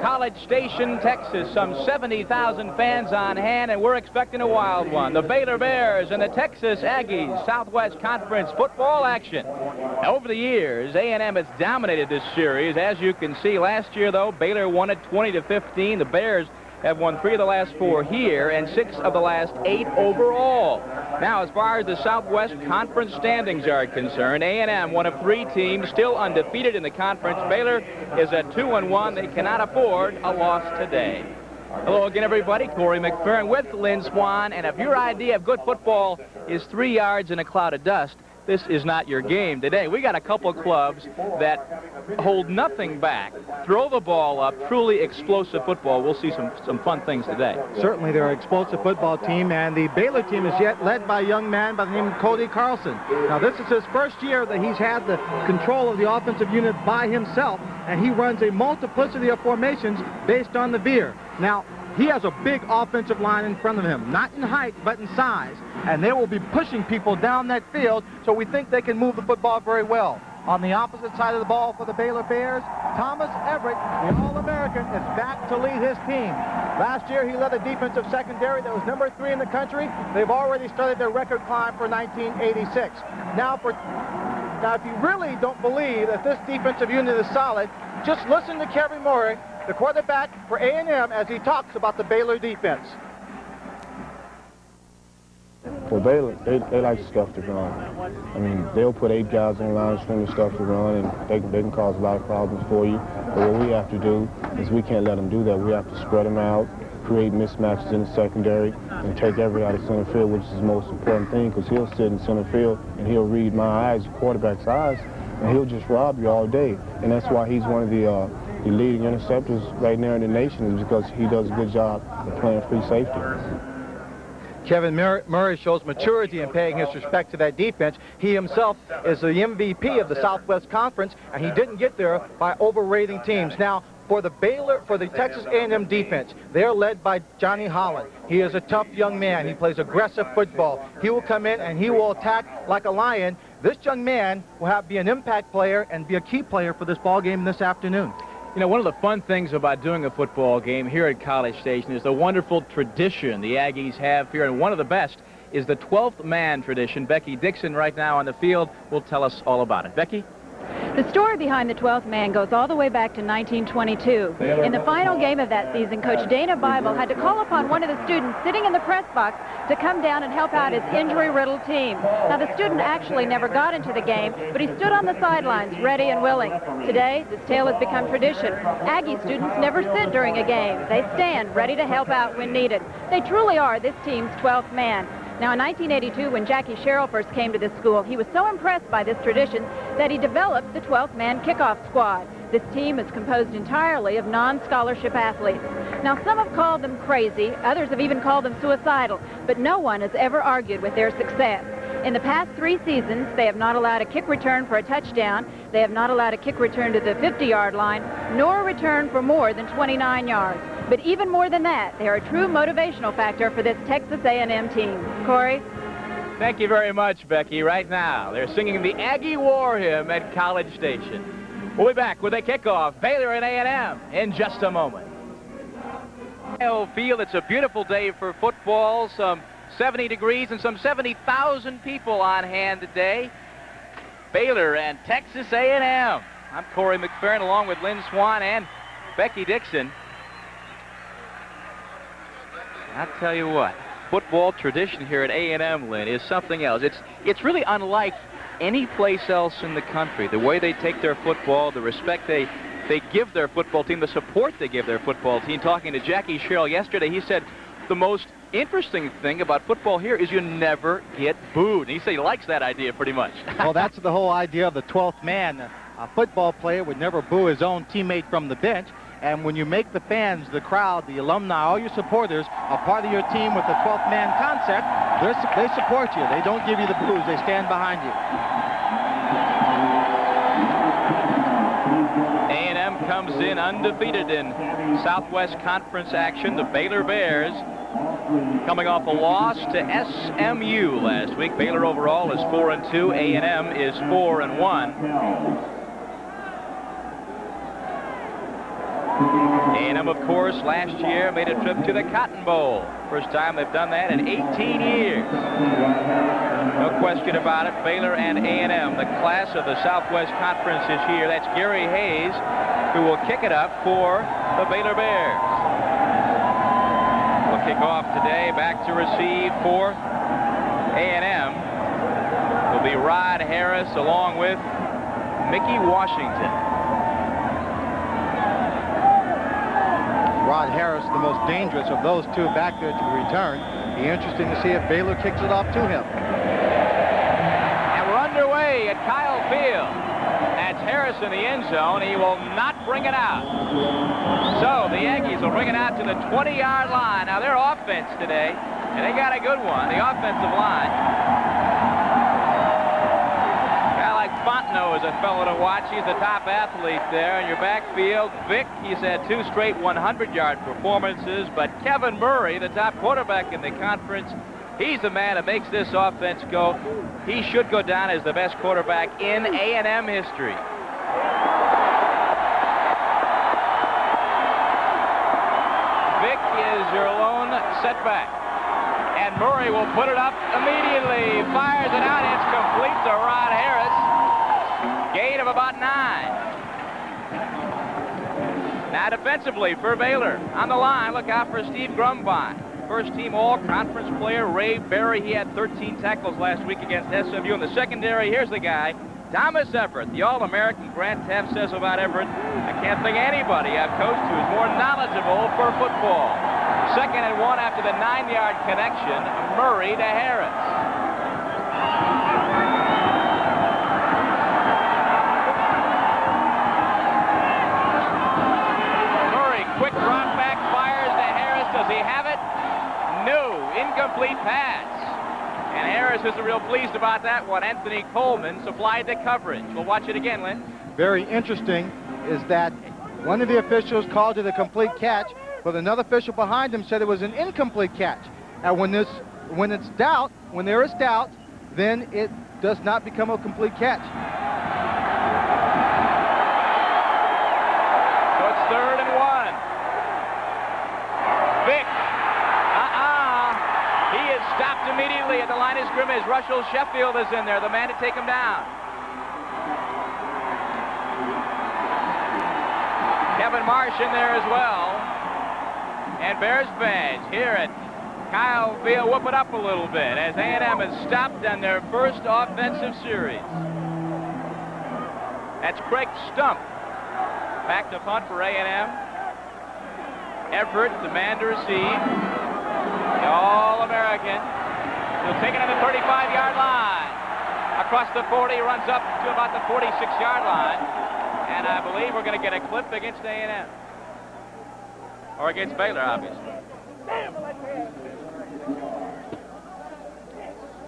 College Station, Texas. Some 70,000 fans on hand, and we're expecting a wild one. The Baylor Bears and the Texas Aggies, Southwest Conference football action. Over the years, A&M has dominated this series. As you can see, last year, though, Baylor won it 20-15. The Bears have won 3 of the last 4 here and 6 of the last 8 overall. Now, as far as the Southwest Conference standings are concerned, A&M, one of 3 teams, still undefeated in the conference. Baylor is at 2-1. They cannot afford a loss today. Hello again, everybody. Corey McFerrin with Lynn Swan. And if your idea of good football is 3 yards in a cloud of dust, this is not your game today. We got a couple clubs that hold nothing back, throw the ball up, truly explosive football. We'll see some fun things today. Certainly they're an explosive football team, and the Baylor team is yet led by a young man by the name of Cody Carlson. Now, this is his first year that he's had the control of the offensive unit by himself, and he runs a multiplicity of formations based on the veer. Now, he has a big offensive line in front of him, not in height, but in size. And they will be pushing people down that field, so we think they can move the football very well. On the opposite side of the ball for the Baylor Bears, Thomas Everett, the All-American, is back to lead his team. Last year, he led a defensive secondary that was number 3 in the country. They've already started their record climb for 1986. Now, if you really don't believe that this defensive unit is solid, just listen to Kevin Murray, the quarterback for A&M, as he talks about the Baylor defense. Well, Baylor, they like to stuff the run. I mean, they'll put 8 guys on the line of scrimmage, stuff the run, and they can cause a lot of problems for you. But what we have to do is we can't let them do that. We have to spread them out, create mismatches in the secondary, and take Everett out of center field, which is the most important thing, because he'll sit in center field and he'll read my eyes, the quarterback's eyes, and he'll just rob you all day. And that's why he's one of the leading interceptors right now in the nation, is because he does a good job of playing free safety. Kevin Murray shows maturity in paying his respect to that defense. He himself is the MVP of the Southwest Conference, and he didn't get there by overrating teams. Now, for the Texas A&M defense, they're led by Johnny Holland. He is a tough young man. He plays aggressive football. He will come in and he will attack like a lion. This young man will be an impact player and be a key player for this ball game this afternoon. You know, one of the fun things about doing a football game here at College Station is the wonderful tradition the Aggies have here, and one of the best is the 12th man tradition. Becky Dixon right now on the field will tell us all about it. Becky? The story behind the 12th man goes all the way back to 1922. In the final game of that season, Coach Dana Bible had to call upon one of the students sitting in the press box to come down and help out his injury-riddled team. Now, the student actually never got into the game, but he stood on the sidelines ready and willing. Today, this tale has become tradition. Aggie students never sit during a game. They stand ready to help out when needed. They truly are this team's 12th man. Now, in 1982, when Jackie Sherrill first came to this school, he was so impressed by this tradition that he developed the 12th man kickoff squad. This team is composed entirely of non-scholarship athletes. Now, some have called them crazy, others have even called them suicidal, but no one has ever argued with their success. In the past 3 seasons, they have not allowed a kick return for a touchdown, they have not allowed a kick return to the 50-yard line, nor a return for more than 29 yards. But even more than that, they are a true motivational factor for this Texas A&M team. Corey? Thank you very much, Becky. Right now, they're singing the Aggie War Hymn at College Station. We'll be back with a kickoff, Baylor and A&M, in just a moment. Field, it's a beautiful day for football, some 70 degrees and some 70,000 people on hand today. Baylor and Texas A&M. I'm Corey McFerrin along with Lynn Swan and Becky Dixon. I'll tell you what, football tradition here at A&M, Lynn, is something else. It's really unlike any place else in the country. The way they take their football, the respect they give their football team, the support they give their football team. Talking to Jackie Sherrill yesterday, he said the most interesting thing about football here is you never get booed. And he said he likes that idea pretty much. Well, that's the whole idea of the 12th man. A football player would never boo his own teammate from the bench. And when you make the fans, the crowd, the alumni, all your supporters a part of your team with the 12th man concept, they support you. They don't give you the boos. They stand behind you. A&M comes in undefeated in Southwest Conference action. The Baylor Bears coming off a loss to SMU last week. Baylor overall is 4-2. A&M is 4-1. A&M, of course, last year made a trip to the Cotton Bowl. First time they've done that in 18 years. No question about it. Baylor and A&M, the class of the Southwest Conference this year. That's Gary Hayes, who will kick it up for the Baylor Bears. Will kick off today. Back to receive for A&M will be Rod Harris along with Mickey Washington. Rod Harris, the most dangerous of those two back there to return. Be interesting to see if Baylor kicks it off to him. And we're underway at Kyle Field. That's Harris in the end zone. He will not bring it out. So the Aggies will bring it out to the 20-yard line. Now their offense today, and they got a good one, the offensive line. Fontenot is a fellow to watch. He's the top athlete there in your backfield. Vick, he's had 2 straight 100-yard performances, but Kevin Murray, the top quarterback in the conference, he's the man that makes this offense go. He should go down as the best quarterback in A&M history. Vick is your lone setback. And Murray will put it up immediately. Fires it out. It's complete to Rod Harris. Gain of about 9. Now defensively for Baylor. On the line, look out for Steve Grumbine. First team all-conference player, Ray Berry. He had 13 tackles last week against SMU. In the secondary, here's the guy, Thomas Everett, the All-American. Grant Teff says about Everett, I can't think of anybody I've coached who is more knowledgeable for football. 2nd and 1 after the 9-yard connection, Murray to Harris. Quick drop back, fires to Harris. Does he have it? No. Incomplete pass. And Harris isn't real pleased about that one. Anthony Coleman supplied the coverage. We'll watch it again, Lynn. Very interesting is that one of the officials called it a complete catch, but another official behind him said it was an incomplete catch. And when there is doubt, then it does not become a complete catch. So it's 3rd and 1. Vick. He is stopped immediately at the line of scrimmage. Russell Sheffield is in there, the man to take him down. Kevin Marsh in there as well. And Bears fans here at Kyle Field whoop it up a little bit as A&M has stopped on their first offensive series. That's Craig Stump. Back to punt for A&M. Everett, the man to receive. The All-American. He'll take it on the 35-yard line. Across the 40, runs up to about the 46-yard line. And I believe we're going to get a clip against A&M. Or against Baylor, obviously.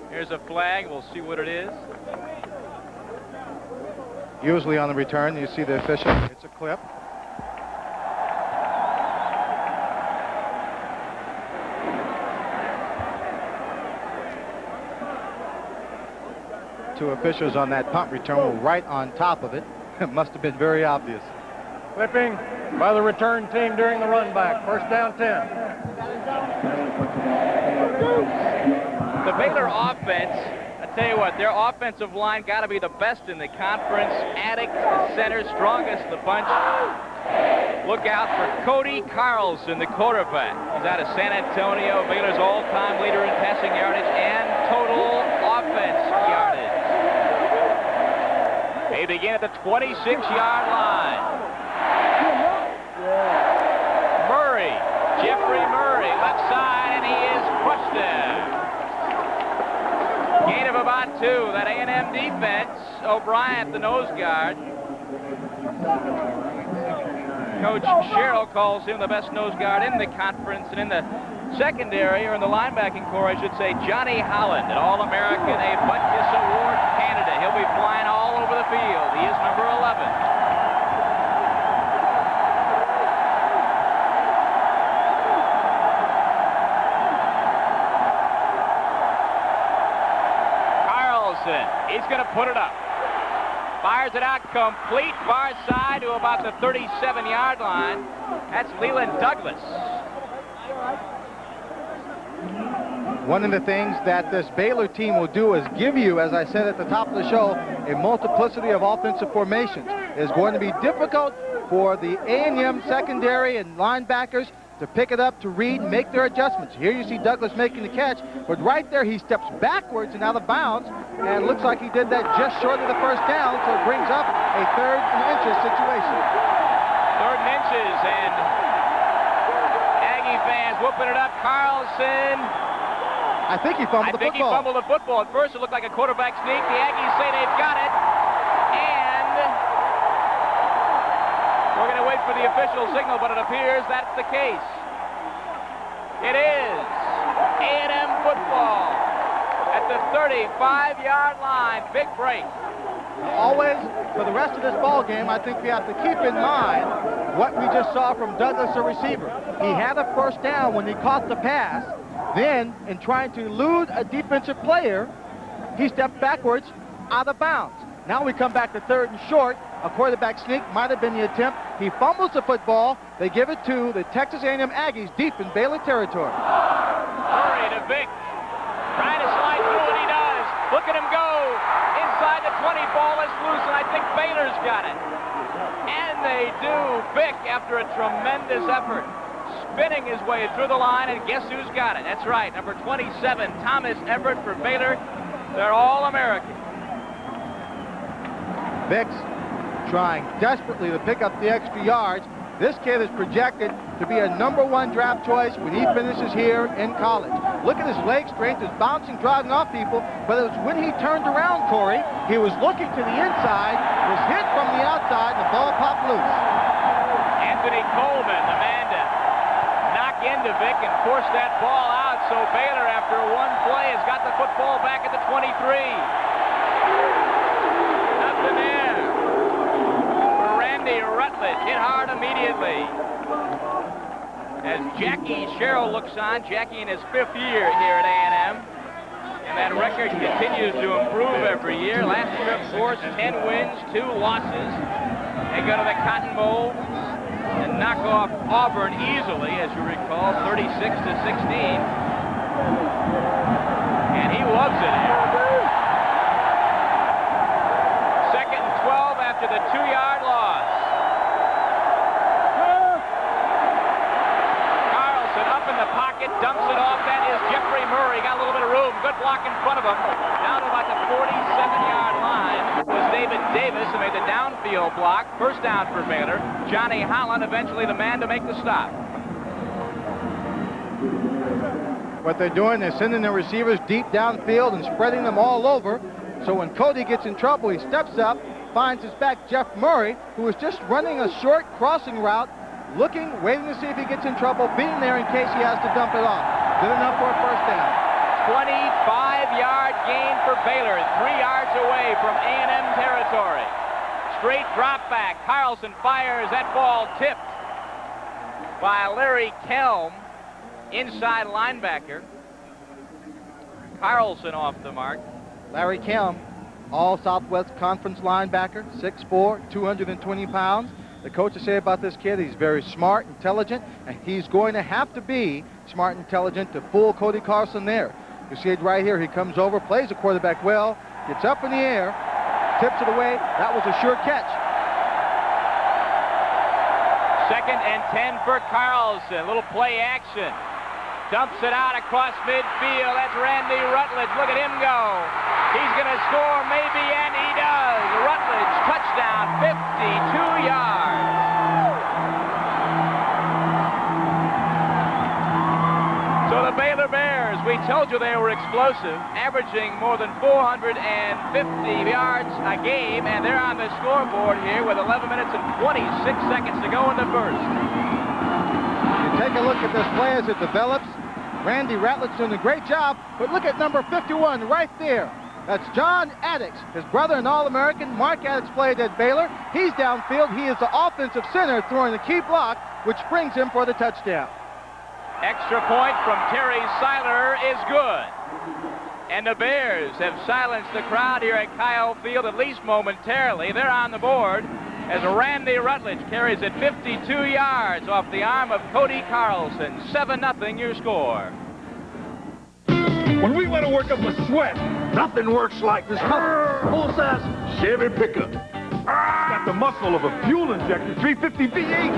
Here's a flag. We'll see what it is. Usually on the return, you see the official. It's a clip. Two officials on that punt return were right on top of it. It must have been very obvious. Clipping by the return team during the run back. 1st down 10. The Baylor offense, I tell you what, their offensive line got to be the best in the conference. Attic, the center, strongest of the bunch. Look out for Cody Carlson, the quarterback. He's out of San Antonio, Baylor's all-time leader in passing yardage and total offense yardage. They begin at the 26-yard line. Murray, Jeffrey Murray, left side, and he is crushed there. Gain of about 2. That A&M defense, O'Brien, the nose guard. Coach Sherrill calls him the best nose guard in the conference, and in the secondary, or in the linebacking core, I should say, Johnny Holland, an All-American, a Butkus Award candidate. He'll be flying all over the field. He is number 11. Carlson, he's going to put it up. Fires it out complete far side to about the 37-yard line. That's Leland Douglas. One of the things that this Baylor team will do is give you, as I said at the top of the show, a multiplicity of offensive formations. It's going to be difficult for the A&M secondary and linebackers to pick it up, to read, and make their adjustments. Here you see Douglas making the catch, but right there he steps backwards and out of bounds, and it looks like he did that just short of the first down, so it brings up a 3rd and inches situation. 3rd and inches, and Aggie fans whooping it up. Carlson. I think he fumbled the football. He fumbled the football. At first, it looked like a quarterback sneak. The Aggies say they've got it. And we're going to wait for the official signal, but it appears that's the case. It is A&M football at the 35-yard line. Big break. Always, for the rest of this ball game, I think we have to keep in mind what we just saw from Douglas, the receiver. He had a first down when he caught the pass. Then, in trying to elude a defensive player, he stepped backwards out of bounds. Now we come back to 3rd and short. A quarterback sneak might have been the attempt. He fumbles the football. They give it to the Texas A&M Aggies deep in Baylor territory. Hurry to Vick. Trying to slide through, and he does. Look at him go. Inside the 20, ball is loose, and I think Baylor's got it. And they do. Vick, after a tremendous effort, spinning his way through the line, and guess who's got it? That's right, number 27, Thomas Everett for Baylor. They're all American. Vick's trying desperately to pick up the extra yards. This kid is projected to be a #1 draft choice when he finishes here in college. Look at his leg strength, his bouncing, driving off people, but it was when he turned around, Corey, he was looking to the inside, was hit from the outside, and the ball popped loose. Anthony Coleman, the man to knock into Vick and force that ball out, so Baylor, after one play, has got the football back at the 23. Nothing there. Randy Rutledge hit hard immediately. As Jackie Sherrill looks on, Jackie in his 5th year here at A&M. And that record continues to improve every year. Last year, of course, 10 wins, 2 losses. They go to the Cotton Bowl and knock off Auburn easily, as you recall, 36-16. And he loves it here. 2nd and 12 after the 2-yard loss. Carlson up in the pocket, dumps it off. That is Jeffrey Murray. Got a little bit of room. Good block in front of him. Down to about the 47-yard line was David Davis, who made the downfield block. First down for Baylor. Johnny Holland, eventually the man to make the stop. What they're doing, they're sending their receivers deep downfield and spreading them all over. So when Cody gets in trouble, he steps up, finds his back, Jeff Murray, who is just running a short crossing route, looking, waiting to see if he gets in trouble, being there in case he has to dump it off. Good enough for a first down. 25-yard gain for Baylor, 3 yards away from A&M territory. Straight drop back. Carlson fires. That ball tipped by Larry Kelm, inside linebacker. Carlson off the mark. Larry Kelm, all Southwest Conference linebacker, 6'4", 220 pounds. The coaches say about this kid, he's very smart, intelligent, and he's going to have to be smart and intelligent to fool Cody Carlson there. You see it right here. He comes over, plays the quarterback well, gets up in the air, tips it away. That was a sure catch. 2nd and 10 for Carlson. Little play action. Dumps it out across midfield. That's Randy Rutledge. Look at him go. He's going to score maybe, and he does. Rutledge, touchdown, 52 yards. So the Baylor Bears, we told you they were explosive, averaging more than 450 yards a game, and they're on the scoreboard here with 11 minutes and 26 seconds to go in the first. You take a look at this play as it develops. Randy Rutledge doing a great job, but look at number 51 right there. That's John Addix, his brother, an All-American. Mark Addix played at Baylor. He's downfield. He is the offensive center throwing the key block, which brings him for the touchdown. Extra point from Terry Seiler is good. And the Bears have silenced the crowd here at Kyle Field, at least momentarily. They're on the board as Randy Rutledge carries it 52 yards off the arm of Cody Carlson. 7-0 your score. When we want to work up a sweat, nothing works like this full-size Chevy pickup. Got the muscle of a fuel injector 350 V8.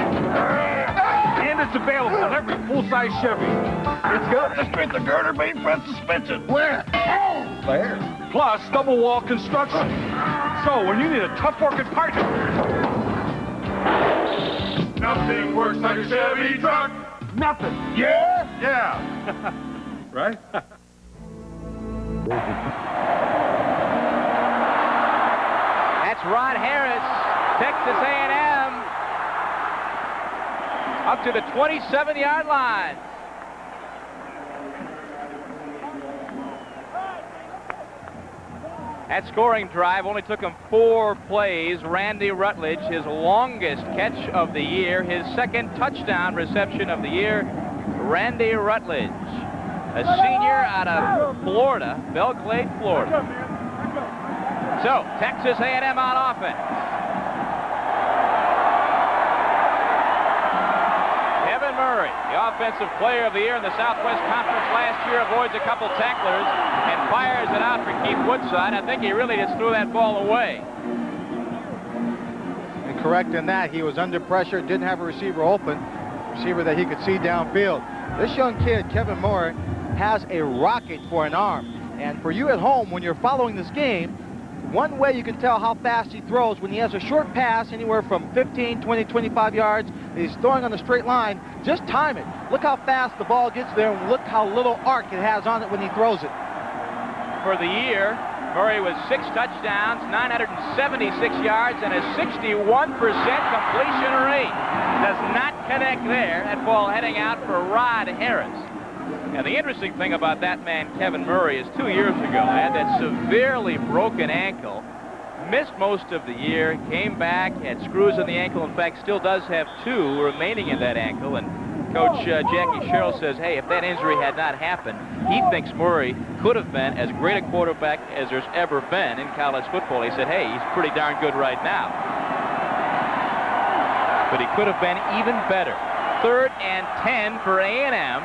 And it's available on every full-size Chevy. It's got the strength of girder main front suspension. Where? Oh, there. Plus double wall construction. So when you need a tough working partner, nothing works like a Chevy truck. Nothing. Yeah? Yeah. Right? That's Rod Harris, Texas A&M, up to the 27-yard line. That scoring drive only took him 4 plays. Randy Rutledge, his longest catch of the year, his second touchdown reception of the year. Randy Rutledge, a senior out of Florida, Belle Glade, Florida. So, Texas A&M on offense. Kevin Murray, the offensive player of the year in the Southwest Conference last year, avoids a couple tacklers and fires it out for Keith Woodside. I think he really just threw that ball away. And correct in that, he was under pressure, didn't have a receiver open, receiver that he could see downfield. This young kid, Kevin Murray, has a rocket for an arm. And for you at home, when you're following this game, one way you can tell how fast he throws when he has a short pass anywhere from 15, 20, 25 yards. He's throwing on a straight line. Just time it. Look how fast the ball gets there, and look how little arc it has on it when he throws it. For the year, Murray was 6 touchdowns, 976 yards, and a 61% completion rate. Does not connect there. That ball heading out for Rod Harris. And the interesting thing about that man, Kevin Murray, is 2 years ago, had that severely broken ankle, missed most of the year, came back, had screws in the ankle. In fact, still does have 2 remaining in that ankle. And Coach Jackie Sherrill says, hey, if that injury had not happened, he thinks Murray could have been as great a quarterback as there's ever been in college football. He said, hey, he's pretty darn good right now. But he could have been even better. 3rd and 10 for A&M.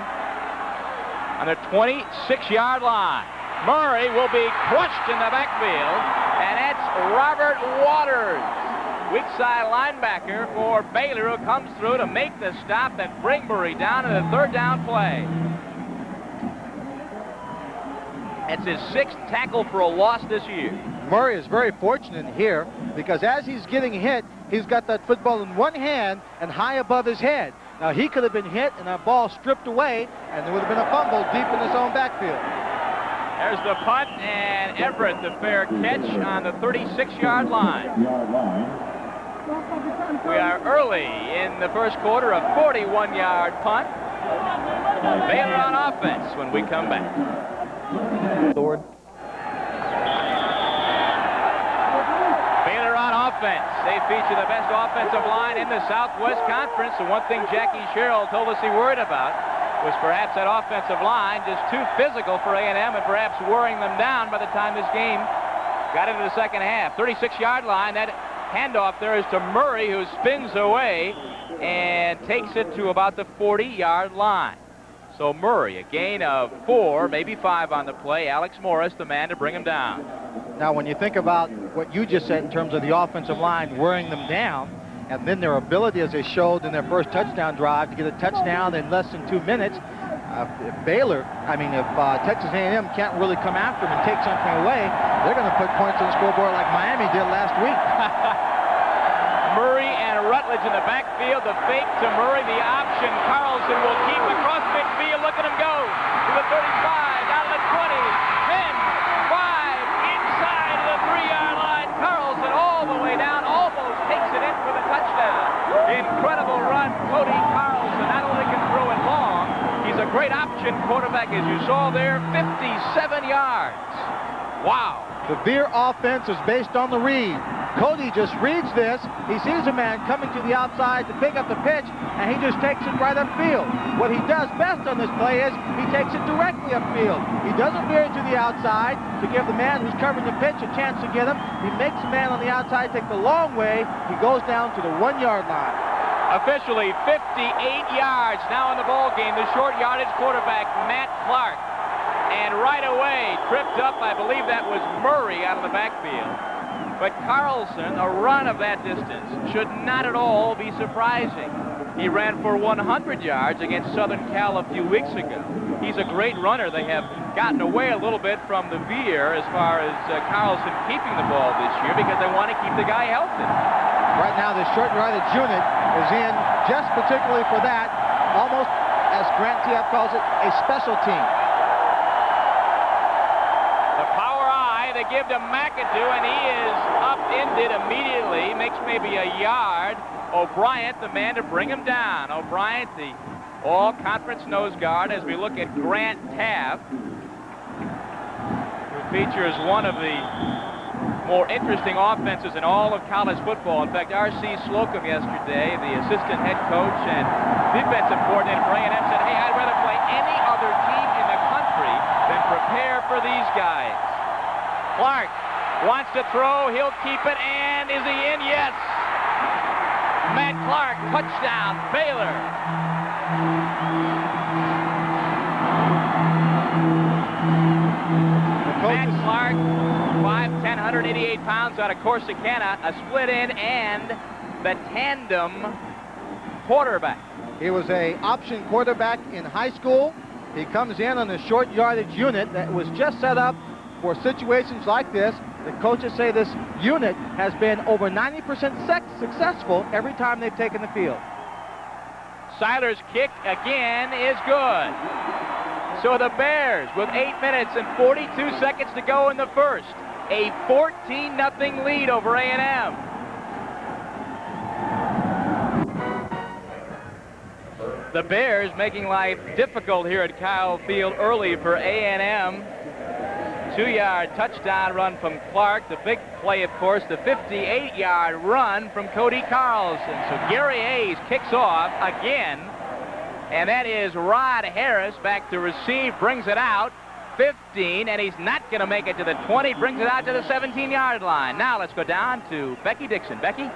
On the 26-yard line. Murray will be crushed in the backfield, and that's Robert Waters, weak side linebacker for Baylor, who comes through to make the stop and bring Murray down in the 3rd down play. That's his 6th tackle for a loss this year. Murray is very fortunate here because as he's getting hit, he's got that football in one hand and high above his head. Now, he could have been hit and that ball stripped away, and there would have been a fumble deep in his own backfield. There's the punt, and Everett, the fair catch on the 36-yard line. We are early in the first quarter, a 41-yard punt. Baylor on offense when we come back. Lord. Baylor on offense. They feature the best offensive line in the Southwest Conference. The one thing Jackie Sherrill told us he worried about was perhaps that offensive line just too physical for A&M and perhaps wearing them down by the time this game got into the second half. 36-yard line. That handoff there is to Murray, who spins away and takes it to about the 40-yard line. So Murray, a gain of 4, maybe 5 on the play. Alex Morris, the man to bring him down. Now, when you think about what you just said in terms of the offensive line wearing them down, and then their ability, as they showed in their first touchdown drive, to get a touchdown in less than 2 minutes, if Texas A&M can't really come after them and take something away, they're going to put points on the scoreboard like Miami did last week. Murray and Rutledge in the backfield. The fake to Murray, the option. Carlson will keep across midfield. Look at him go to the 35, down to the 20, 10, 5, inside the 3-yard line. Carlson all the way down, almost takes it in for the touchdown. Incredible run. Cody Carlson not only can throw it long, he's a great option quarterback, as you saw there, 57 yards. Wow. The Veer offense is based on the read. Cody just reads this. He sees a man coming to the outside to pick up the pitch, and he just takes it right upfield. What he does best on this play is he takes it directly upfield. He doesn't veer to the outside to give the man who's covering the pitch a chance to get him. He makes the man on the outside take the long way. He goes down to the 1-yard line. Officially 58 yards now in the ball game. The short yardage quarterback, Matt Clark. And right away, tripped up, I believe that was Murray out of the backfield. But Carlson, a run of that distance, should not at all be surprising. He ran for 100 yards against Southern Cal a few weeks ago. He's a great runner. They have gotten away a little bit from the veer as far as Carlson keeping the ball this year because they want to keep the guy healthy. Right now, the short yardage unit is in just particularly for that, almost, as Grant Teaff calls it, a special team. The power eye they give to McAdoo, and he is upended immediately, makes maybe a yard. O'Brien, the man to bring him down. O'Brien, the all-conference nose guard, as we look at Grant Teaff, who features one of the more interesting offenses in all of college football. In fact, R.C. Slocum yesterday, the assistant head coach and defensive coordinator for A&M, said, hey, I'd rather play any other team in the country than prepare for these guys. Clark wants to throw. He'll keep it. And is he in? Yes. Matt Clark, touchdown, Baylor. Matt Clark, 5'10", 188 pounds out of Corsicana, a split end and the tandem quarterback. He was a option quarterback in high school. He comes in on a short yardage unit that was just set up for situations like this. The coaches say this unit has been over 90% successful every time they've taken the field. Seiler's kick again is good. So the Bears, with 8 minutes and 42 seconds to go in the first, a 14-0 lead over A&M. The Bears making life difficult here at Kyle Field early for A&M. 2-yard touchdown run from Clark. The big play, of course, the 58-yard run from Cody Carlson. So Gary Hayes kicks off again. And that is Rod Harris back to receive, brings it out, 15, and he's not going to make it to the 20, brings it out to the 17-yard line. Now let's go down to Becky Dixon. Becky?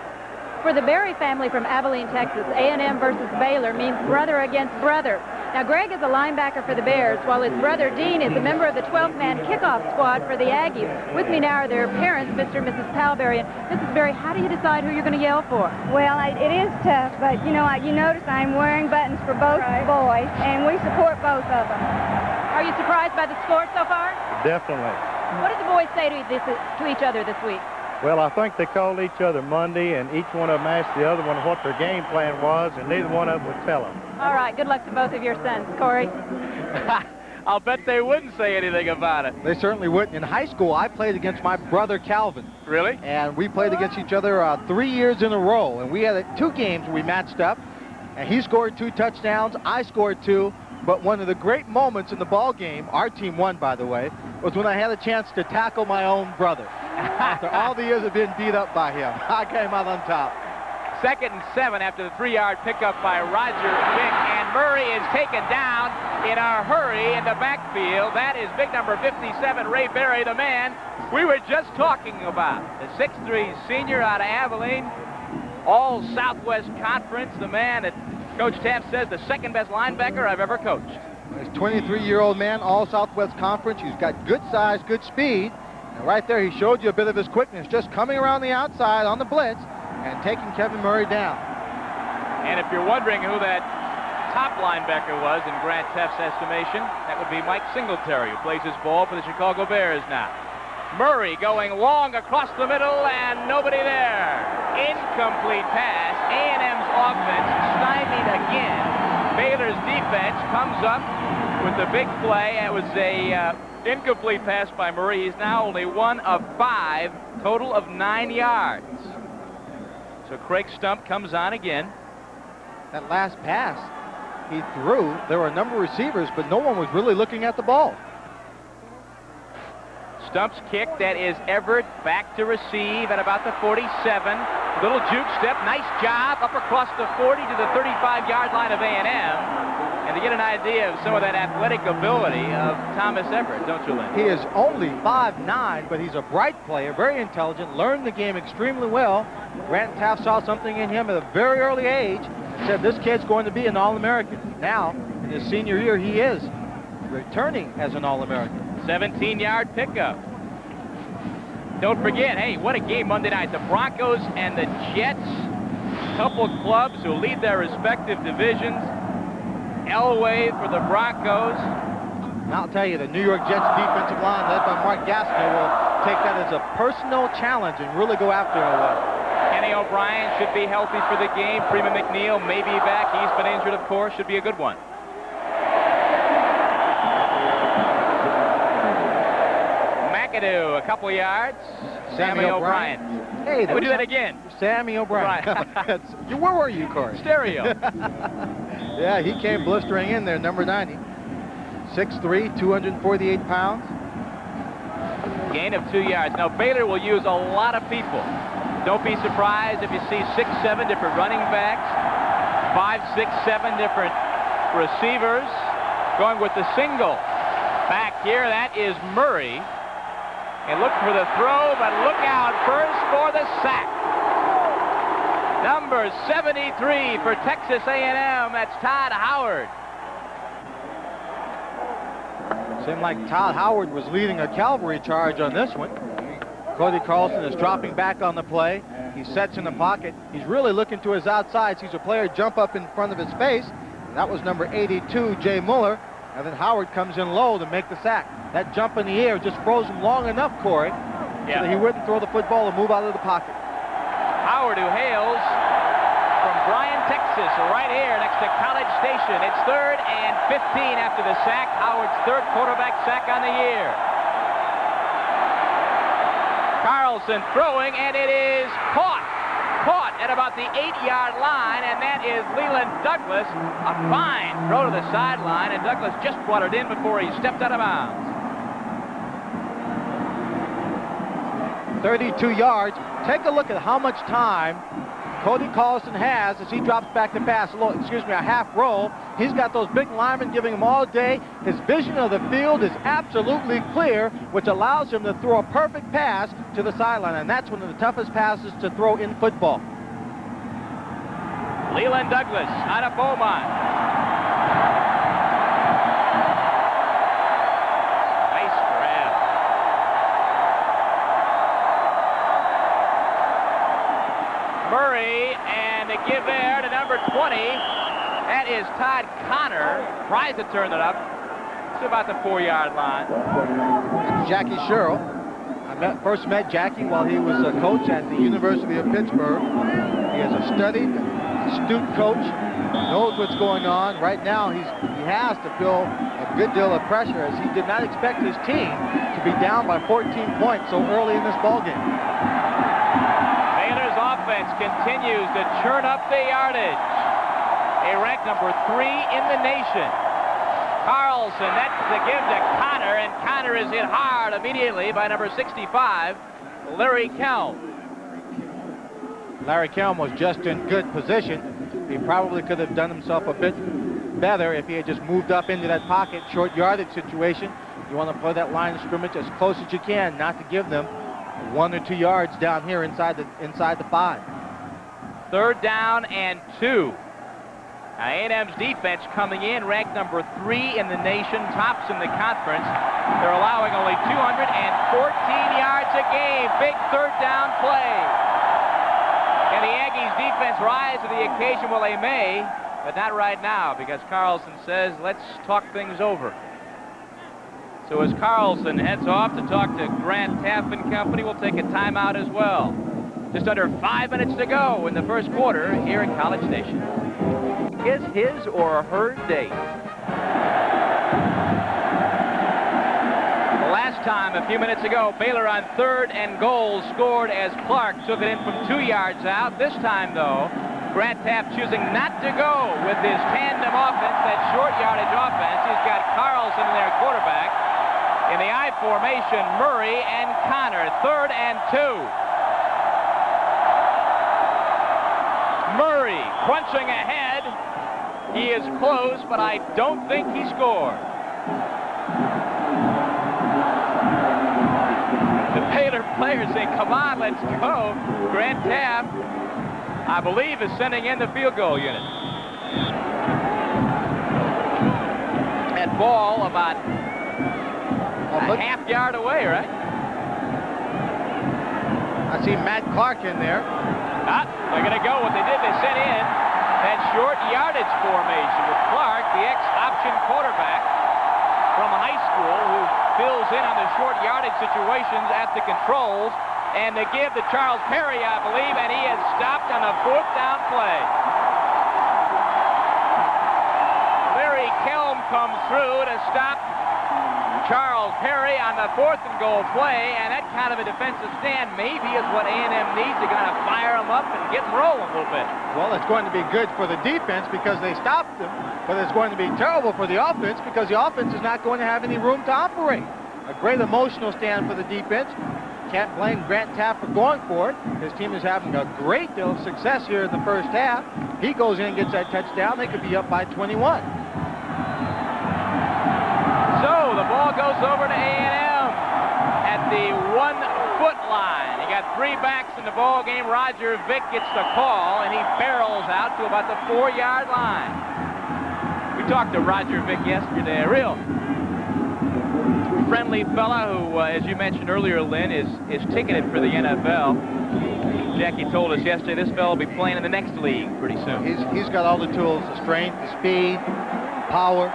For the Berry family from Abilene, Texas, A&M versus Baylor means brother against brother. Now, Greg is a linebacker for the Bears, while his brother Dean is a member of the 12-man kickoff squad for the Aggies. With me now are their parents, Mr. and Mrs. Palberry. And Mrs. Berry, how do you decide who you're going to yell for? Well, it is tough, but, you know, you notice I'm wearing buttons for both boys, and we support both of them. Are you surprised by the score so far? Definitely. What did the boys say to each other this week? Well, I think they called each other Monday, and each one of them asked the other one what their game plan was, and neither one of them would tell them. All right, good luck to both of your sons. Corey? I'll bet they wouldn't say anything about it. They certainly wouldn't. In high school, I played against my brother Calvin. Really? And we played against each other 3 years in a row. And we had 2 games we matched up. And he scored 2 touchdowns. I scored 2. But one of the great moments in the ball game, our team won, by the way, was when I had a chance to tackle my own brother. After all the years of being beat up by him, I came out on top. 2nd and 7 after the 3-yard pickup by Roger Vick, and Murray is taken down in a hurry in the backfield. That is big number 57, Ray Berry, the man we were just talking about. The 6'3" senior out of Abilene, all Southwest Conference, the man that Coach Teaff says the 2nd best linebacker I've ever coached. He's a 23-year-old man, all Southwest Conference. He's got good size, good speed. And right there, he showed you a bit of his quickness, just coming around the outside on the blitz and taking Kevin Murray down. And if you're wondering who that top linebacker was in Grant Teaff's estimation, that would be Mike Singletary, who plays his ball for the Chicago Bears now. Murray going long across the middle, and nobody there. Incomplete pass. A&M's offense stymied again. Baylor's defense comes up with the big play. It was a incomplete pass by Murray. He's now only 1 of 5, total of 9 yards. So Craig Stump comes on again. That last pass he threw, there were a number of receivers, but no one was really looking at the ball. Stumps kick. That is Everett back to receive at about the 47. Little juke step. Nice job up across the 40 to the 35-yard line of A&M. And to get an idea of some of that athletic ability of Thomas Everett, don't you, Lynn? He is only 5'9", but he's a bright player, very intelligent, learned the game extremely well. Grant Taft saw something in him at a very early age, said this kid's going to be an All-American. Now, in his senior year, he is returning as an All-American. 17-yard pickup. Don't forget, hey, what a game Monday night. The Broncos and the Jets, couple clubs who lead their respective divisions. Elway for the Broncos. And I'll tell you, the New York Jets defensive line led by Mark Gastineau will take that as a personal challenge and really go after Elway. Kenny O'Brien should be healthy for the game. Freeman McNeil may be back. He's been injured, of course. Should be a good one. McAdoo, a couple yards. Sammy O'Brien. Hey, we do that again. Sammy O'Brien. Where were you, Corey? Stereo. Yeah, he came blistering in there, number 90. 6'3", 248 pounds. Gain of 2 yards. Now, Baylor will use a lot of people. Don't be surprised if you see 6, 7 different running backs, 5, 6, 7 different receivers going with the single. Back here, that is Murray. And look for the throw, but look out first for the sack. Number 73 for Texas A&M, that's Todd Howard. Seemed like Todd Howard was leading a cavalry charge on this one. Cody Carlson is dropping back on the play. He sets in the pocket. He's really looking to his outside. Sees a player jump up in front of his face. And that was number 82, Jay Mueller. And then Howard comes in low to make the sack. That jump in the air just froze him long enough, Corey, so that he wouldn't throw the football and move out of the pocket. Howard, who hails from Bryan, Texas, right here next to College Station. It's 3rd and 15 after the sack. Howard's 3rd quarterback sack on the year. Carlson throwing, and it is caught at about the 8-yard line, and that is Leland Douglas. A fine throw to the sideline, and Douglas just brought it in before he stepped out of bounds. 32 yards. Take a look at how much time Cody Carlson has as he drops back to pass. A half roll. He's got those big linemen giving him all day. His vision of the field is absolutely clear, which allows him to throw a perfect pass to the sideline, and that's one of the toughest passes to throw in football. Leland Douglas out of Beaumont. Nice grab. Murray, and the give there to number 20. That is Todd Connor. Tries to turn it up. It's about the 4-yard line. Jackie Sherrill. I first met Jackie while he was a coach at the University of Pittsburgh. He is a studied, astute coach, knows what's going on. Right now, he has to feel a good deal of pressure, as he did not expect his team to be down by 14 points so early in this ballgame. Baylor's offense continues to churn up the yardage. They rank number 3 in the nation. Carlson, that's the give to Connor, and Connor is hit hard immediately by number 65, Larry Kelm. Larry Kelm was just in good position. He probably could have done himself a bit better if he had just moved up into that pocket, short yardage situation. You want to play that line of scrimmage as close as you can, not to give them 1 or 2 yards down here inside the 5. 3rd down and 2. Now, A&M's defense coming in, ranked number 3 in the nation, tops in the conference. They're allowing only 214 yards a game. Big 3rd down play. Can the Aggies defense rise to the occasion? Well, they may, but not right now, because Carlson says, let's talk things over. So as Carlson heads off to talk to Grant Taft and company, we'll take a timeout as well. Just under 5 minutes to go in the first quarter here at College Station. Is his or her day. Last time, a few minutes ago, Baylor on 3rd and goal scored as Clark took it in from 2 yards out. This time, though, Grant Taft choosing not to go with his tandem offense, that short yardage offense. He's got Carlson in there, quarterback. In the I formation, Murray and Connor, 3rd and 2. Murray crunching ahead. He is close, but I don't think he scored. The Baylor players say, come on, let's go. Grant Tabb, I believe, is sending in the field goal unit. That ball about a half yard away, right? I see Matt Clark in there. They're going to go what they did. They sent in that short yardage formation with Clark, the ex-option quarterback from high school, who fills in on the short yardage situations at the controls. And they give to Charles Perry, I believe, and he is stopped on the 4th down play. Larry Kelm comes through to stop Charles Perry on the 4th and goal play, and that kind of a defensive stand maybe is what A&M needs to kind of fire them up and get them rolling a little bit. Well, it's going to be good for the defense because they stopped them, but it's going to be terrible for the offense because the offense is not going to have any room to operate. A great emotional stand for the defense. Can't blame Grant Tabb for going for it. His team is having a great deal of success here in the first half. He goes in and gets that touchdown. They could be up by 21. So the ball goes over to A&M at the 1-foot line. You got 3 backs in the ball game. Roger Vick gets the call, and he barrels out to about the 4-yard line. We talked to Roger Vick yesterday, a real friendly fella who, as you mentioned earlier, Lynn, is ticketed for the NFL. Jackie told us yesterday this fellow will be playing in the next league pretty soon. He's got all the tools, the strength, the speed, power.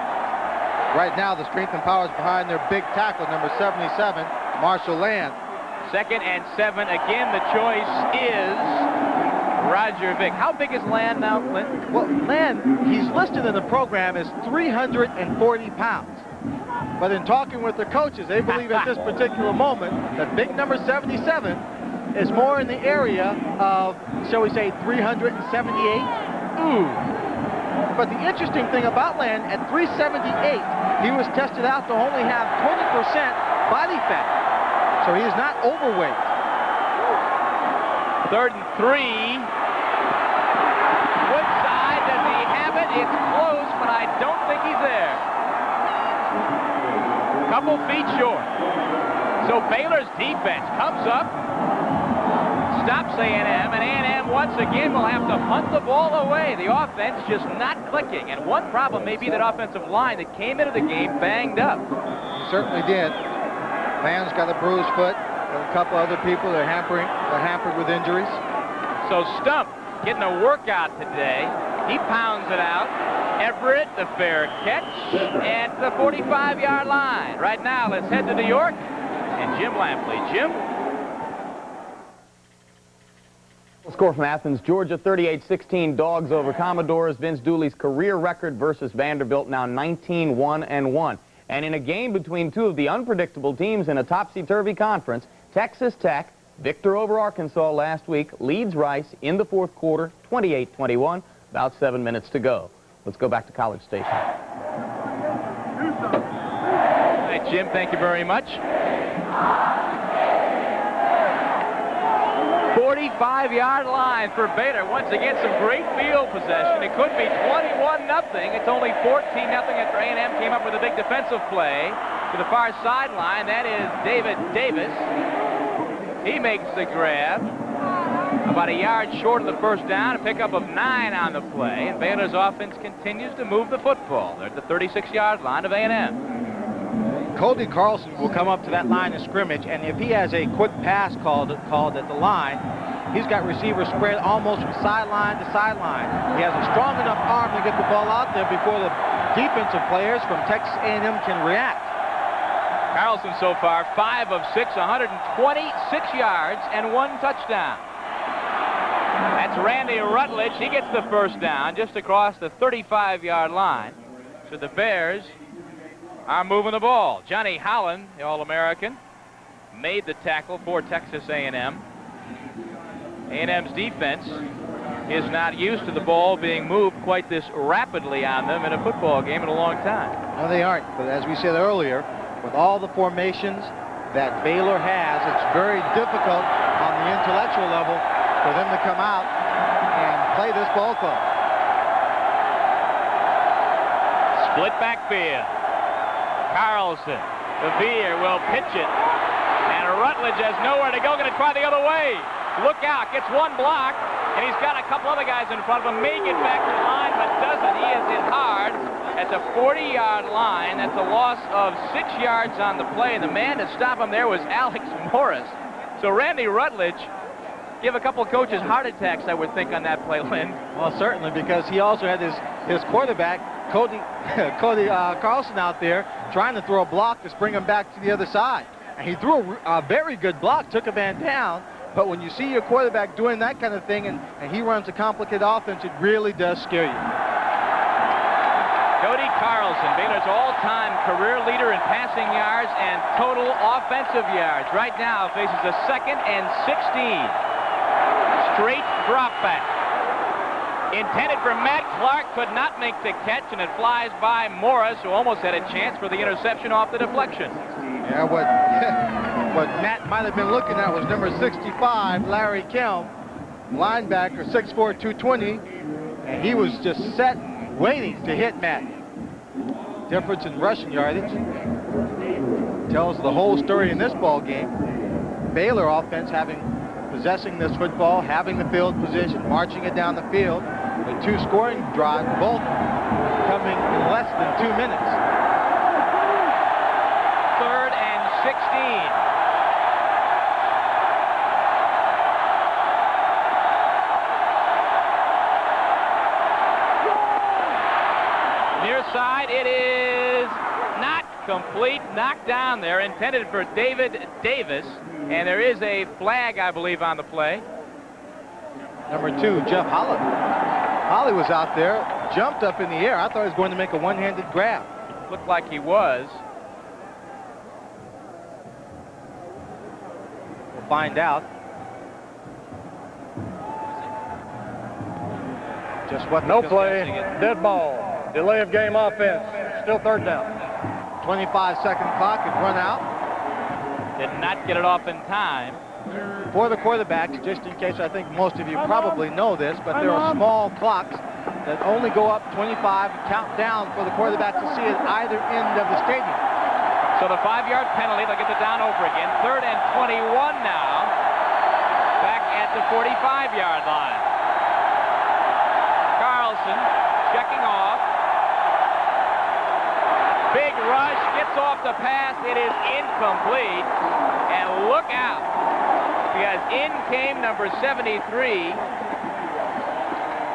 Right now, the strength and power is behind their big tackle, number 77, Marshall Land. 2nd and 7. Again, the choice is Roger Vick. How big is Land now, Clint? Well, Land, he's listed in the program as 340 pounds. But in talking with the coaches, they believe at this particular moment that big number 77 is more in the area of, shall we say, 378. Ooh. But the interesting thing about Land, at 378, he was tested out to only have 20% body fat. So he is not overweight. 3rd and 3. Woodside, does he have it? It's close, but I don't think he's there. Couple feet short. So Baylor's defense comes up, stops A&M, and A&M once again will have to punt the ball away. The offense just not clicking. And one problem may be that offensive line that came into the game banged up. He certainly did. Land's got a bruised foot. Got a couple other people that are hampered with injuries. So Stump getting a workout today. He pounds it out. Everett, the fair catch at the 45-yard line. Right now, let's head to New York and Jim Lampley. Jim? Score from Athens, Georgia, 38-16 Dogs over Commodores. Vince Dooley's career record versus Vanderbilt, now 19-1-1. And in a game between two of the unpredictable teams in a topsy-turvy conference, Texas Tech, victor over Arkansas last week, leads Rice in the 4th quarter, 28-21, about 7 minutes to go. Let's go back to College Station. All right, Jim, thank you very much. 45-yard line for Baylor. Once again, some great field possession. It could be 21-0. It's only 14-0 after A&M came up with a big defensive play to the far sideline. That is David Davis. He makes the grab. About a yard short of the first down, a pickup of 9 on the play, and Baylor's offense continues to move the football. They're at the 36-yard line of A&M. Cody Carlson will come up to that line of scrimmage, and if he has a quick pass called at the line, he's got receivers spread almost from sideline to sideline. He has a strong enough arm to get the ball out there before the defensive players from Texas A&M can react. Carlson so far, 5 of 6, 126 yards and 1 touchdown. That's Randy Rutledge. He gets the first down just across the 35-yard line. So the Bears are moving the ball. Johnny Holland, the All-American, made the tackle for Texas A&M. A&M's defense is not used to the ball being moved quite this rapidly on them in a football game in a long time. No, they aren't. But as we said earlier, with all the formations that Baylor has, it's very difficult on the intellectual level for them to come out and play this ball club. Split backfield. Carlson. The Veer will pitch it. And Rutledge has nowhere to go. Going to try the other way. Look out. Gets one block. And he's got a couple other guys in front of him. May get back to the line, but doesn't. He is in hard at the 40-yard line. That's a loss of 6 yards on the play. And the man to stop him there was Alex Morris. So Randy Rutledge give a couple of coaches heart attacks, I would think, on that play, Lynn. Well, certainly, because he also had his quarterback, Cody Carlson, out there trying to throw a block to bring him back to the other side. And he threw a very good block, took a man down. But when you see your quarterback doing that kind of thing and he runs a complicated offense, it really does scare you. Cody Carlson, Baylor's all-time career leader in passing yards and total offensive yards. Right now faces a 2nd and 16. Straight drop back. Intended for Matt Clark, could not make the catch, and it flies by Morris, who almost had a chance for the interception off the deflection. Yeah, what Matt might have been looking at was number 65, Larry Kelm, linebacker, 6'4", 220, and he was just set, waiting to hit Matt. Difference in rushing yardage tells the whole story in this ball game. Baylor offense possessing this football, having the field position, marching it down the field. The 2 scoring drives, both coming in less than 2 minutes. 3rd and 16. Near side, it is not complete, knocked down there, intended for David Davis, and there is a flag, I believe, on the play. Number 2, Jeff Holly. Holly was out there, jumped up in the air. I thought he was going to make a one-handed grab. Looked like he was. We'll find out just what. No play, dead ball. Delay of game offense. Still 3rd down. 25-second clock had run out. Did not get it off in time. For the quarterbacks, just in case, I think most of you probably know this, but there are small clocks that only go up 25 and count down for the quarterback to see at either end of the stadium. So the 5-yard penalty, they'll get it down over again. 3rd and 21 now. Back at the 45-yard line. Carlson checking off. Big rush, gets off the pass. It is incomplete. And look out, because in came number 73,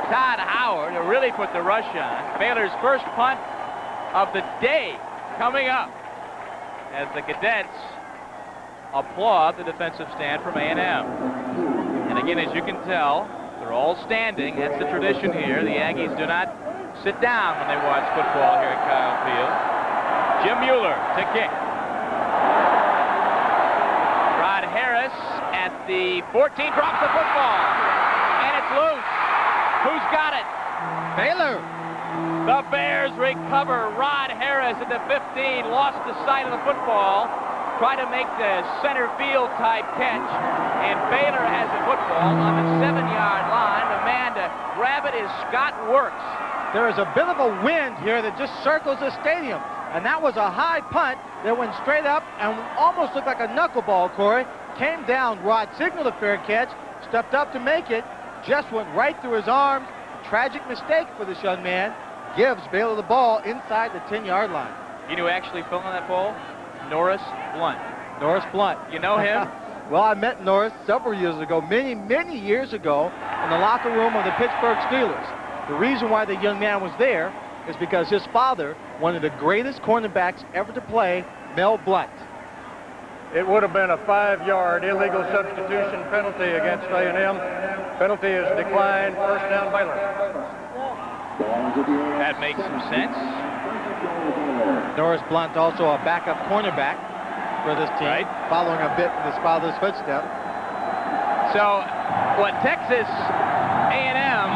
Todd Howard, to really put the rush on. Baylor's first punt of the day coming up as the cadets applaud the defensive stand from A&M. And again, as you can tell, they're all standing. That's the tradition here. The Aggies do not sit down when they watch football here at Kyle Field. Jim Mueller to kick. Rod Harris at the 14 drops the football. And it's loose. Who's got it? Baylor. The Bears recover. Rod Harris at the 15 lost the sight of the football. Tried to make the center field type catch. And Baylor has the football on the 7-yard line. The man to grab it is Scott Works. There is a bit of a wind here that just circles the stadium. And that was a high punt that went straight up and almost looked like a knuckleball, Corey. Came down, Rod signaled a fair catch, stepped up to make it, just went right through his arms. A tragic mistake for this young man. Gives Baylor the ball inside the 10-yard line. You know who actually fell on that ball? Norris Blunt. Norris Blunt. You know him? Well, I met Norris several years ago, many years ago, in the locker room of the Pittsburgh Steelers. The reason why the young man was there is because his father, one of the greatest cornerbacks ever to play, Mel Blunt. It would have been a 5-yard illegal substitution penalty against A&M. Penalty is declined. First down, Baylor. That makes some sense. Norris Blunt, also a backup cornerback for this team, right, following a bit in his father's footsteps. So what Texas A&M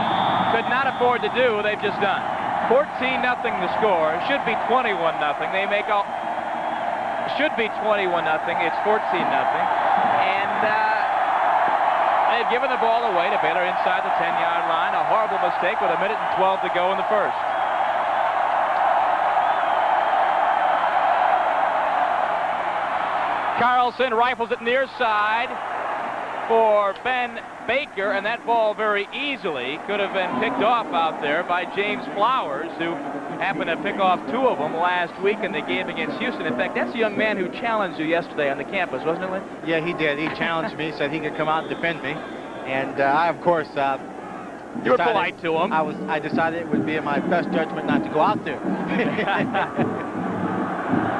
could not afford to do, they've just done. 14-0 the score. Should be 21-0. They make should be 21-0. It's 14-0. And they've given the ball away to Baylor inside the 10-yard line. A horrible mistake with 1:12 to go in the first. Carlson rifles it near side for Ben Baker, and that ball very easily could have been picked off out there by James Flowers, who happened to pick off 2 of them last week in the game against Houston. In fact, that's the young man who challenged you yesterday on the campus, wasn't it, Lynn? Yeah, he did. He challenged me, said he could come out and defend me. And I, of course, you were polite to him. I decided it would be in my best judgment not to go out there.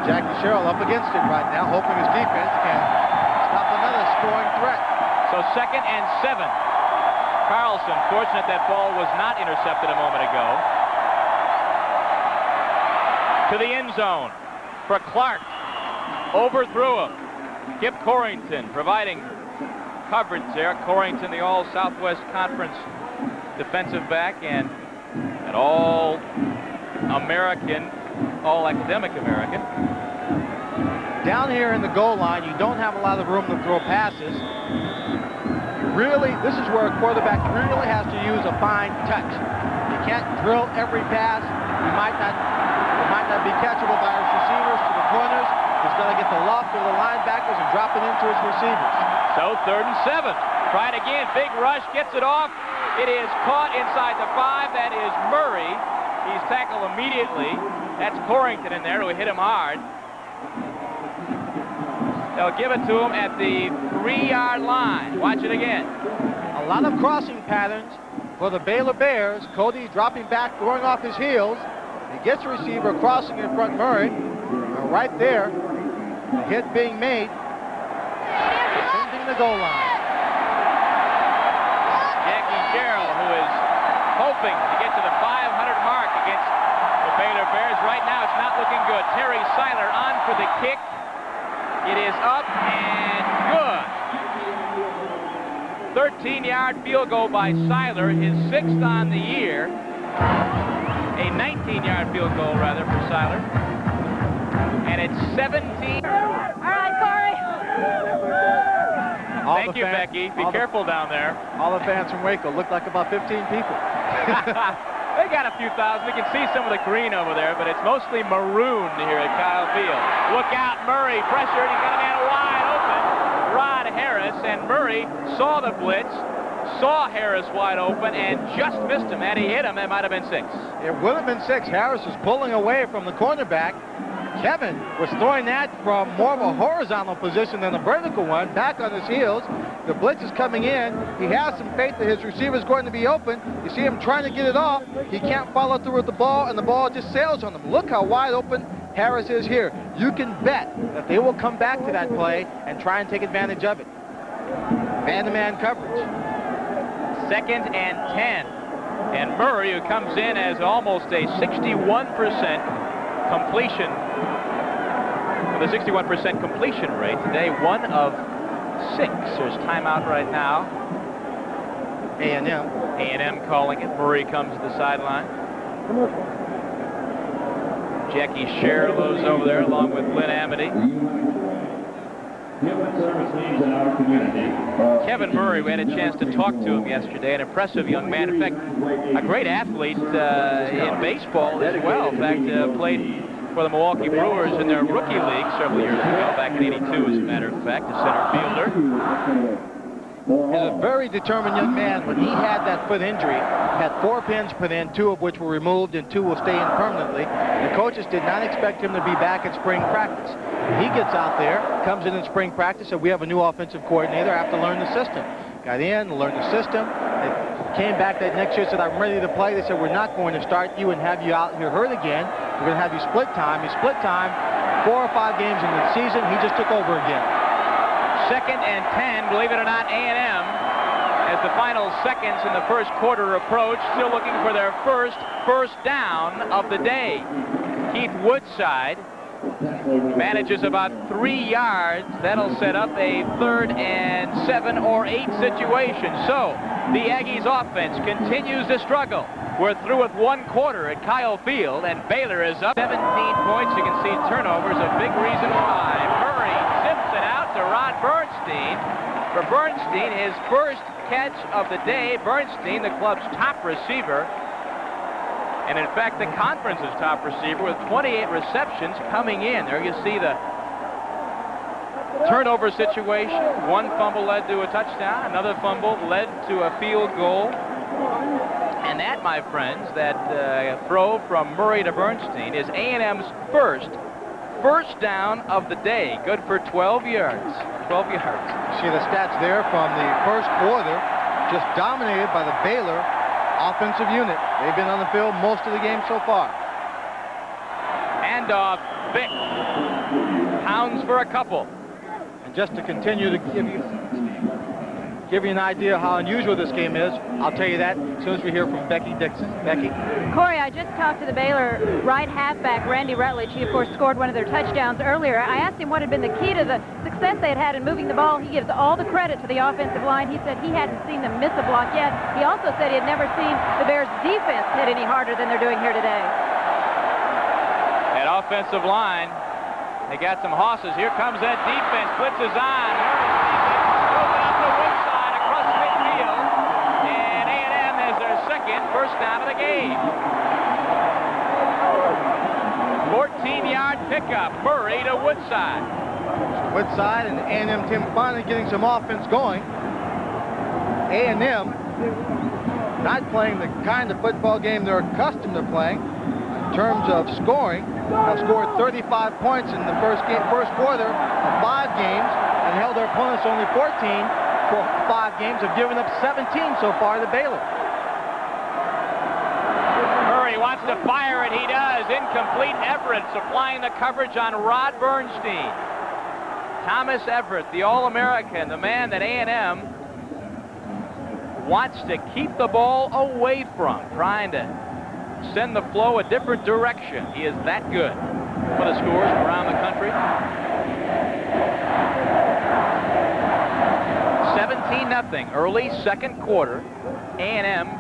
Jackie Sherrill up against it right now, hoping his defense can stop another scoring threat. So 2nd and 7. Carlson, fortunate that ball was not intercepted a moment ago. To the end zone for Clark. Overthrew him. Kip Corrington providing coverage there. Corrington, the All-Southwest Conference defensive back and an All-American, All-Academic American. Down here in the goal line, you don't have a lot of room to throw passes. Really, this is where a quarterback really has to use a fine touch. You can't drill every pass. It might not be catchable by his receivers to the corners. He's got to get the loft to the linebackers and drop it into his receivers. So 3rd and 7. Try it again. Big rush, gets it off. It is caught inside the 5. That is Murray. He's tackled immediately. That's Corrington in there who hit him hard. They'll give it to him at the 3-yard line. Watch it again. A lot of crossing patterns for the Baylor Bears. Cody dropping back, going off his heels. He gets a receiver crossing in front Murray. Right there, the hit being made. Defending the goal line. Jackie Sherrill, who is hoping to get to the 500 mark against the Baylor Bears. Right now, it's not looking good. Terry Seiler on for the kick. It is up and good. 13-yard field goal by Seiler, his 6th on the year. A 19-yard field goal, rather, for Seiler. And it's 17. All right, Corey. Thank you, Becky. Be careful down there. All the fans from Waco look like about 15 people. They got a few thousand. We can see some of the green over there, but it's mostly maroon here at Kyle Field. Look out, Murray. Pressured. He's got a man wide open. Rod Harris, and Murray saw the blitz, saw Harris wide open, and just missed him. Had he hit him, it might have been 6. It would have been 6. Harris was pulling away from the cornerback. Kevin was throwing that from more of a horizontal position than a vertical one, back on his heels. The blitz is coming in. He has some faith that his receiver is going to be open. You see him trying to get it off. He can't follow through with the ball, and the ball just sails on him. Look how wide open Harris is here. You can bet that they will come back to that play and try and take advantage of it. Man-to-man coverage. 2nd and 10. And Murray, who comes in as almost a 61% completion, with a 61% completion rate. Today, 1 of 6. There's timeout right now. A&M. A&M calling it. Murray comes to the sideline. Jackie Sherrill's over there along with Lynn Amity. Kevin Murray, we had a chance to talk to him yesterday. An impressive young man. In fact, a great athlete in baseball as well. In fact, played for the Milwaukee Brewers in their rookie league several years ago, back in '82, as a matter of fact, a center fielder. He's a very determined young man. When he had that foot injury, had 4 pins put in, 2 of which were removed and 2 will stay in permanently. The coaches did not expect him to be back at spring practice. He gets out there, comes in spring practice, and we have a new offensive coordinator. I have to learn the system. Got in, learned the system. They came back that next year, said, I'm ready to play. They said, we're not going to start you and have you out here hurt again. We're going to have you split time. He split time 4 or 5 games into the season. He just took over again. 2nd and 10, believe it or not, A&M, as the final seconds in the first quarter approach, still looking for their first down of the day. Keith Woodside manages about 3 yards. That'll set up a 3rd and 7 or 8 situation. So the Aggies offense continues to struggle. We're through with 1 quarter at Kyle Field, and Baylor is up 17 points. You can see turnovers, a big reason why. Murray zips it out to Rod Bernstein. For Bernstein, his first catch of the day. Bernstein, the club's top receiver, and in fact, the conference's top receiver with 28 receptions coming in. There you see the turnover situation. 1 fumble led to a touchdown. Another fumble led to a field goal. And that, my friends, that throw from Murray to Bernstein is A&M's first down of the day. Good for 12 yards. 12 yards. See the stats there from the first quarter, just dominated by the Baylor offensive unit. They've been on the field most of the game so far. Handoff, Vick. Pounds for a couple. And just to continue to give you an idea how unusual this game is, I'll tell you that as soon as we hear from Becky Dixon. Becky? Corey, I just talked to the Baylor right halfback, Randy Rutledge. He, of course, scored one of their touchdowns earlier. I asked him what had been the key to the success they had in moving the ball. He gives all the credit to the offensive line. He said he hadn't seen them miss a block yet. He also said he had never seen the Bears' defense hit any harder than they're doing here today. That offensive line, they got some horses. Here comes that defense. Blitzes on. First down of the game. 14-yard pickup. Murray to Woodside. Woodside and A&M team finally getting some offense going. A&M not playing the kind of football game they're accustomed to playing in terms of scoring. They've scored 35 points in the first quarter of 5 games and held their opponents only 14 for 5 games. Have given up 17 so far to Baylor. He wants to fire it. He does. Incomplete. Everett supplying the coverage on Rod Bernstein. Thomas Everett, the All-American, the man that A&M wants to keep the ball away from, trying to send the flow a different direction. He is that good. For the scores from around the country. 17-0 early second quarter. A&M,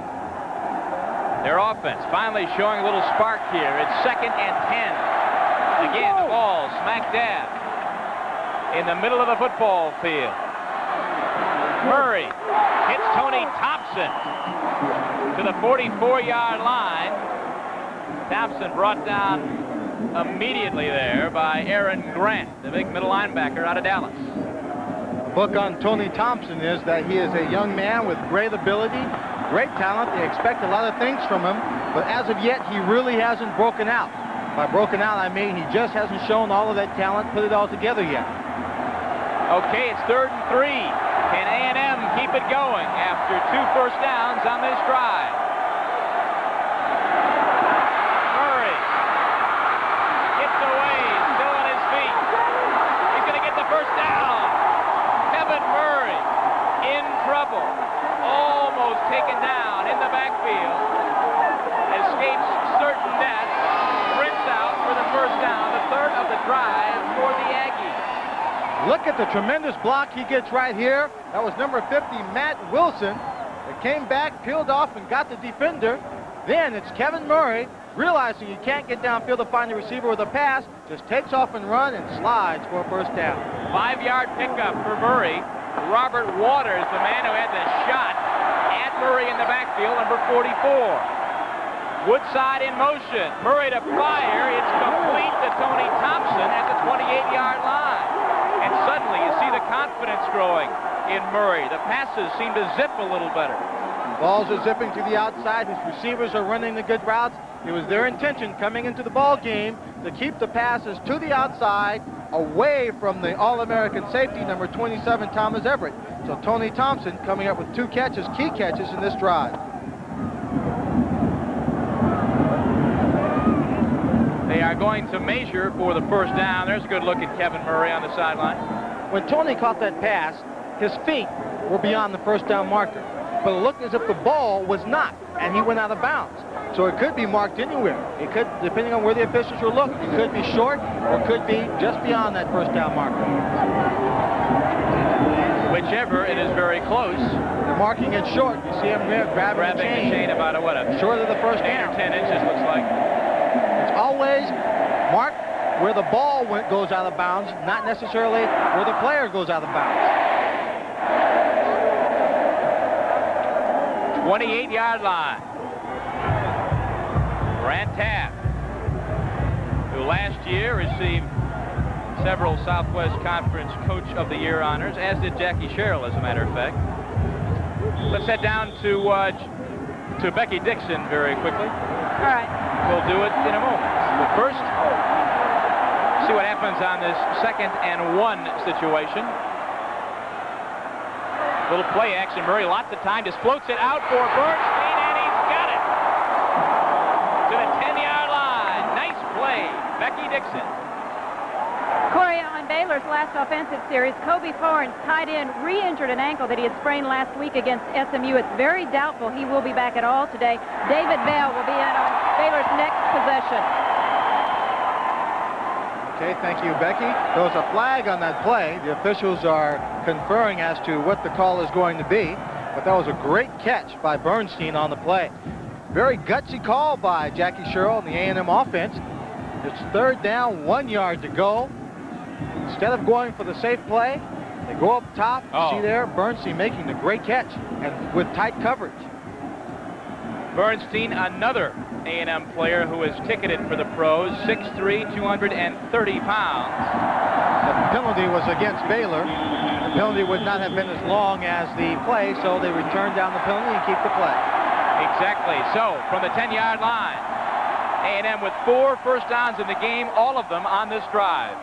their offense finally showing a little spark here. It's 2nd and 10. Again, the ball smack dab in the middle of the football field. Murray hits Tony Thompson to the 44-yard line. Thompson brought down immediately there by Aaron Grant, the big middle linebacker out of Dallas. The book on Tony Thompson is that he is a young man with great ability, great talent. They expect a lot of things from him, but as of yet, he really hasn't broken out. By broken out, I mean he just hasn't shown all of that talent, put it all together yet. Okay, it's 3rd and 3. Can A&M keep it going after 2 first downs on this drive? Murray gets away, still on his feet. He's going to get the first down. Kevin Murray in trouble. Almost taken down in the backfield. Escapes certain death. Sprints out for the first down, the 3rd of the drive for the Aggies. Look at the tremendous block he gets right here. That was number 50, Matt Wilson. That came back, peeled off, and got the defender. Then it's Kevin Murray, realizing he can't get downfield to find the receiver with a pass, just takes off and runs and slides for a first down. 5-yard pickup for Murray. Robert Waters, the man who had the shot at Murray in the backfield, number 44. Woodside in motion. Murray to fire. It's complete to Tony Thompson at the 28-yard line. And suddenly you see the confidence growing in Murray. The passes seem to zip a little better. Balls are zipping to the outside. His receivers are running the good routes. It was their intention coming into the ball game to keep the passes to the outside, away from the All-American safety, number 27, Thomas Everett. So Tony Thompson coming up with 2 catches, key catches in this drive. They are going to measure for the first down. There's a good look at Kevin Murray on the sideline. When Tony caught that pass, his feet were beyond the first down marker. But it looked as if the ball was not, and he went out of bounds. So it could be marked anywhere. It could, depending on where the officials were looking, it could be short or could be just beyond that first down marker. whichever, it is very close. They're marking it short. You see him there grabbing the chain about short of the first 8 or 10 inches, looks like. It's always marked where the ball goes out of bounds, not necessarily where the player goes out of bounds. 28-yard line. Grant Taft, who last year received several Southwest Conference Coach of the Year honors, as did Jackie Sherrill, as a matter of fact. Let's head down to Becky Dixon very quickly. All right. We'll do it in a moment. But first, see what happens on this 2nd and 1 situation. Little play action. Murray, lots of time, just floats it out for Bernstein, and he's got it to the 10-yard line. Nice play, Becky Dixon. Corey, on Baylor's last offensive series, Kobe Fornes, tight end, re-injured an ankle that he had sprained last week against SMU. It's very doubtful he will be back at all today. David Bell will be in on Baylor's next possession. Okay, thank you, Becky. There was a flag on that play. The officials are conferring as to what the call is going to be, but that was a great catch by Bernstein on the play. Very gutsy call by Jackie Sherrill and the A&M offense. It's 3rd down, 1 yard to go. Instead of going for the safe play, they go up top. See there, Bernstein making the great catch and with tight coverage. Bernstein, another A&M player who is ticketed for the pros, 6'3", 230 pounds. The penalty was against Baylor. The penalty would not have been as long as the play, so they return down the penalty and keep the play. Exactly. So, from the 10-yard line, A&M with 4 first downs in the game, all of them on this drive.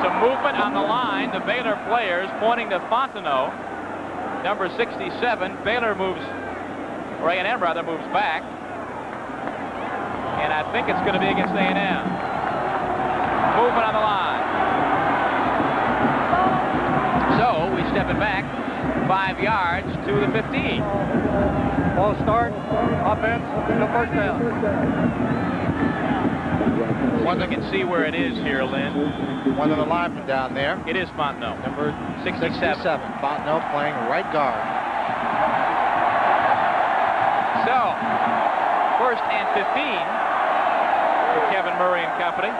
Some movement on the line. The Baylor players pointing to Fontenot, number 67. Baylor moves, or A&M rather, moves back. And I think it's going to be against A&M. Movement on the line. So we step it back 5 yards to the 15. Ball start, offense, no first down. One look and see where it is here, Lynn. One of the linemen down there. It is Fontenot. Number 67. Fontenot playing right guard. So, 1st and 15 for Kevin Murray and company.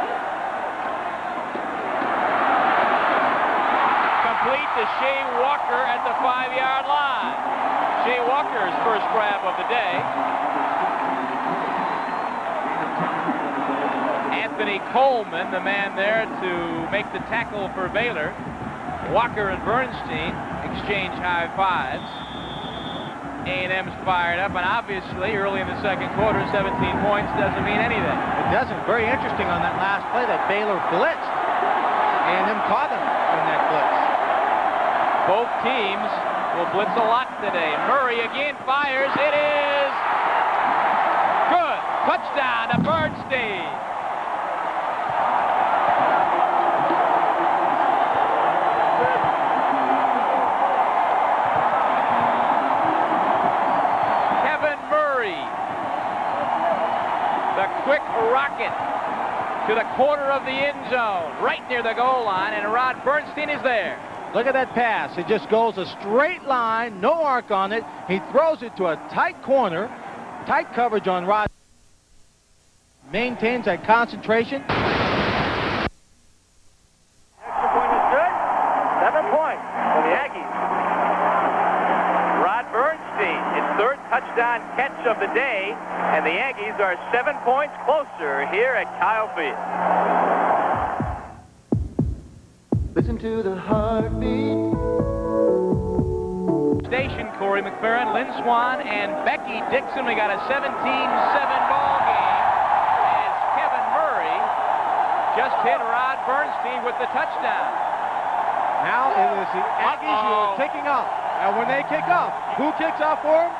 Complete to Shea Walker at the 5-yard line. Shea Walker's first grab of the day. Anthony Coleman, the man there to make the tackle for Baylor. Walker and Bernstein exchange high fives. A&M's fired up, and obviously early in the 2nd quarter, 17 points doesn't mean anything. It doesn't. Very interesting on that last play that Baylor blitzed. A&M caught him in that blitz. Both teams will blitz a lot today. Murray again fires. It is good. Touchdown to Bernstein. Quick rocket to the corner of the end zone, right near the goal line, and Rod Bernstein is there. Look at that pass. It just goes a straight line, no arc on it. He throws it to a tight corner, tight coverage on Rod. Maintains that concentration. Extra point is good. 7 points for the Aggies. Rod Bernstein, his 3rd touchdown catch of the day, and the Aggies are 7 points closer here at Kyle Field. Listen to the heartbeat. Station, Corey McFerrin, Lynn Swan, and Becky Dixon. We got a 17-7 ball game as Kevin Murray just hit Rod Bernstein with the touchdown. Now it is the Aggies who are kicking off. And when they kick off, who kicks off for them?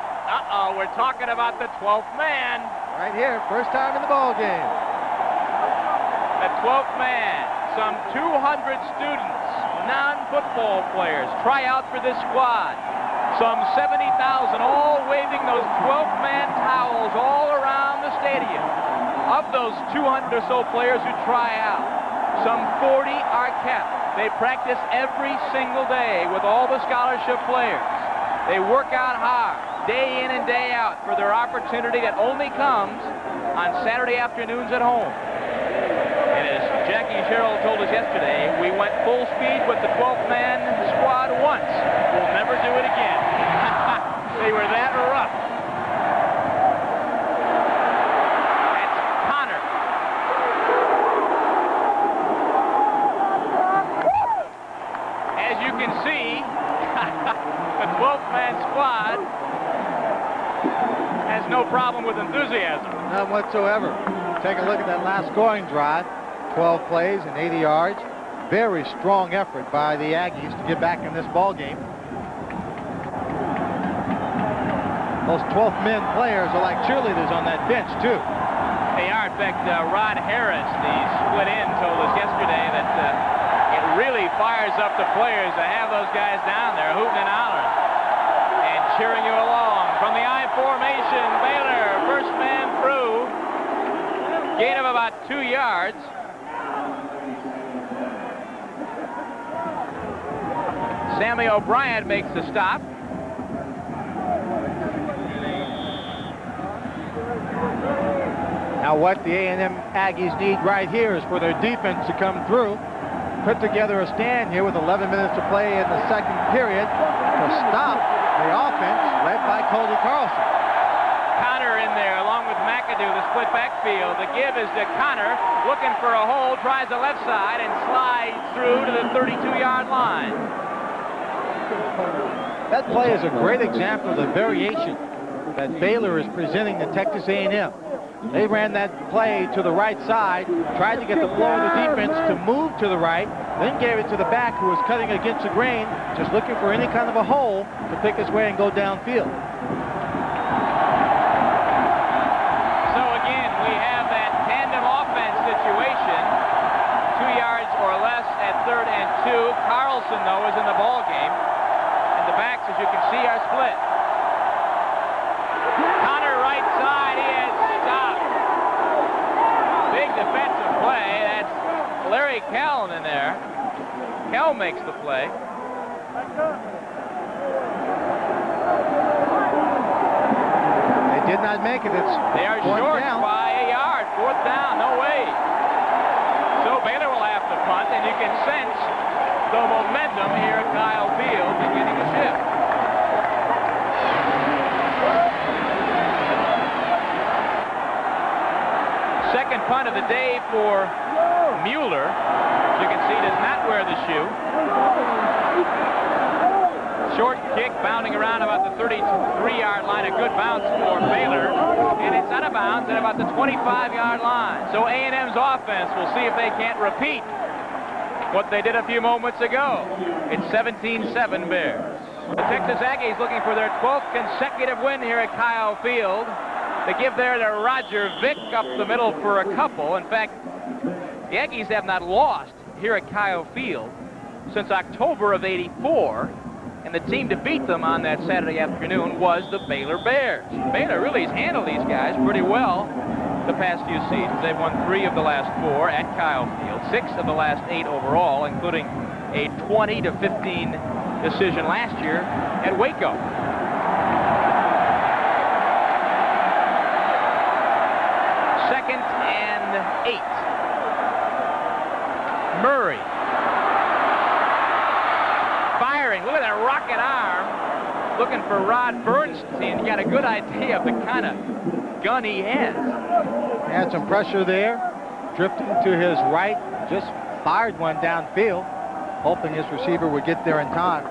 We're talking about the 12th man. Right here, first time in the ball game. The 12th man. Some 200 students, non-football players, try out for this squad. Some 70,000 all waving those 12th-man towels all around the stadium. Of those 200 or so players who try out, Some 40 are kept. They practice every single day with all the scholarship players. They work out hard, day in and day out, for their opportunity that only comes on Saturday afternoons at home. And as Jackie Sherrill told us yesterday, we went full speed with the 12th man squad once. We'll never do it again. They were that rough. That's Connor. As you can see, the 12th man squad has no problem with enthusiasm. None whatsoever. Take a look at that last scoring drive. 12 plays and 80 yards. Very strong effort by the Aggies to get back in this ball game. Those 12th men players are like cheerleaders on that bench, too. They are. In fact, Rod Harris, the split end, told us yesterday that it really fires up the players to have those guys down there hooting and hollering and cheering you along. From the I formation, Baylor, first man through. Gain of about 2 yards. Sammy O'Brien makes the stop. Now what the A&M Aggies need right here is for their defense to come through, put together a stand here with 11 minutes to play in the second period to stop the offense led by Cody Carlson. Connor in there along with McAdoo, the split backfield. The give is to Connor, looking for a hole, tries the left side and slides through to the 32-yard line. That play is a great example of the variation that Baylor is presenting to Texas A&M. They ran that play to the right side, tried to get the flow of the defense to move to the right, then gave it to the back who was cutting against the grain, just looking for any kind of a hole to pick his way and go downfield. So again, we have that tandem offense situation. 2 yards or less at 3rd and 2. Carlson, though, is in the ball game. And the backs, as you can see, are split. Connor right side, he has stopped. Big defensive play. That's Larry Kell in there. Kell makes the play. They did not make it. They are short by a yard. 4th down, no way. So Baylor will have to punt, and you can sense the momentum here at Kyle Field beginning to shift. Second punt of the day for Mueller. As you can see, does not wear the shoe. Short kick, bounding around about the 33-yard line. A good bounce for Baylor. And it's out of bounds at about the 25-yard line. So A&M's offense, we'll see if they can't repeat what they did a few moments ago. It's 17-7 Bears. The Texas Aggies looking for their 12th consecutive win here at Kyle Field. They give there to Roger Vick up the middle for a couple. In fact, the Aggies have not lost here at Kyle Field since October of '84. And the team to beat them on that Saturday afternoon was the Baylor Bears. Baylor really has handled these guys pretty well the past few seasons. They've won 3 of the last 4 at Kyle Field, 6 of the last 8 overall, including a 20-15 decision last year at Waco. Second and 8. Murray. Firing. Look at that rocket arm. Looking for Rod Bernstein. You got a good idea of the kind of gun he has. He had some pressure there. Drifting to his right. Just fired one downfield, hoping his receiver would get there in time.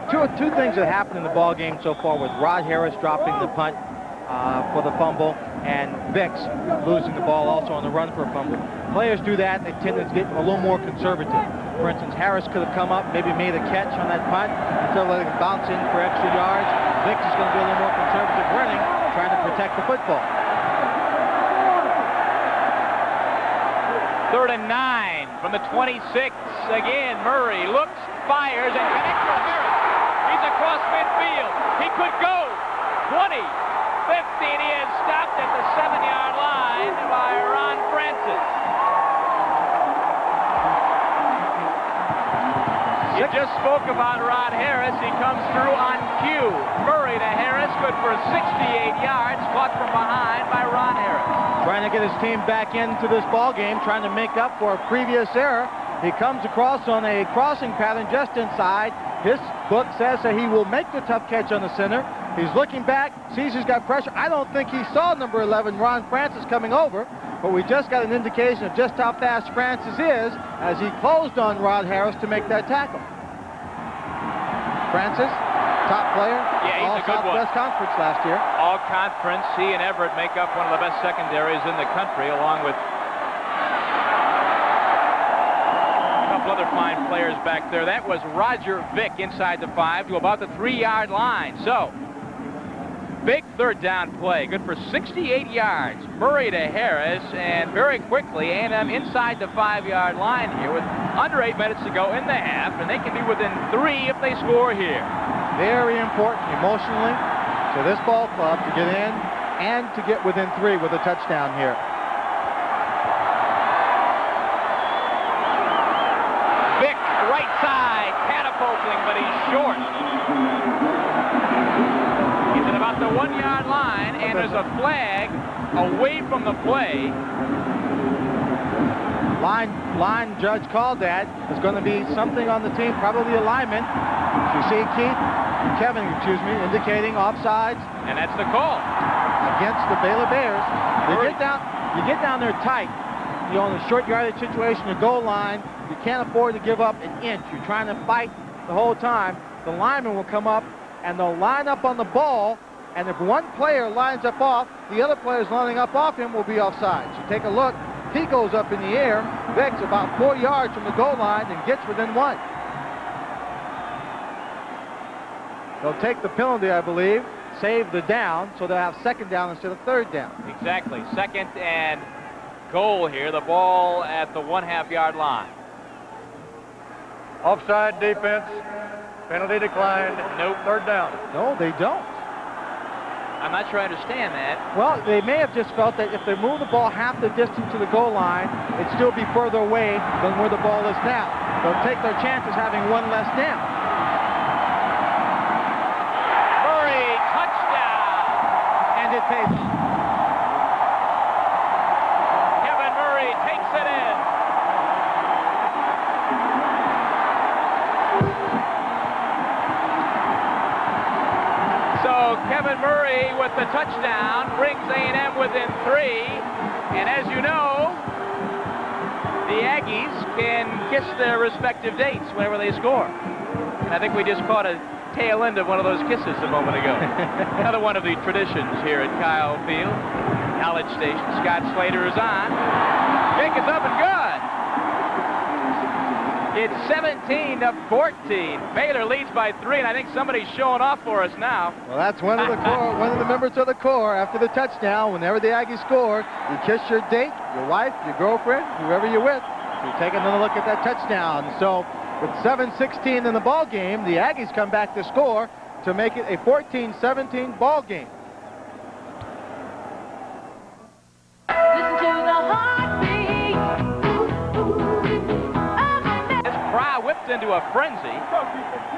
Two things that happened in the ball game so far with Rod Harris dropping the punt for the fumble and Vicks losing the ball also on the run for a fumble. Players do that, they tend to get a little more conservative. For instance, Harris could have come up, maybe made a catch on that punt, instead of letting it bounce in for extra yards. Vicks is going to be a little more conservative running, trying to protect the football. 3rd and 9 from the 26. Again, Murray looks, fires, and connects with Harris. He's across midfield. He could go 20, 15. He is stopped at the 7-yard line by Ron Francis. just spoke about Rod Harris. He comes through on cue. Murray to Harris, good for 68 yards, caught from behind by Ron Harris. Trying to get his team back into this ball game, trying to make up for a previous error. He comes across on a crossing pattern just inside. His book says that he will make the tough catch on the center. He's looking back, sees he's got pressure. I don't think he saw number 11, Ron Francis, coming over, but we just got an indication of just how fast Francis is as he closed on Rod Harris to make that tackle. Francis, top player, yeah, he's a good one. Southwest Conference last year. All conference. He and Everett make up one of the best secondaries in the country, along with other fine players back there. That was Roger Vick inside the 5 to about the 3-yard line. So, big third down play, good for 68 yards. Murray to Harris, and very quickly A&M inside the 5-yard line here with under 8 minutes to go in the half, and they can be within 3 if they score here. Very important emotionally to this ball club to get in and to get within 3 with a touchdown here. Right side, catapulting, but he's short. He's at about the 1-yard line, and there's a flag away from the play. Line judge called that. There's going to be something on the team, probably alignment. You see Kevin, indicating offsides. And that's the call. Against the Baylor Bears. You get down there tight. You're on a short yardage situation, the goal line. You can't afford to give up an inch. You're trying to fight the whole time. The lineman will come up, and they'll line up on the ball, and if one player lines up off, the other players lining up off him will be offside. So take a look. He goes up in the air. Vick's about 4 yards from the goal line and gets within 1. They'll take the penalty, I believe, save the down, so they'll have second down instead of third down. Exactly. Second and goal here. The ball at the 1/2-yard line. Offside defense. Penalty declined. Nope. Third down. No, they don't. I'm not sure I understand that. Well, they may have just felt that if they move the ball half the distance to the goal line, it'd still be further away than where the ball is now. They'll take their chances having one less down. Murray, touchdown! And it pays off. Kevin Murray takes it in. So Kevin Murray with the touchdown brings A&M within 3. And as you know, the Aggies can kiss their respective dates whenever they score. And I think we just caught a tail end of one of those kisses a moment ago. Another one of the traditions here at Kyle Field, College Station. Scott Slater is on. Kick is up and good. It's 17-14. Baylor leads by 3, and I think somebody's showing off for us now. Well, that's one of the core, one of the members of the core. After the touchdown, whenever the Aggies score, you kiss your date, your wife, your girlfriend, whoever you're with. You take another look at that touchdown. So with 7:16 in the ball game, the Aggies come back to score to make it a 14-17 ball game. Listen to the heartbeat. Whipped into a frenzy.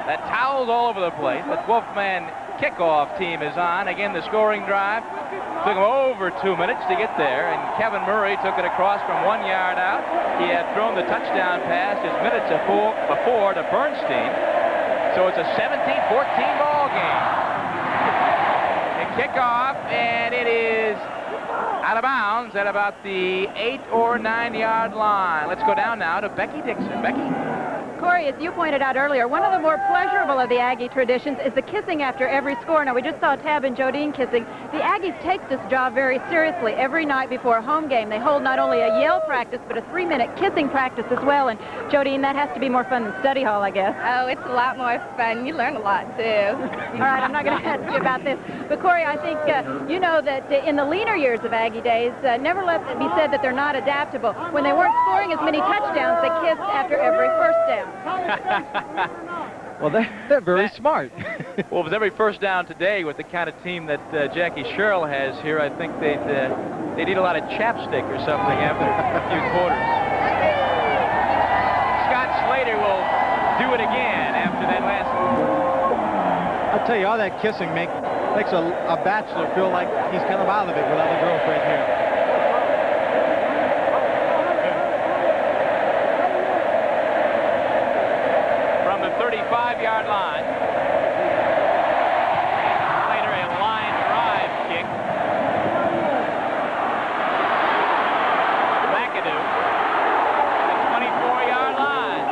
That towels all over the place. The 12-man kickoff team is on. Again, the scoring drive took him over 2 minutes to get there, and Kevin Murray took it across from 1 yard out. He had thrown the touchdown pass just minutes before to Bernstein. So it's a 17-14 ball game. And kickoff, and it is out of bounds at about the 8 or 9 yard line. Let's go down now to Becky Dixon. Becky? Corey, as you pointed out earlier, one of the more pleasurable of the Aggie traditions is the kissing after every score. Now, we just saw Tab and Jodine kissing. The Aggies take this job very seriously. Every night before a home game, they hold not only a yell practice, but a 3-minute kissing practice as well. And, Jodine, that has to be more fun than study hall, I guess. Oh, it's a lot more fun. You learn a lot, too. All right, I'm not going to ask you about this. But, Corey, I think you know that in the leaner years of Aggie days, never let it be said that they're not adaptable. When they weren't scoring as many touchdowns, they kissed after every first down. Well, they're very smart. Well, it was every first down today with the kind of team that Jackie Sherrill has here. I think they'd eat a lot of chapstick or something after a few quarters. Scott Slater will do it again. after that last I'll tell you, all that kissing makes a bachelor feel like he's kind of out of it without a girlfriend here. From the 35-yard line. Later, a line drive kick. McAdoo. The 24-yard line.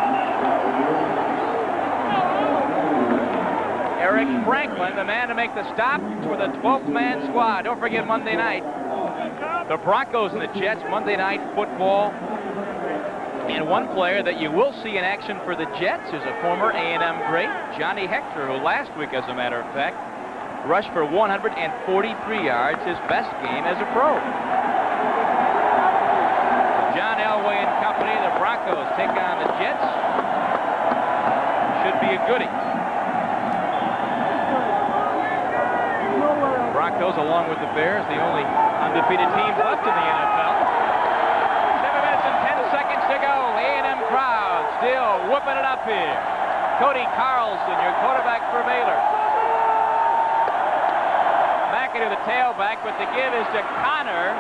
Eric Franklin, the man to make the stop for the 12th man squad. Don't forget Monday night. The Broncos and the Jets, Monday Night Football. And one player that you will see in action for the Jets is a former A&M great, Johnny Hector, who last week, as a matter of fact, rushed for 143 yards, his best game as a pro. John Elway and company, the Broncos take on the Jets. Should be a goodie. Broncos, along with the Bears, the only undefeated teams left in the NFL. 7 minutes and 10 seconds to go. A&M crowd still whooping it up here. Cody Carlson, your quarterback for Baylor. McAdoo, the tailback, but the give is to Connor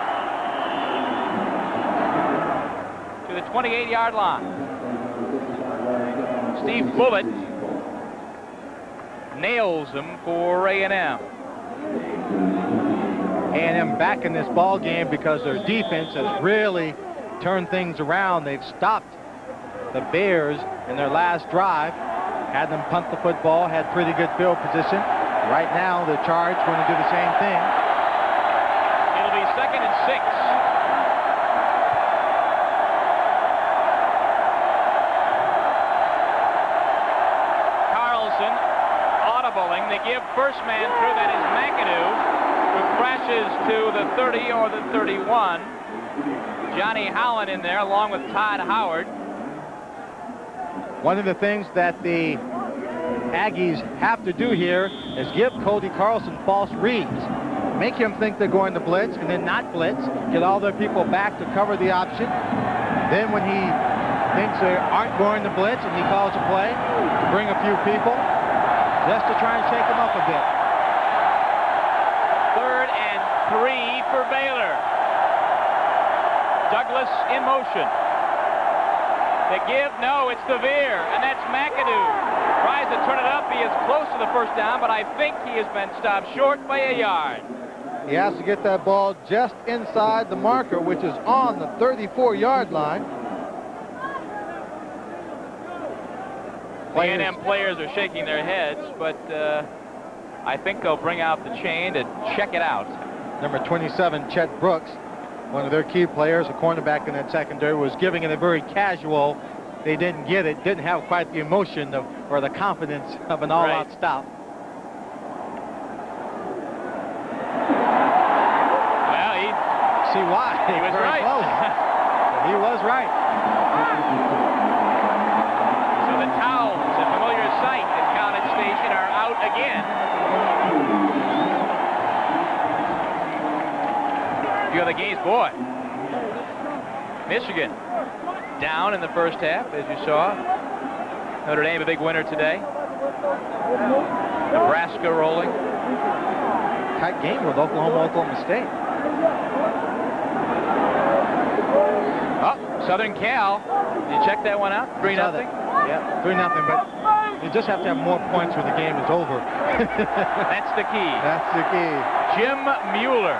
to the 28-yard line. Steve Bullitt nails him for A&M. A&M back in this ball game because their defense has really turned things around. They've stopped the Bears in their last drive, had them punt the football, had pretty good field position. Right now, the Charge going to do the same thing. It'll be 2nd and 6. Carlson audibling. They give first man through. That is McAdoo, who crashes to the 30 or the 31. Johnny Howland in there along with Todd Howard. One of the things that the Aggies have to do here is give Cody Carlson false reads. Make him think they're going to blitz and then not blitz. Get all their people back to cover the option. Then when he thinks they aren't going to blitz and he calls a play, bring a few people just to try and shake them up a bit. 3rd and 3 for Baylor. Douglas in motion. The give, no, it's the veer, and that's McAdoo. Tries to turn it up. He is close to the first down, but I think he has been stopped short by a yard. He has to get that ball just inside the marker, which is on the 34-yard line. A&M players are shaking their heads, but I think they'll bring out the chain to check it out. Number 27, Chet Brooks, one of their key players, a cornerback in that secondary, was giving it a very casual. They didn't get it, didn't have quite the emotion or the confidence of an all-out stop. Well, see why. He was right. He was right. So the Towels, a familiar sight at College Station, are out again. The other games, boy. Michigan down in the first half, as you saw. Notre Dame a big winner today. Nebraska rolling. Tight game with Oklahoma State. Oh, Southern Cal. Did you check that one out? 3-0. Yeah, 3-0. But you just have to have more points when the game is over. That's the key. That's the key. Jim Mueller.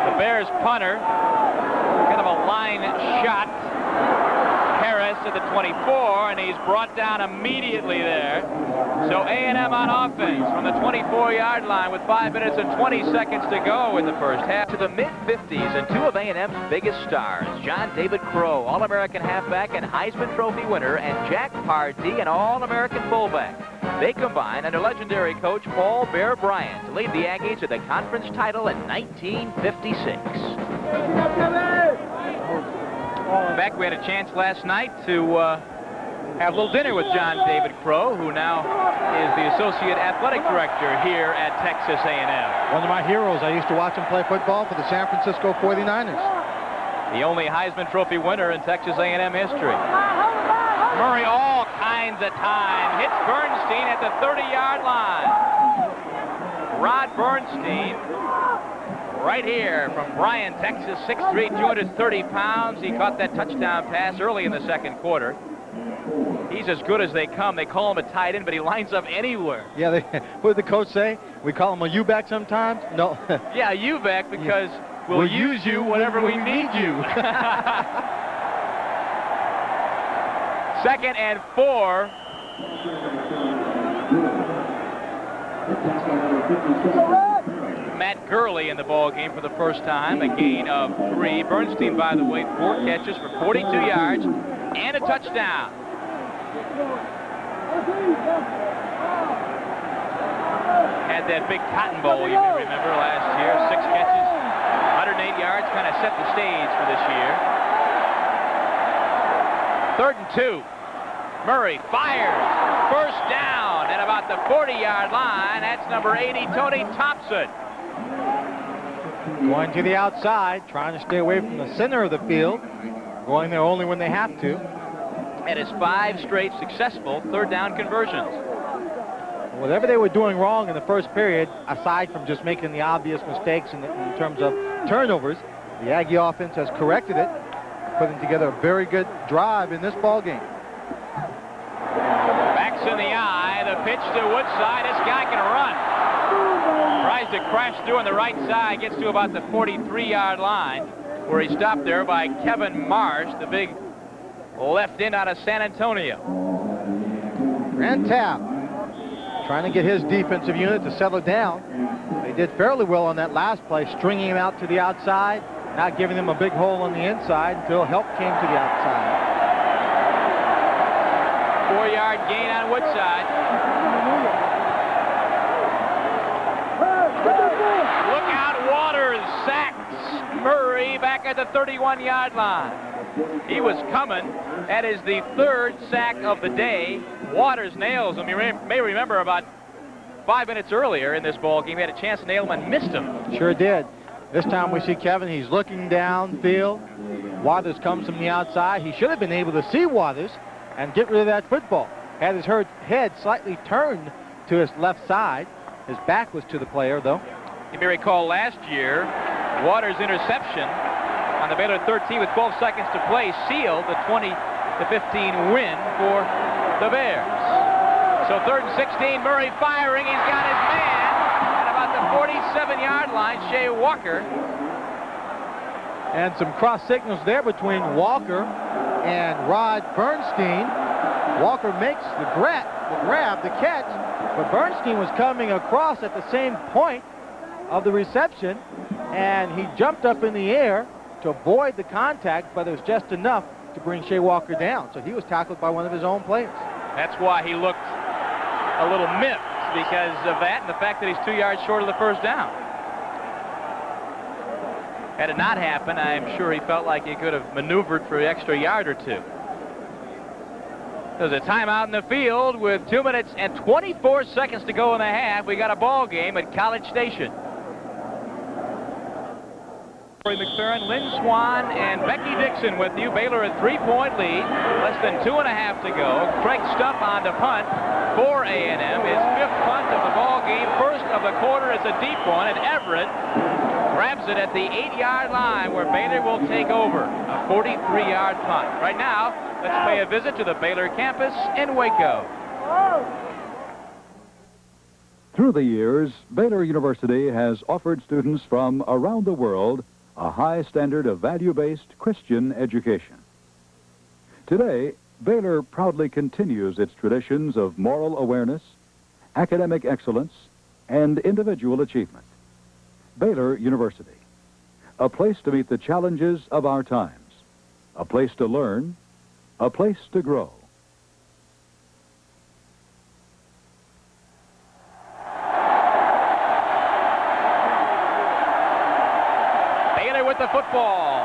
The Bears punter, kind of a line shot. Harris at the 24, and he's brought down immediately there. So A&M on offense from the 24-yard line with 5 minutes and 20 seconds to go in the first half. To the mid-50s, and 2 of A&M's biggest stars, John David Crow, All-American halfback and Heisman Trophy winner, and Jack Pardee, an All-American fullback. They combine under legendary coach Paul Bear Bryant to lead the Aggies to the conference title in 1956. In fact, we had a chance last night to have a little dinner with John David Crow, who now is the Associate Athletic Director here at Texas A&M. One of my heroes. I used to watch him play football for the San Francisco 49ers. The only Heisman Trophy winner in Texas A&M history. Murray all kinds of time. Hits Bernstein at the 30-yard line. Rod Bernstein, right here from Bryan, Texas, 6'3", 230 pounds. He caught that touchdown pass early in the second quarter. He's as good as they come. They call him a tight end, but he lines up anywhere. Yeah, what did the coach say? We call him a U-back sometimes? No. Yeah, U-back because we'll use you whenever we need you. 2nd and 4. Matt Gurley in the ball game for the first time, a gain of 3. Bernstein, by the way, 4 catches for 42 yards and a touchdown. Had that big Cotton Bowl, you may remember, last year. 6 catches, 108 yards, kind of set the stage for this year. 3rd and 2. Murray fires. First down at about the 40-yard line. That's number 80, Tony Thompson. Going to the outside, trying to stay away from the center of the field. Going there only when they have to. That is 5 straight successful 3rd down conversions. Whatever they were doing wrong in the first period, aside from just making the obvious mistakes in terms of turnovers, the Aggie offense has corrected it, putting together a very good drive in this ball game. Backs in the eye, the pitch to Woodside. This guy can run. Tries to crash through on the right side, gets to about the 43-yard line, where he stopped there by Kevin Marsh, the big left end out of San Antonio. Grant Tapp trying to get his defensive unit to settle down. They did fairly well on that last play, stringing him out to the outside, not giving them a big hole on the inside until help came to the outside. 4-yard gain on Woodside. Look out, Waters sacks Murray back at the 31-yard line. He was coming. That is the 3rd sack of the day. Waters nails him. You may remember about 5 minutes earlier in this ball game, he had a chance to nail him and missed him. Sure did. This time we see Kevin. He's looking downfield. Waters comes from the outside. He should have been able to see Waters and get rid of that football. Had his head slightly turned to his left side. His back was to the player, though. You may recall last year, Waters' interception on the Baylor 13 with 12 seconds to play sealed the 20-15 win for the Bears. So 3rd and 16, Murray firing. He's got his man at about the 47-yard line, Shea Walker. And some cross signals there between Walker and Rod Bernstein. Walker makes the grab, the catch, but Bernstein was coming across at the same point of the reception, and he jumped up in the air to avoid the contact, but it was just enough to bring Shea Walker down. So he was tackled by one of his own players. That's why he looked a little miffed, because of that and the fact that he's 2 yards short of the first down. Had it not happened, I'm sure he felt like he could have maneuvered for an extra yard or 2. There's a timeout in the field with 2 minutes and 24 seconds to go in the half. We got a ball game at College Station. Corey McFerrin, Lynn Swan, and Becky Dixon with you. Baylor a 3-point lead. Less than 2.5 to go. Craig Stump on the punt for A&M. His 5th punt of the ball game. First of the quarter is a deep one, and Everett grabs it at the 8-yard line where Baylor will take over. A 43-yard punt. Right now, let's pay a visit to the Baylor campus in Waco. Through the years, Baylor University has offered students from around the world a high standard of value-based Christian education. Today, Baylor proudly continues its traditions of moral awareness, academic excellence, and individual achievement. Baylor University, a place to meet the challenges of our times, a place to learn, a place to grow. With the football,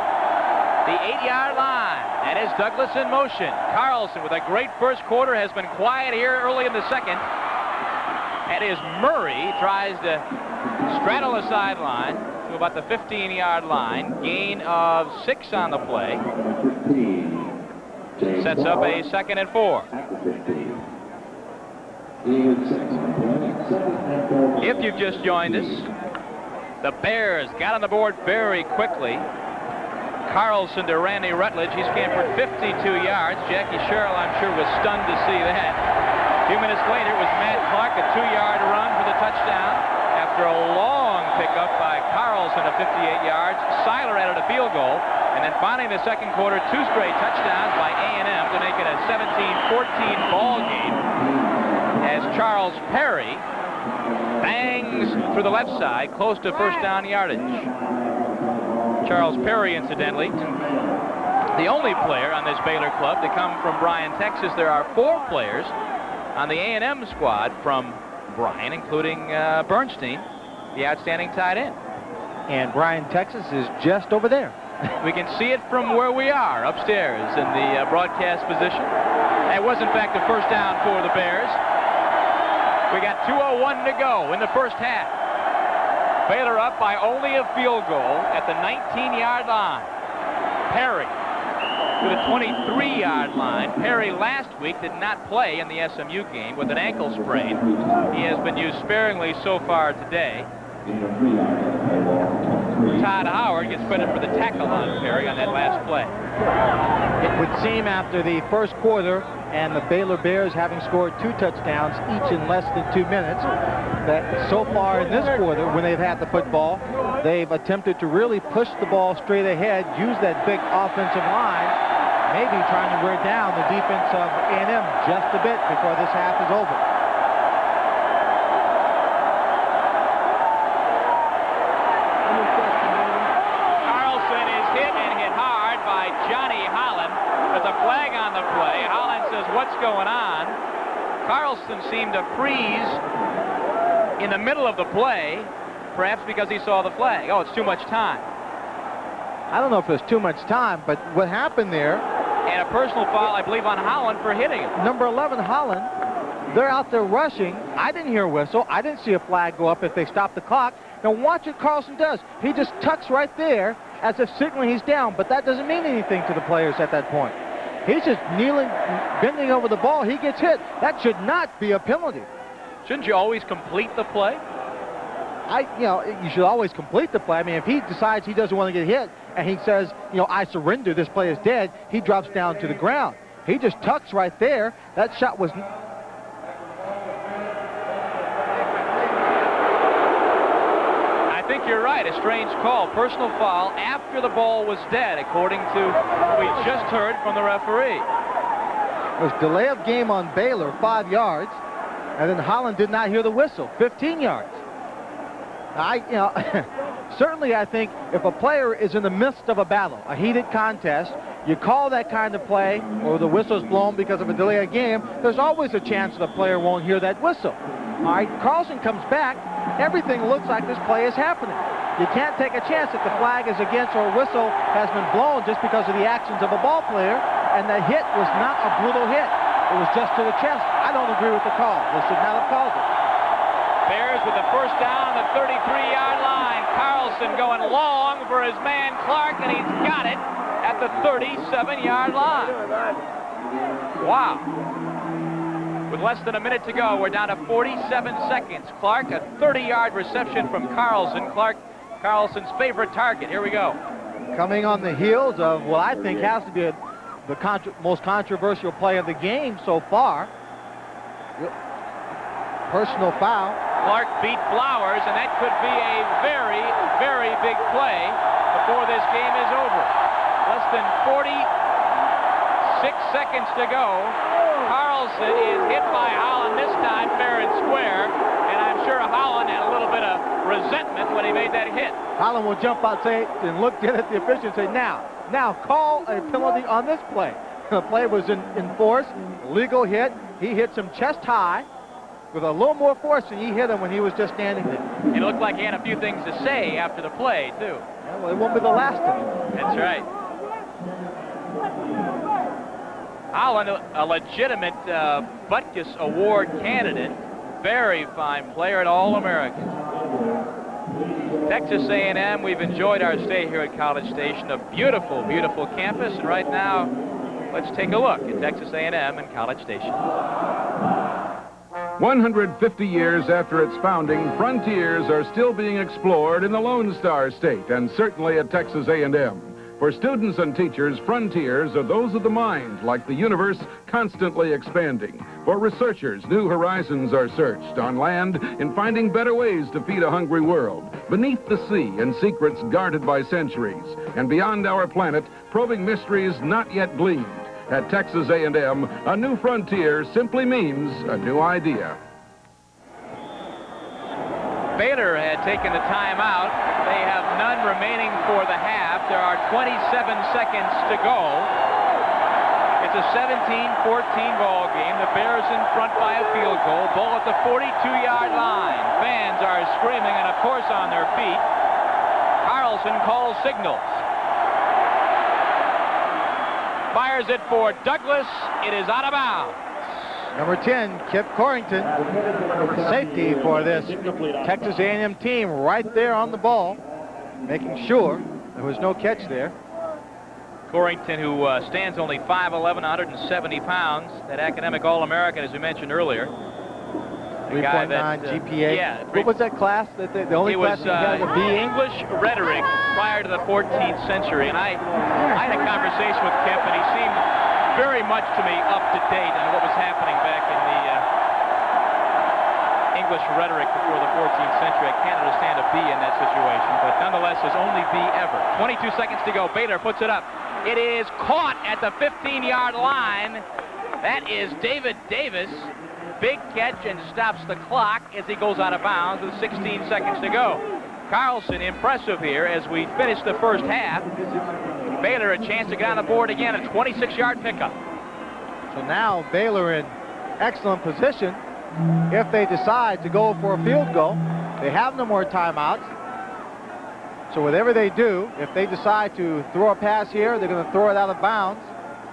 the 8-yard line. That is Douglas in motion. Carlson with a great first quarter has been quiet here early in the second. That is Murray, tries to straddle the sideline to about the 15-yard line. Gain of 6 on the play. Sets up a 2nd and 4. If you've just joined us, the Bears got on the board very quickly. Carlson to Randy Rutledge. He scampered 52 yards. Jackie Sherrill, I'm sure, was stunned to see that. A few minutes later, it was Matt Clark, a 2-yard run for the touchdown. After a long pickup by Carlson of 58 yards, Seiler added a field goal. And then finally in the second quarter, 2 straight touchdowns by A&M to make it a 17-14 ball game as Charles Perry bangs through the left side, close to first down yardage. Charles Perry, incidentally, the only player on this Baylor club to come from Bryan, Texas. There are 4 players on the A&M squad from Bryan, including Bernstein, the outstanding tight end. And Bryan, Texas is just over there. We can see it from where we are, upstairs in the broadcast position. It was, in fact, a first down for the Bears. We got 2:01 to go in the first half. Baylor up by only a field goal at the 19-yard line. Perry to the 23-yard line. Perry last week did not play in the SMU game with an ankle sprain. He has been used sparingly so far today. Todd Howard gets credit for the tackle on Perry on that last play. It would seem after the first quarter and the Baylor Bears having scored 2 touchdowns each in less than 2 minutes, that so far in this quarter, when they've had the football, they've attempted to really push the ball straight ahead, use that big offensive line, maybe trying to wear down the defense of A&M just a bit before this half is over. Carlson is hit and hit hard by Johnny Holland. There's a flag on the play. Holland says, "What's going on?" Carlson seemed to freeze in the middle of the play, perhaps because he saw the flag. Oh, it's too much time. I don't know if it was too much time, but what happened there... And a personal foul, I believe, on Holland for hitting him. Number 11, Holland, they're out there rushing. I didn't hear a whistle. I didn't see a flag go up if they stopped the clock. Now watch what Carlson does. He just tucks right there as if signaling he's down, but that doesn't mean anything to the players at that point. He's just kneeling, bending over the ball. He gets hit. That should not be a penalty. Shouldn't you always complete the play? You should always complete the play. I mean, if he decides he doesn't want to get hit and he says, I surrender, this play is dead, he drops down to the ground. He just tucks right there. That shot was... I think you're right. A strange call. Personal foul after the ball was dead, according to what we just heard from the referee. It was delay of game on Baylor, 5 yards, and then Holland did not hear the whistle, 15 yards. Certainly I think if a player is in the midst of a battle, a heated contest, you call that kind of play, or the whistle's blown because of a delay of game, there's always a chance the player won't hear that whistle. All right, Carlson comes back. Everything looks like this play is happening. You can't take a chance that the flag is against or a whistle has been blown just because of the actions of a ball player, and the hit was not a brutal hit. It was just to the chest. I don't agree with the call. They should not have called it. Bears with the first down on the 33-yard line. Carlson going long for his man Clark, and he's got it at the 37-yard line. Wow. With less than a minute to go, we're down to 47 seconds. Clark, a 30-yard reception from Carlson. Clark, Carlson's favorite target. Here we go. Coming on the heels of what I think has to be the most controversial play of the game so far. Personal foul. Clark beat Flowers, and that could be a very, very big play before this game is over. Less than 46 seconds to go. Carlson is hit by Holland, this time fair and square, and I'm sure Holland had a little bit of resentment when he made that hit. Holland will jump out and look at the official and say, now call a penalty on this play. The play was in force, legal hit. He hits him chest high with a little more force than he hit him when he was just standing there. It looked like he had a few things to say after the play, too. Yeah, well, it won't be the last of it. That's right. Holland, a legitimate Butkus Award candidate. Very fine player, an All-American. Texas A&M, we've enjoyed our stay here at College Station. A beautiful, beautiful campus. And right now, let's take a look at Texas A&M and College Station. 150 years after its founding, frontiers are still being explored in the Lone Star State, and certainly at Texas A&M. For students and teachers, frontiers are those of the mind, like the universe constantly expanding. For researchers, new horizons are searched on land in finding better ways to feed a hungry world, beneath the sea in secrets guarded by centuries, and beyond our planet, probing mysteries not yet gleaned. At Texas A&M, a new frontier simply means a new idea. Baylor had taken the timeout. They have none remaining for the half. There are 27 seconds to go. It's a 17-14 ball game. The Bears in front by a field goal. Ball at the 42-yard line. Fans are screaming and, of course, on their feet. Carlson calls signals. Fires it for Douglas. It is out of bounds. Number 10, Kip Corrington, safety for this Texas A&M team right there on the ball, making sure there was no catch there. Corrington, who stands only 5'11", 170 pounds, that academic All-American, as we mentioned earlier. 3.9 GPA. Yeah. What was that class? The only class that had a B? English rhetoric prior to the 14th century. And I had a conversation with Kip, and he seemed very much to me up to date on what was happening back in the English rhetoric before the 14th century. I can't understand a B in that situation, but nonetheless, his only B ever. 22 seconds to go. Baylor puts it up. It is caught at the 15-yard line. That is David Davis. Big catch and stops the clock as he goes out of bounds with 16 seconds to go. Carlson impressive here as we finish the first half. Baylor a chance to get on the board again, a 26-yard pickup. So now Baylor in excellent position if they decide to go for a field goal. They have no more timeouts. So whatever they do, if they decide to throw a pass here, they're going to throw it out of bounds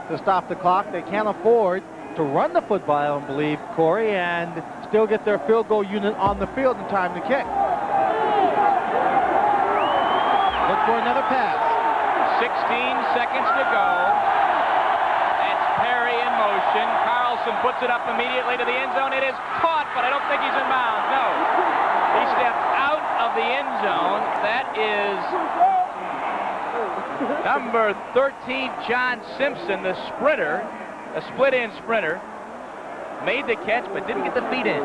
to stop the clock. They can't afford to run the football, I don't believe, Corey, and still get their field goal unit on the field in time to kick. Look for another pass. 16 seconds to go. That's Perry in motion. Carlson puts it up immediately to the end zone. It is caught, but I don't think he's in bounds. No. He stepped out of the end zone. That is number 13, John Simpson, the sprinter, a split-end sprinter. Made the catch, but didn't get the feet in.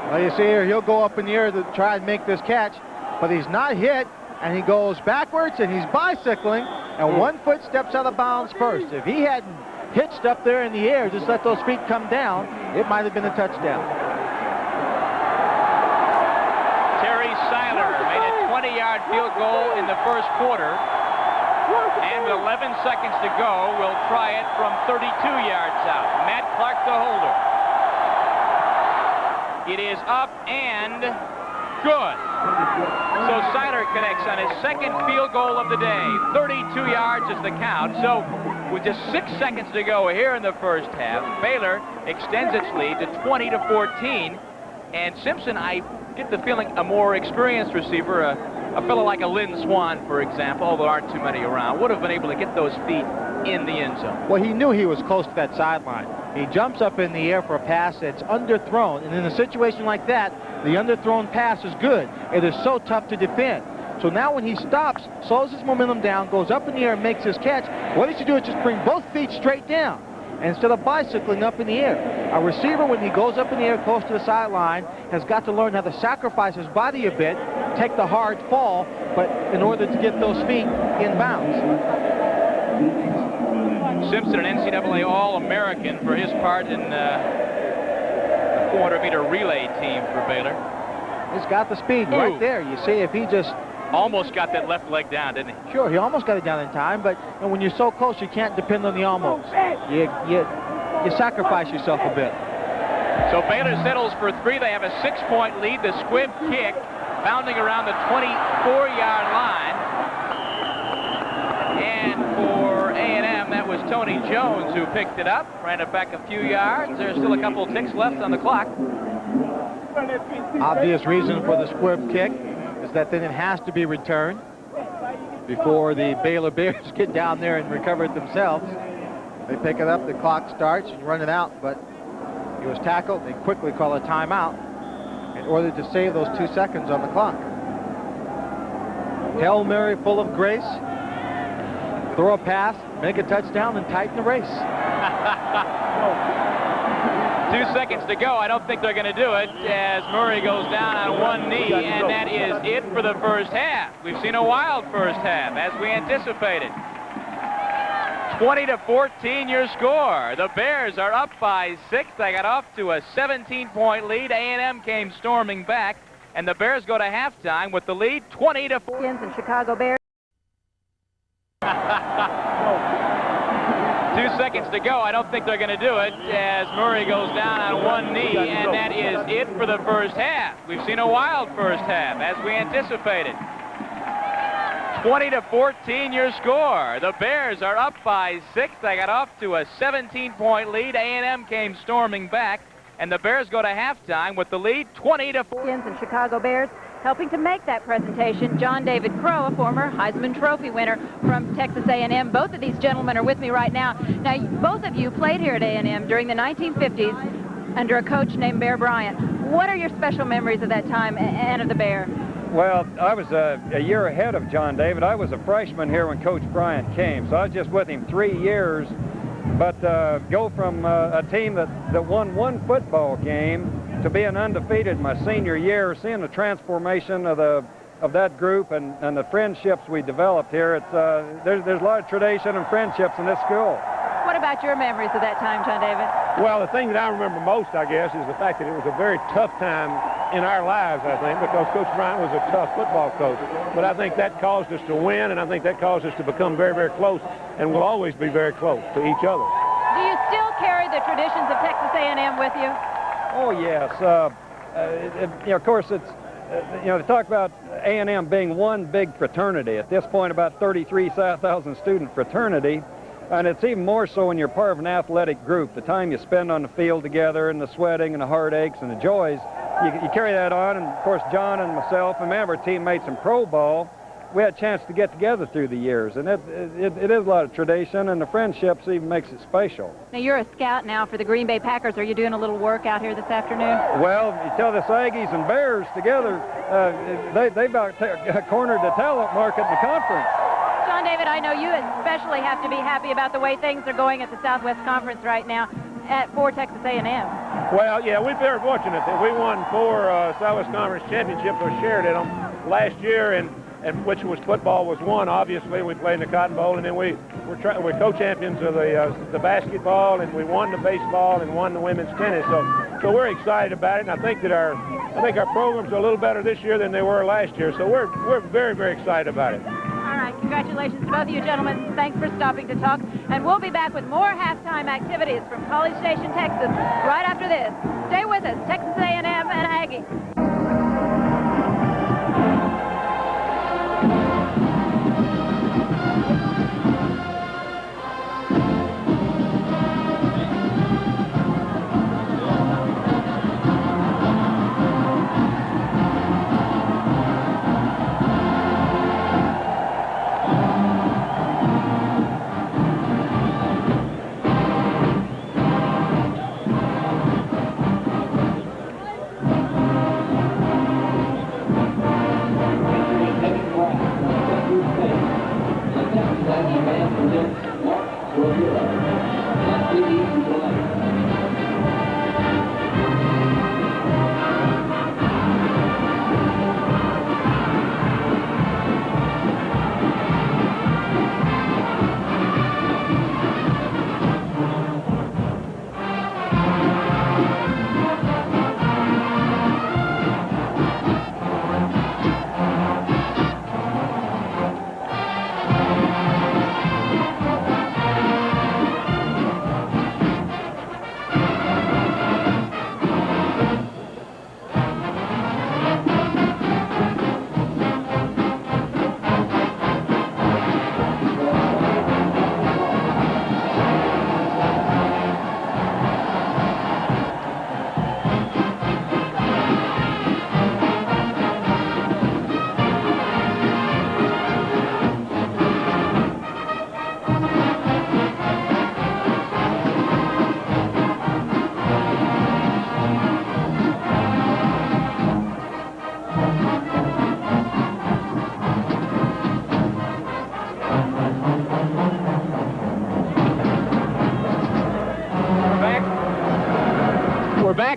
Well, you see here, he'll go up in the air to try and make this catch, but he's not hit. And he goes backwards, and he's bicycling, and one foot steps out of bounds first. If he hadn't hitched up there in the air, just let those feet come down, it might have been a touchdown. Terry Seiler made a 20-yard field goal in the first quarter, and with 11 seconds to go, will try it from 32 yards out. Matt Clark, the holder. It is up and good. So Seiler connects on his second field goal of the day. 32 yards is the count. So with just 6 seconds to go here in the first half, Baylor extends its lead to 20-14. And Simpson, I get the feeling, a more experienced receiver, a fellow like a Lynn Swan, for example, although there aren't too many around, would have been able to get those feet in the end zone. Well, he knew he was close to that sideline. He jumps up in the air for a pass that's underthrown, and in a situation like that, the underthrown pass is good. It is so tough to defend. So now when he stops, slows his momentum down, goes up in the air and makes his catch, what he should do is just bring both feet straight down instead of bicycling up in the air. A receiver, when he goes up in the air close to the sideline, has got to learn how to sacrifice his body a bit, take the hard fall, but in order to get those feet in bounds. Simpson, an NCAA All-American for his part in the 400-meter relay team for Baylor. He's got the speed right there. You see, if he just... Almost got that left leg down, didn't he? Sure, he almost got it down in time, but when you're so close, you can't depend on the almost. You sacrifice yourself a bit. So Baylor settles for 3. They have a 6-point lead. The squib kick bounding around the 24-yard line. And for A&M, that was Tony Jones who picked it up, ran it back a few yards. There's still a couple of ticks left on the clock. Obvious reason for the squib kick is that then it has to be returned before the Baylor Bears get down there and recover it themselves. They pick it up, the clock starts, and you run it out, but he was tackled. They quickly call a timeout in order to save those 2 seconds on the clock. Hail Mary full of grace. Throw a pass, make a touchdown, and tighten the race. 2 seconds to go. I don't think they're going to do it as Murray goes down on one knee, and that is it for the first half. We've seen a wild first half, as we anticipated. 20-14 your score. The Bears are up by 6. They got off to a 17-point lead. A&M came storming back, and the Bears go to halftime with the lead 20-4. And Chicago Bears. 2 seconds to go. I don't think they're going to do it as Murray goes down on one knee, and that is it for the first half. We've seen a wild first half, as we anticipated. 20-14 your score. The Bears are up by 6. They got off to a 17-point lead. A&M came storming back, and the Bears go to halftime with the lead 20-4. And Chicago Bears. Helping to make that presentation, John David Crow, a former Heisman Trophy winner from Texas A&M. Both of these gentlemen are with me right now. Now, both of you played here at A&M during the 1950s under a coach named Bear Bryant. What are your special memories of that time and of the Bear? Well, I was a year ahead of John David. I was a freshman here when Coach Bryant came, so I was just with him 3 years. But go from a team that won one football game to being undefeated my senior year, seeing the transformation of that group and the friendships we developed here. It's there's a lot of tradition and friendships in this school. What about your memories of that time, John David? Well, the thing that I remember most, I guess, is the fact that it was a very tough time in our lives, I think, because Coach Bryant was a tough football coach. But I think that caused us to win, and I think that caused us to become very, very close, and we'll always be very close to each other. Do you still carry the traditions of Texas A&M with you? Oh, yes. Of course, it's, to talk about A&M being one big fraternity. At this point, about 33,000 student fraternity. And it's even more so when you're part of an athletic group. The time you spend on the field together and the sweating and the heartaches and the joys, you carry that on. And, of course, John and myself and many of our teammates in pro ball, we had a chance to get together through the years. And it is a lot of tradition, and the friendships even makes it special. Now, you're a scout now for the Green Bay Packers. Are you doing a little work out here this afternoon? Well, you tell the Aggies and Bears together, they about cornered the talent market in the conference. John David, I know you especially have to be happy about the way things are going at the Southwest Conference right now for Texas A&M. Well, yeah, we're very fortunate that we won 4 Southwest Conference championships or shared in them last year, and which was football was one, obviously. We played in the Cotton Bowl, and then we're co-champions of the basketball, and we won the baseball and won the women's tennis. So we're excited about it, and I think our programs are a little better this year than they were last year. So we're very, very excited about it. All right, congratulations to both of you gentlemen. Thanks for stopping to talk. And we'll be back with more halftime activities from College Station, Texas, right after this. Stay with us, Texas A&M and Aggie.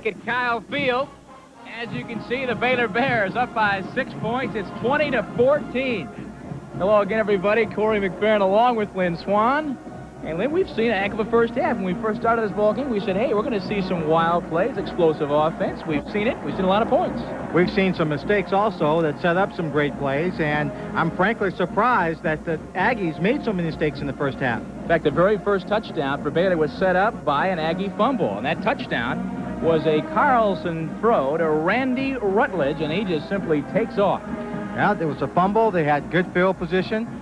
back at Kyle Field. As you can see, the Baylor Bears up by 6 points. It's 20-14. Hello again, everybody. Corey McFerrin along with Lynn Swan. And Lynn, we've seen a heck of a first half. When we first started this ball game, we said, hey, we're going to see some wild plays, explosive offense. We've seen it. We've seen a lot of points. We've seen some mistakes also that set up some great plays, and I'm frankly surprised that the Aggies made so many mistakes in the first half. In fact, the very first touchdown for Baylor was set up by an Aggie fumble, and that touchdown was a Carlson throw to Randy Rutledge, and he just simply takes off. Yeah, there was a fumble. They had good field position.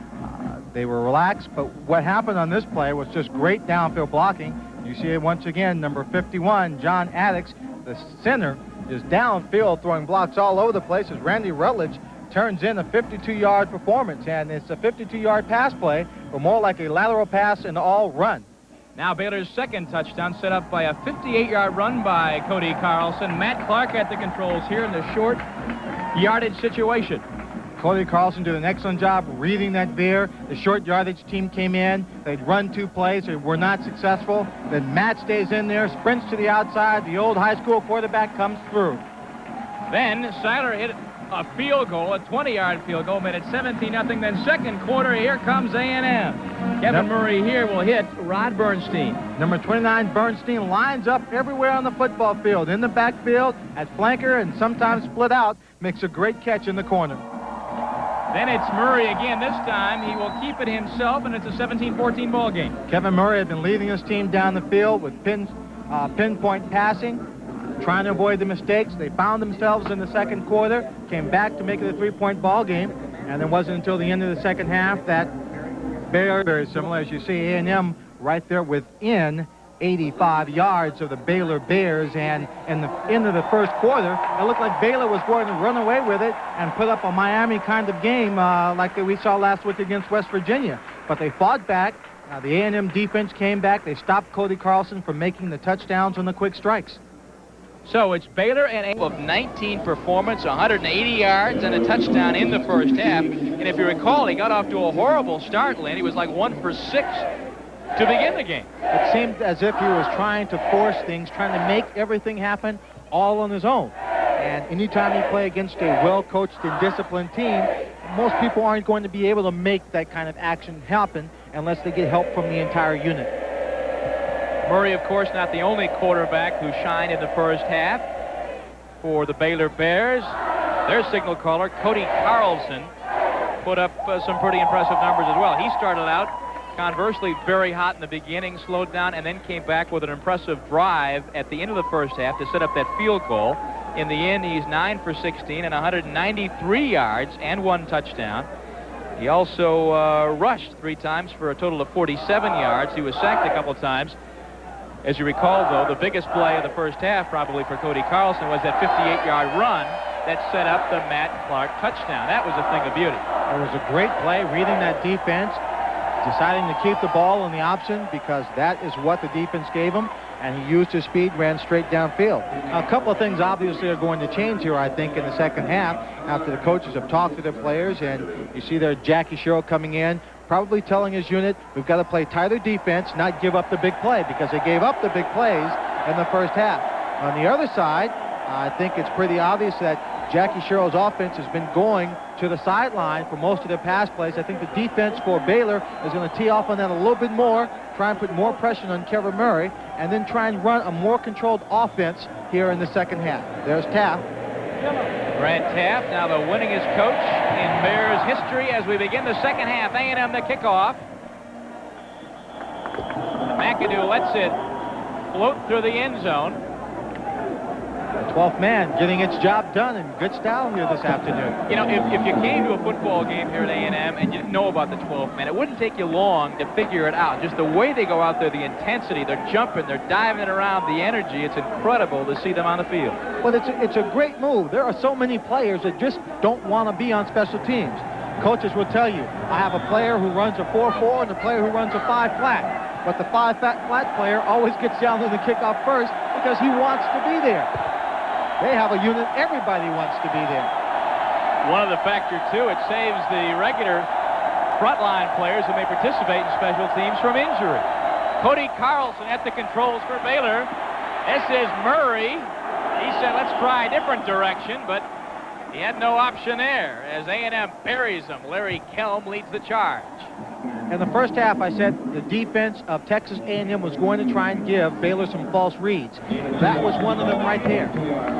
They were relaxed, but what happened on this play was just great downfield blocking. You see it once again, number 51, John Addix, the center, is downfield throwing blocks all over the place as Randy Rutledge turns in a 52-yard performance, and it's a 52-yard pass play, but more like a lateral pass and all run. Now Baylor's second touchdown set up by a 58-yard run by Cody Carlson. Matt Clark at the controls here in the short yardage situation. Cody Carlson did an excellent job reading that veer. The short yardage team came in. They'd run 2 plays. They were not successful. Then Matt stays in there, sprints to the outside. The old high school quarterback comes through. Then Seiler hit a field goal, a 20-yard field goal, made it 17-0. Then second quarter, here comes A&M. Kevin Murray here will hit Rod Bernstein. Number 29, Bernstein, lines up everywhere on the football field. In the backfield, at flanker, and sometimes split out. Makes a great catch in the corner. Then it's Murray again. This time he will keep it himself, and it's a 17-14 ball game. Kevin Murray had been leading his team down the field with pinpoint passing, trying to avoid the mistakes. They found themselves in the second quarter, came back to make it a 3-point ball game, and it wasn't until the end of the second half that Baylor, very similar, as you see, A&M right there within 85 yards of the Baylor Bears, and in the end of the first quarter, it looked like Baylor was going to run away with it and put up a Miami kind of game like we saw last week against West Virginia. But they fought back. The A&M defense came back. They stopped Cody Carlson from making the touchdowns on the quick strikes. So it's Baylor and A&M of 19 performance, 180 yards, and a touchdown in the first half. And if you recall, he got off to a horrible start, Lynn. He was like 1 for 6 to begin the game. It seemed as if he was trying to force things, trying to make everything happen all on his own. And anytime you play against a well-coached and disciplined team, most people aren't going to be able to make that kind of action happen unless they get help from the entire unit. Murray, of course, not the only quarterback who shined in the first half for the Baylor Bears. Their signal caller, Cody Carlson, put up some pretty impressive numbers as well. He started out conversely very hot in the beginning, slowed down, and then came back with an impressive drive at the end of the first half to set up that field goal. In the end, he's 9 for 16 and 193 yards and 1 touchdown. He also rushed 3 times for a total of 47 yards. He was sacked a couple times. As you recall, though, the biggest play of the first half probably for Cody Carlson was that 58-yard run that set up the Matt Clark touchdown. That was a thing of beauty. It was a great play, reading that defense, deciding to keep the ball in the option because that is what the defense gave him, and he used his speed, ran straight downfield. Now, a couple of things obviously are going to change here, I think, in the second half after the coaches have talked to their players, and you see there Jackie Sherrill coming in, probably telling his unit, we've got to play tighter defense, not give up the big play, because they gave up the big plays in the first half. On the other side, I think it's pretty obvious that Jackie Sherrill's offense has been going to the sideline for most of their pass plays. I think the defense for Baylor is going to tee off on that a little bit more, try and put more pressure on Kevin Murray, and then try and run a more controlled offense here in the second half. There's Taft. Brad Taft, now the winningest coach in Bears history as we begin the second half. A&M the kickoff. McAdoo lets it float through the end zone. The 12th man getting its job done in good style here this afternoon. You know, if you came to a football game here at A&M and you didn't know about the 12th man, it wouldn't take you long to figure it out. Just the way they go out there, the intensity, they're jumping, they're diving around, the energy, it's incredible to see them on the field. Well, it's a great move. There are so many players that just don't want to be on special teams. Coaches will tell you, I have a player who runs a 4-4 and a player who runs a 5-flat. But the 5-flat player always gets down to the kickoff first because he wants to be there. They have a unit, everybody wants to be there. One of the factors, too, it saves the regular frontline players who may participate in special teams from injury. Cody Carlson at the controls for Baylor. This is Murray He said, let's try a different direction, but he had no option there as A&M buries him. Larry Kelm leads the charge. In the first half, I said the defense of Texas A&M was going to try and give Baylor some false reads. That was one of them right there.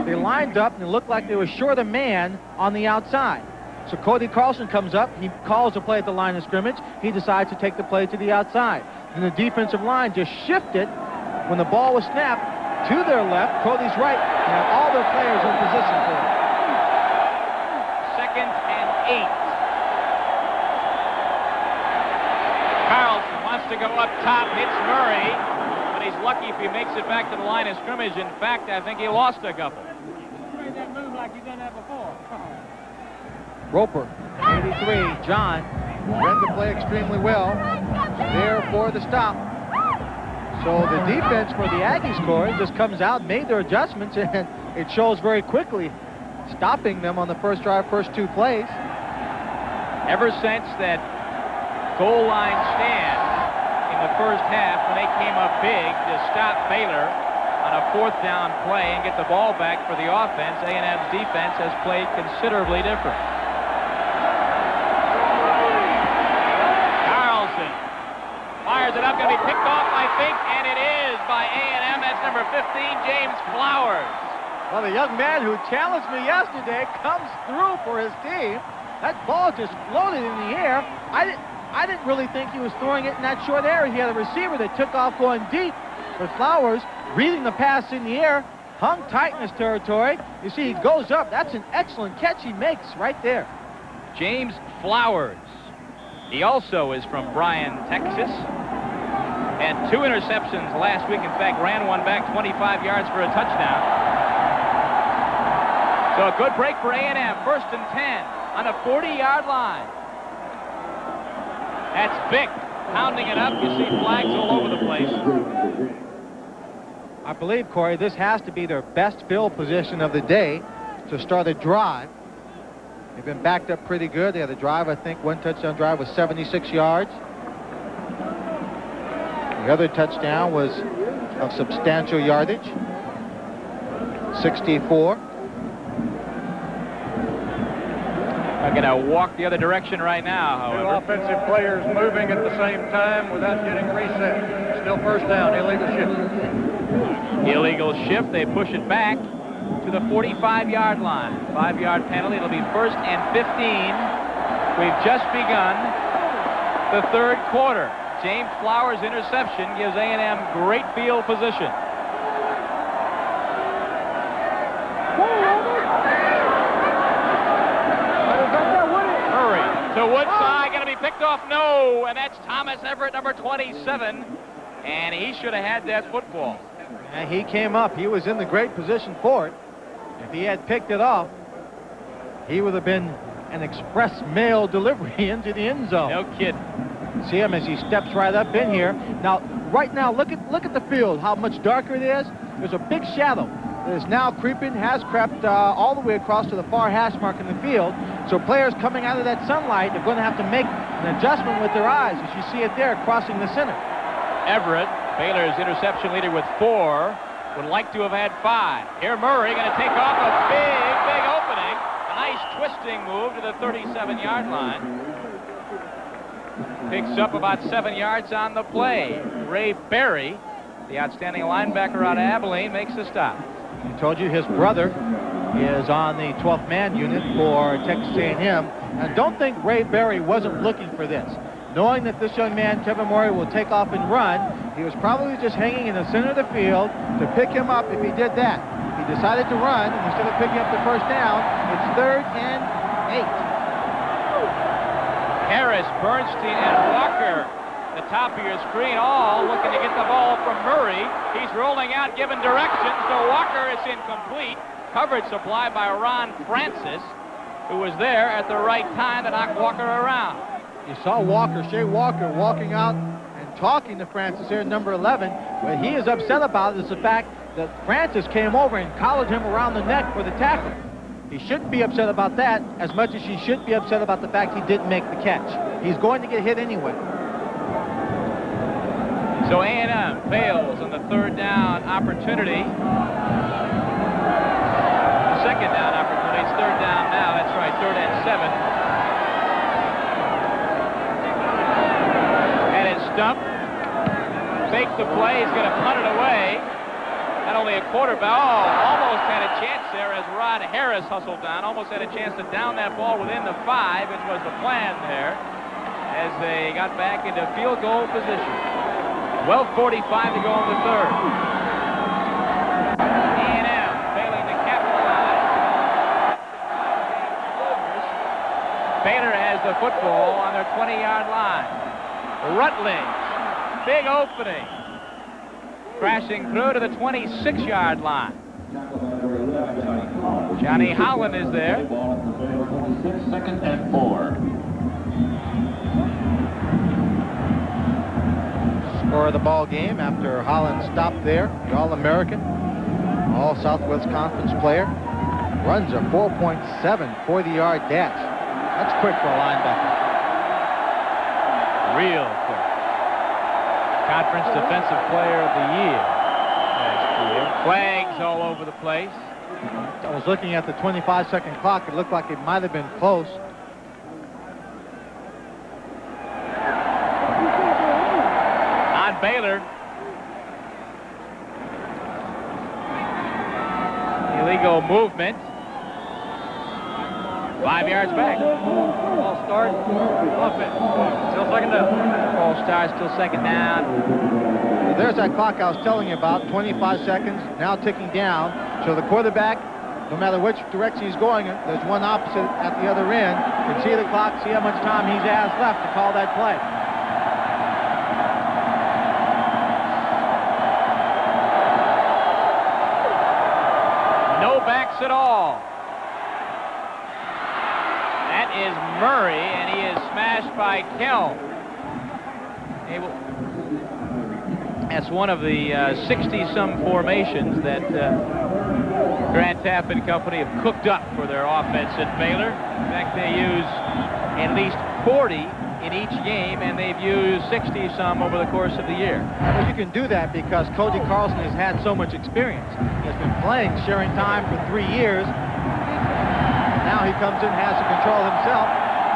They lined up, and it looked like they were short a man on the outside. So Cody Carlson comes up. He calls a play at the line of scrimmage. He decides to take the play to the outside. And the defensive line just shifted when the ball was snapped to their left. Cody's right, and all their players in position for it. 2nd and 8. Carlson wants to go up top, hits Murray, but he's lucky if he makes it back to the line of scrimmage. In fact, I think he lost a couple. Made that move like you done that before. Roper, 83. John read the play extremely well. There for the stop. So the defense for the Aggies scoring just comes out, made their adjustments, and it shows very quickly, stopping them on the first drive, first 2 plays. Ever since that goal line stand in the first half when they came up big to stop Baylor on a 4th down play and get the ball back for the offense, A&M's defense has played considerably different. Carlson fires it up, going to be picked off, I think, and it is by A&M. That's number 15, James Flowers. Well, the young man who challenged me yesterday comes through for his team. That ball just floated in the air. I didn't really think he was throwing it in that short area. He had a receiver that took off going deep. But Flowers, reading the pass in the air, hung tight in his territory. You see, he goes up. That's an excellent catch he makes right there. James Flowers. He also is from Bryan, Texas. Had 2 interceptions last week. In fact, ran one back 25 yards for a touchdown. So a good break for A&M. 1st and 10 on the 40-yard line. That's Vick pounding it up. You see flags all over the place. I believe, Corey, this has to be their best field position of the day to start a drive. They've been backed up pretty good. They had a drive, I think, 1 touchdown drive was 76 yards. The other touchdown was of substantial yardage, 64. I'm going to walk the other direction right now, however. 2 offensive players moving at the same time without getting reset. Still 1st down, illegal shift. Illegal shift. They push it back to the 45-yard line. 5-yard penalty. It'll be 1st and 15. We've just begun the 3rd quarter. James Flowers' interception gives A&M great field position. To Woodside, going to be picked off. No, and that's Thomas Everett, number 27, and he should have had that football. And he came up. He was in the great position for it. If he had picked it off, he would have been an express mail delivery into the end zone. No kidding. See him as he steps right up in here. Now, right now, look at the field, how much darker it is. There's a big shadow that is now creeping, has crept all the way across to the far hash mark in the field. So players coming out of that sunlight are going to have to make an adjustment with their eyes, as you see it there crossing the center. Everett, Baylor's interception leader with 4, would like to have had 5. Here Murray going to take off a big opening. A nice twisting move to the 37-yard line. Picks up about 7 yards on the play. Ray Berry, the outstanding linebacker out of Abilene, makes the stop. I told you his brother is on the 12th man unit for Texas A&M. And don't think Ray Berry wasn't looking for this. Knowing that this young man, Kevin Murray, will take off and run, he was probably just hanging in the center of the field to pick him up if he did that. He decided to run, and instead of picking up the 1st down, it's 3rd and 8. Harris, Bernstein, and Walker, the top of your screen, all looking to get the ball from Murray. He's rolling out, giving directions to Walker. It's incomplete. Coverage supplied by Ron Francis, who was there at the right time to knock Walker around. You saw Walker, Shea Walker, walking out and talking to Francis here, number 11. What he is upset about is the fact that Francis came over and collared him around the neck for the tackle. He shouldn't be upset about that as much as he should be upset about the fact he didn't make the catch. He's going to get hit anyway. So A&M fails on the 3rd down opportunity. Second down opportunity. It's third down now. That's right, 3rd and 7. And it's stumped. Fakes the play. He's going to punt it away. Not only a quarterback. Oh, almost had a chance there as Rod Harris hustled down. Almost had a chance to down that ball within the 5, which was the plan there, as they got back into field goal position. 12:45 to go in the 3rd. A&M failing to capitalize. Baylor has the football on their 20-yard line. Rutledge, big opening. Crashing through to the 26-yard line. Johnny Holland is there. 2nd and 4. Score of the ball game after Holland stopped there. The All-American, All Southwest Conference player. Runs a 4.7 40-yard dash. That's quick for a linebacker. Real quick. Conference Defensive Player of the Year last year. Flags all over the place. I was looking at the 25-second clock. It looked like it might have been close. On Baylor. Illegal movement. 5 yards back. Ball starts. Offense. Still second down. Ball starts, still second down. There's that clock I was telling you about, 25 seconds, now ticking down. So the quarterback, no matter which direction he's going, there's one opposite at the other end. You can see the clock, see how much time he has left to call that play. No backs at all. That is Murray, and he is smashed by Kell. That's one of the 60-some formations that Grant Taft and company have cooked up for their offense at Baylor. In fact, they use at least 40 in each game, and they've used 60-some over the course of the year. Well, you can do that because Cody Carlson has had so much experience. He has been playing, sharing time for 3 years. Now he comes in, has to control himself.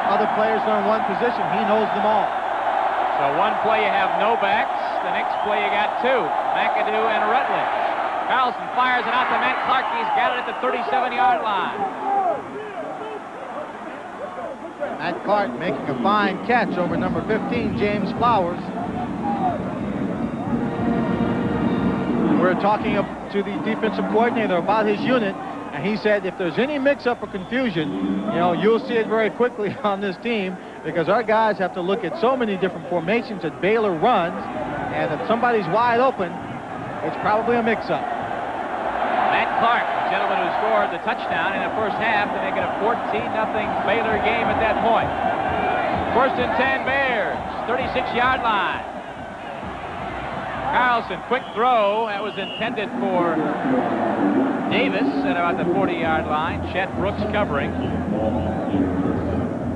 Other players learn one position. He knows them all. So one play you have no backs. The next play you got 2. McAdoo and Rutledge. Carlson fires it out to Matt Clark. He's got it at the 37-yard line. Matt Clark making a fine catch over number 15, James Flowers. We're talking to the defensive coordinator about his unit, and he said if there's any mix-up or confusion, you know, you'll see it very quickly on this team, because our guys have to look at so many different formations that Baylor runs, and if somebody's wide open, it's probably a mix-up. Matt Clark, the gentleman who scored the touchdown in the first half to make it a 14-0 Baylor game at that point. 1st and 10 Bears, 36-yard line. Carlson, quick throw. That was intended for Davis at about the 40-yard line. Chet Brooks covering.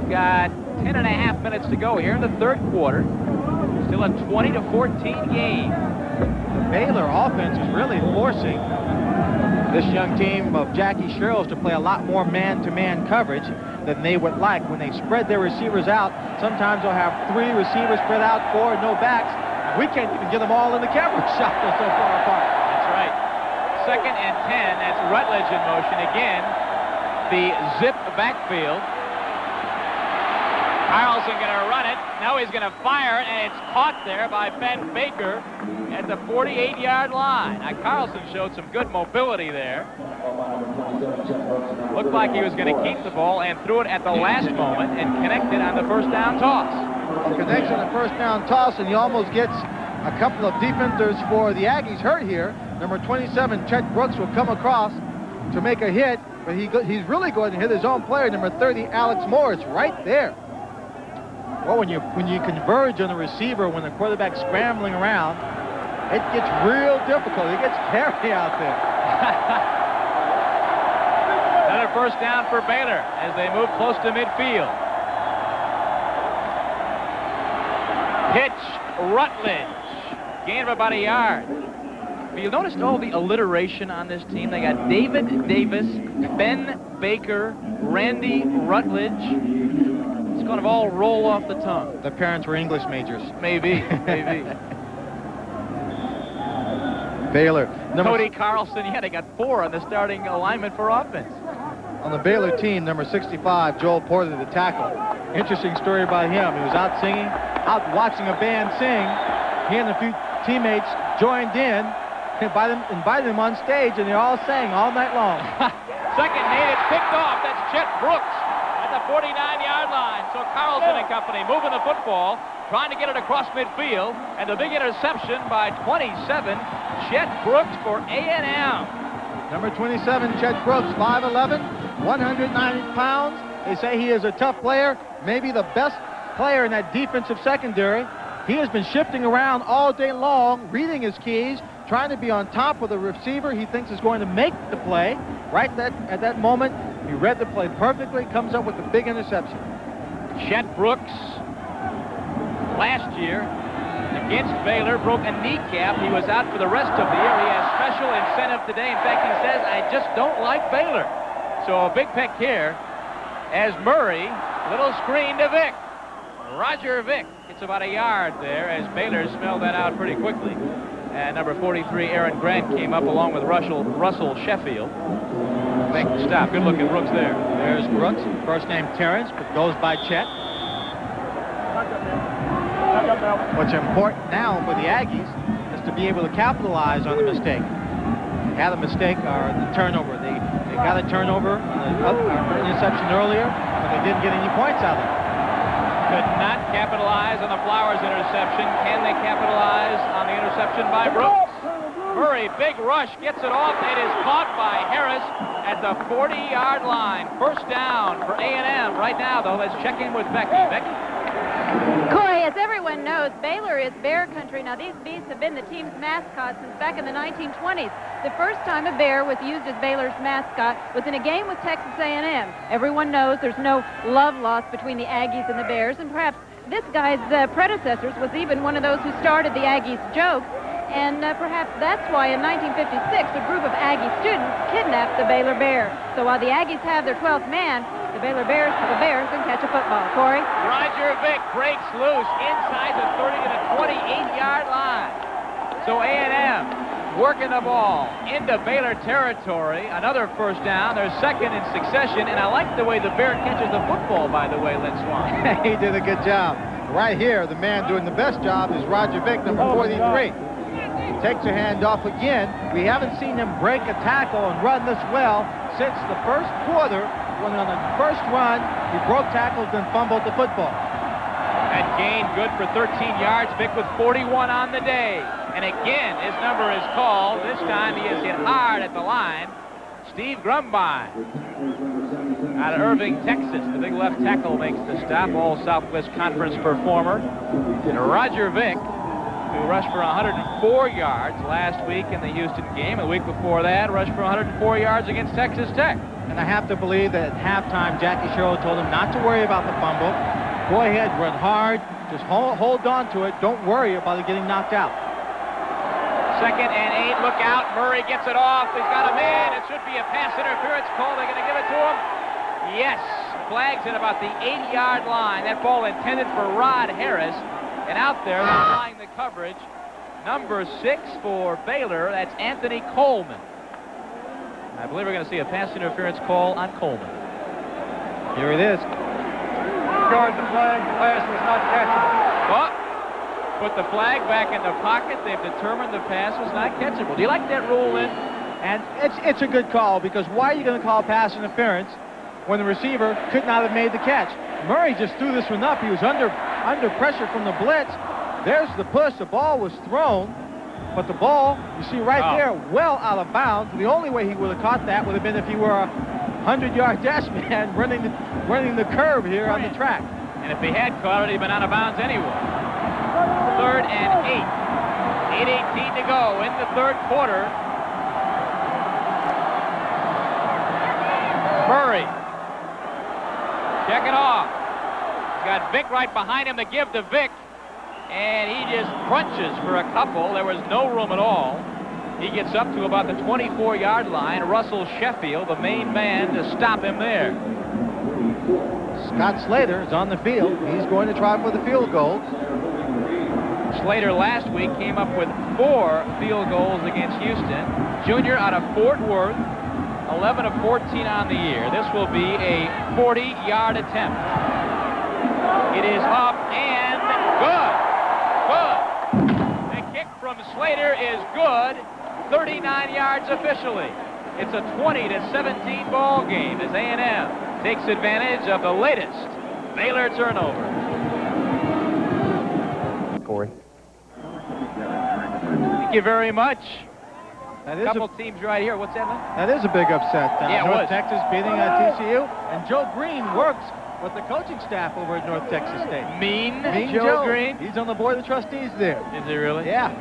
Got 10.5 minutes to go here in the 3rd quarter. Still a 20-14 game. The Baylor offense is really forcing this young team of Jackie Sherrills to play a lot more man-to-man coverage than they would like. When they spread their receivers out, sometimes they'll have 3 receivers spread out, 4, no backs. We can't even get them all in the camera shot. They're so far apart. That's right. 2nd and 10. That's Rutledge in motion again. The zip backfield. Carlson going to run it. Now he's going to fire, and it's caught there by Ben Baker at the 48-yard line. Now Carlson showed some good mobility there. Looked like he was going to keep the ball and threw it at the last moment and connected on the 1st down toss. Well, connects on the 1st down toss, and he almost gets a couple of defenders for the Aggies hurt here. Number 27, Chet Brooks, will come across to make a hit, but he's really going to hit his own player, number 30, Alex Morris, right there. Well, when you converge on a receiver, when the quarterback's scrambling around, it gets real difficult. It gets hairy out there. Another 1st down for Baylor as they move close to midfield. Pitch, Rutledge. Gain of about a yard. You noticed all the alliteration on this team? They got David Davis, Ben Baker, Randy Rutledge. It's going to all roll off the tongue. The parents were English majors. Maybe, maybe. Baylor. Cody Carlson, yeah, they got 4 on the starting alignment for offense. On the Baylor team, number 65, Joel Porter, the tackle. Interesting story about him. He was out singing, out watching a band sing. He and a few teammates joined in, invited him on stage, and they all sang all night long. Second made it picked off. That's Chet Brooks at the 49-yard line. So Carlson and company moving the football, trying to get it across midfield, and the big interception by 27, Chet Brooks for A&M. Number 27, Chet Brooks, 5'11", 190 pounds. They say he is a tough player, maybe the best player in that defensive secondary. He has been shifting around all day long, reading his keys, trying to be on top of the receiver he thinks is going to make the play. Right at that moment, he read the play perfectly, comes up with a big interception. Chet Brooks, last year, against Baylor, broke a kneecap. He was out for the rest of the year. He has special incentive today. In fact, he says, I just don't like Baylor. So a big pick here as Murray, little screen to Vick. Roger Vick gets about a yard there as Baylor smelled that out pretty quickly. And number 43, Aaron Grant, came up along with Russell Sheffield. Make the stop. Good look at Brooks there. There's Brooks, first name Terrence, but goes by Chet. What's important now for the Aggies is to be able to capitalize on the mistake. They had a mistake or the turnover. They got a turnover, interception earlier, but they didn't get any points out of it. Could not capitalize on the Flowers interception. Can they capitalize on the interception by Brooks? Murray, big rush, gets it off. It is caught by Harris at the 40-yard line. First down for A&M. Right now, though, let's check in with Becky. Becky? Corey, as everyone knows, Baylor is bear country. Now, these beasts have been the team's mascot since back in the 1920s. The first time a bear was used as Baylor's mascot was in a game with Texas A&M. Everyone knows there's no love lost between the Aggies and the Bears, and perhaps this guy's predecessors was even one of those who started the Aggies joke. And perhaps that's why in 1956 a group of Aggie students kidnapped the Baylor Bear. So while the Aggies have their 12th man, the Baylor Bears can catch a football. Corey? Roger Vick breaks loose inside the 30 to the 28-yard line. So A&M working the ball into Baylor territory. Another first down. They're second in succession. And I like the way the Bear catches the football, by the way, Lynn Swan. He did a good job. Right here, the man doing the best job is Roger Vick, number 43. Takes a handoff again. We haven't seen him break a tackle and run this well since the first quarter, when on the first run, he broke tackles and fumbled the football. That gain good for 13 yards. Vick with 41 on the day. And again, his number is called. This time he is hit hard at the line. Steve Grumbine out of Irving, Texas. The big left tackle makes the stop. All Southwest Conference performer. And Roger Vick, who rushed for 104 yards last week in the Houston game. The week before that, rushed for 104 yards against Texas Tech. And I have to believe that at halftime, Jackie Sherrill told him not to worry about the fumble. Go ahead, run hard. Just hold on to it. Don't worry about it getting knocked out. Second and 8. Look out. Murray gets it off. He's got him in. It should be a pass interference call. They're going to give it to him. Yes. Flags at about the 80-yard line. That ball intended for Rod Harris. And out there, they're applying the coverage. Number 6 for Baylor, that's Anthony Coleman. I believe we're going to see a pass interference call on Coleman. Here it is. Guard the flag. The pass was not catchable. Well, put the flag back in the pocket. They've determined the pass was not catchable. Do you like that rule, Lynn? And it's a good call, because why are you going to call pass interference when the receiver could not have made the catch? Murray just threw this one up. He was under pressure from the blitz. There's the push. The ball was thrown, but the ball, you see right there, well out of bounds. The only way he would have caught that would have been if he were a 100-yard dash man running the curve here on the track. And if he had caught it, he'd been out of bounds anyway. Third and 8. 8:18 to go in the third quarter. Murray. Check it off. He's got Vick right behind him to give to Vick. And he just crunches for a couple. There was no room at all. He gets up to about the 24-yard line. Russell Sheffield, the main man, to stop him there. Scott Slater is on the field. He's going to try for the field goal. Slater last week came up with 4 field goals against Houston. Junior out of Fort Worth, 11 of 14 on the year. This will be a 40-yard attempt. It is up and good. Good. The kick from Slater is good. 39 yards officially. It's a 20-17 ball game as A&M takes advantage of the latest Baylor turnover. Corey. Thank you very much. A couple teams right here. What's that, Lynn? That is a big upset. Yeah, North Texas beating TCU, and Joe Green works with the coaching staff over at North Texas State. Mean Joe Green? He's on the board of the trustees there. Is he really? Yeah.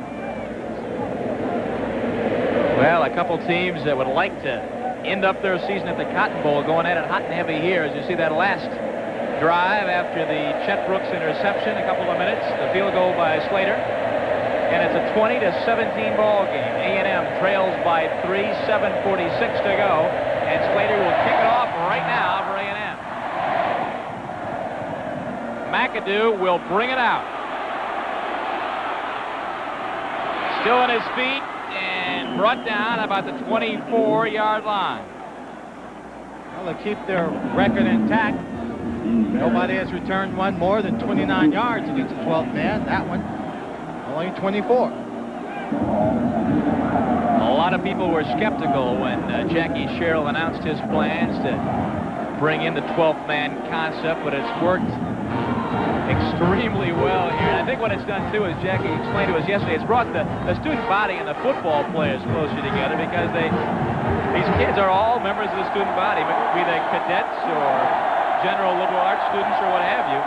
Well, a couple teams that would like to end up their season at the Cotton Bowl going at it hot and heavy here. As you see that last drive after the Chet Brooks interception, a couple of minutes, the field goal by Slater. And it's a 20-17 ball game. A&M trails by 3, 7:46 to go. And Slater will kick it off right now for A&M. McAdoo will bring it out. Still on his feet and brought down about the 24-yard line. Well, they keep their record intact. Nobody has returned one more than 29 yards against the 12th man. That one, only 24. A lot of people were skeptical when Jackie Sherrill announced his plans to bring in the 12th man concept, but it's worked extremely well here. And I think what it's done too, as Jackie explained to us yesterday, it's brought the student body and the football players closer together, because these kids are all members of the student body, be they cadets or general liberal arts students or what have you.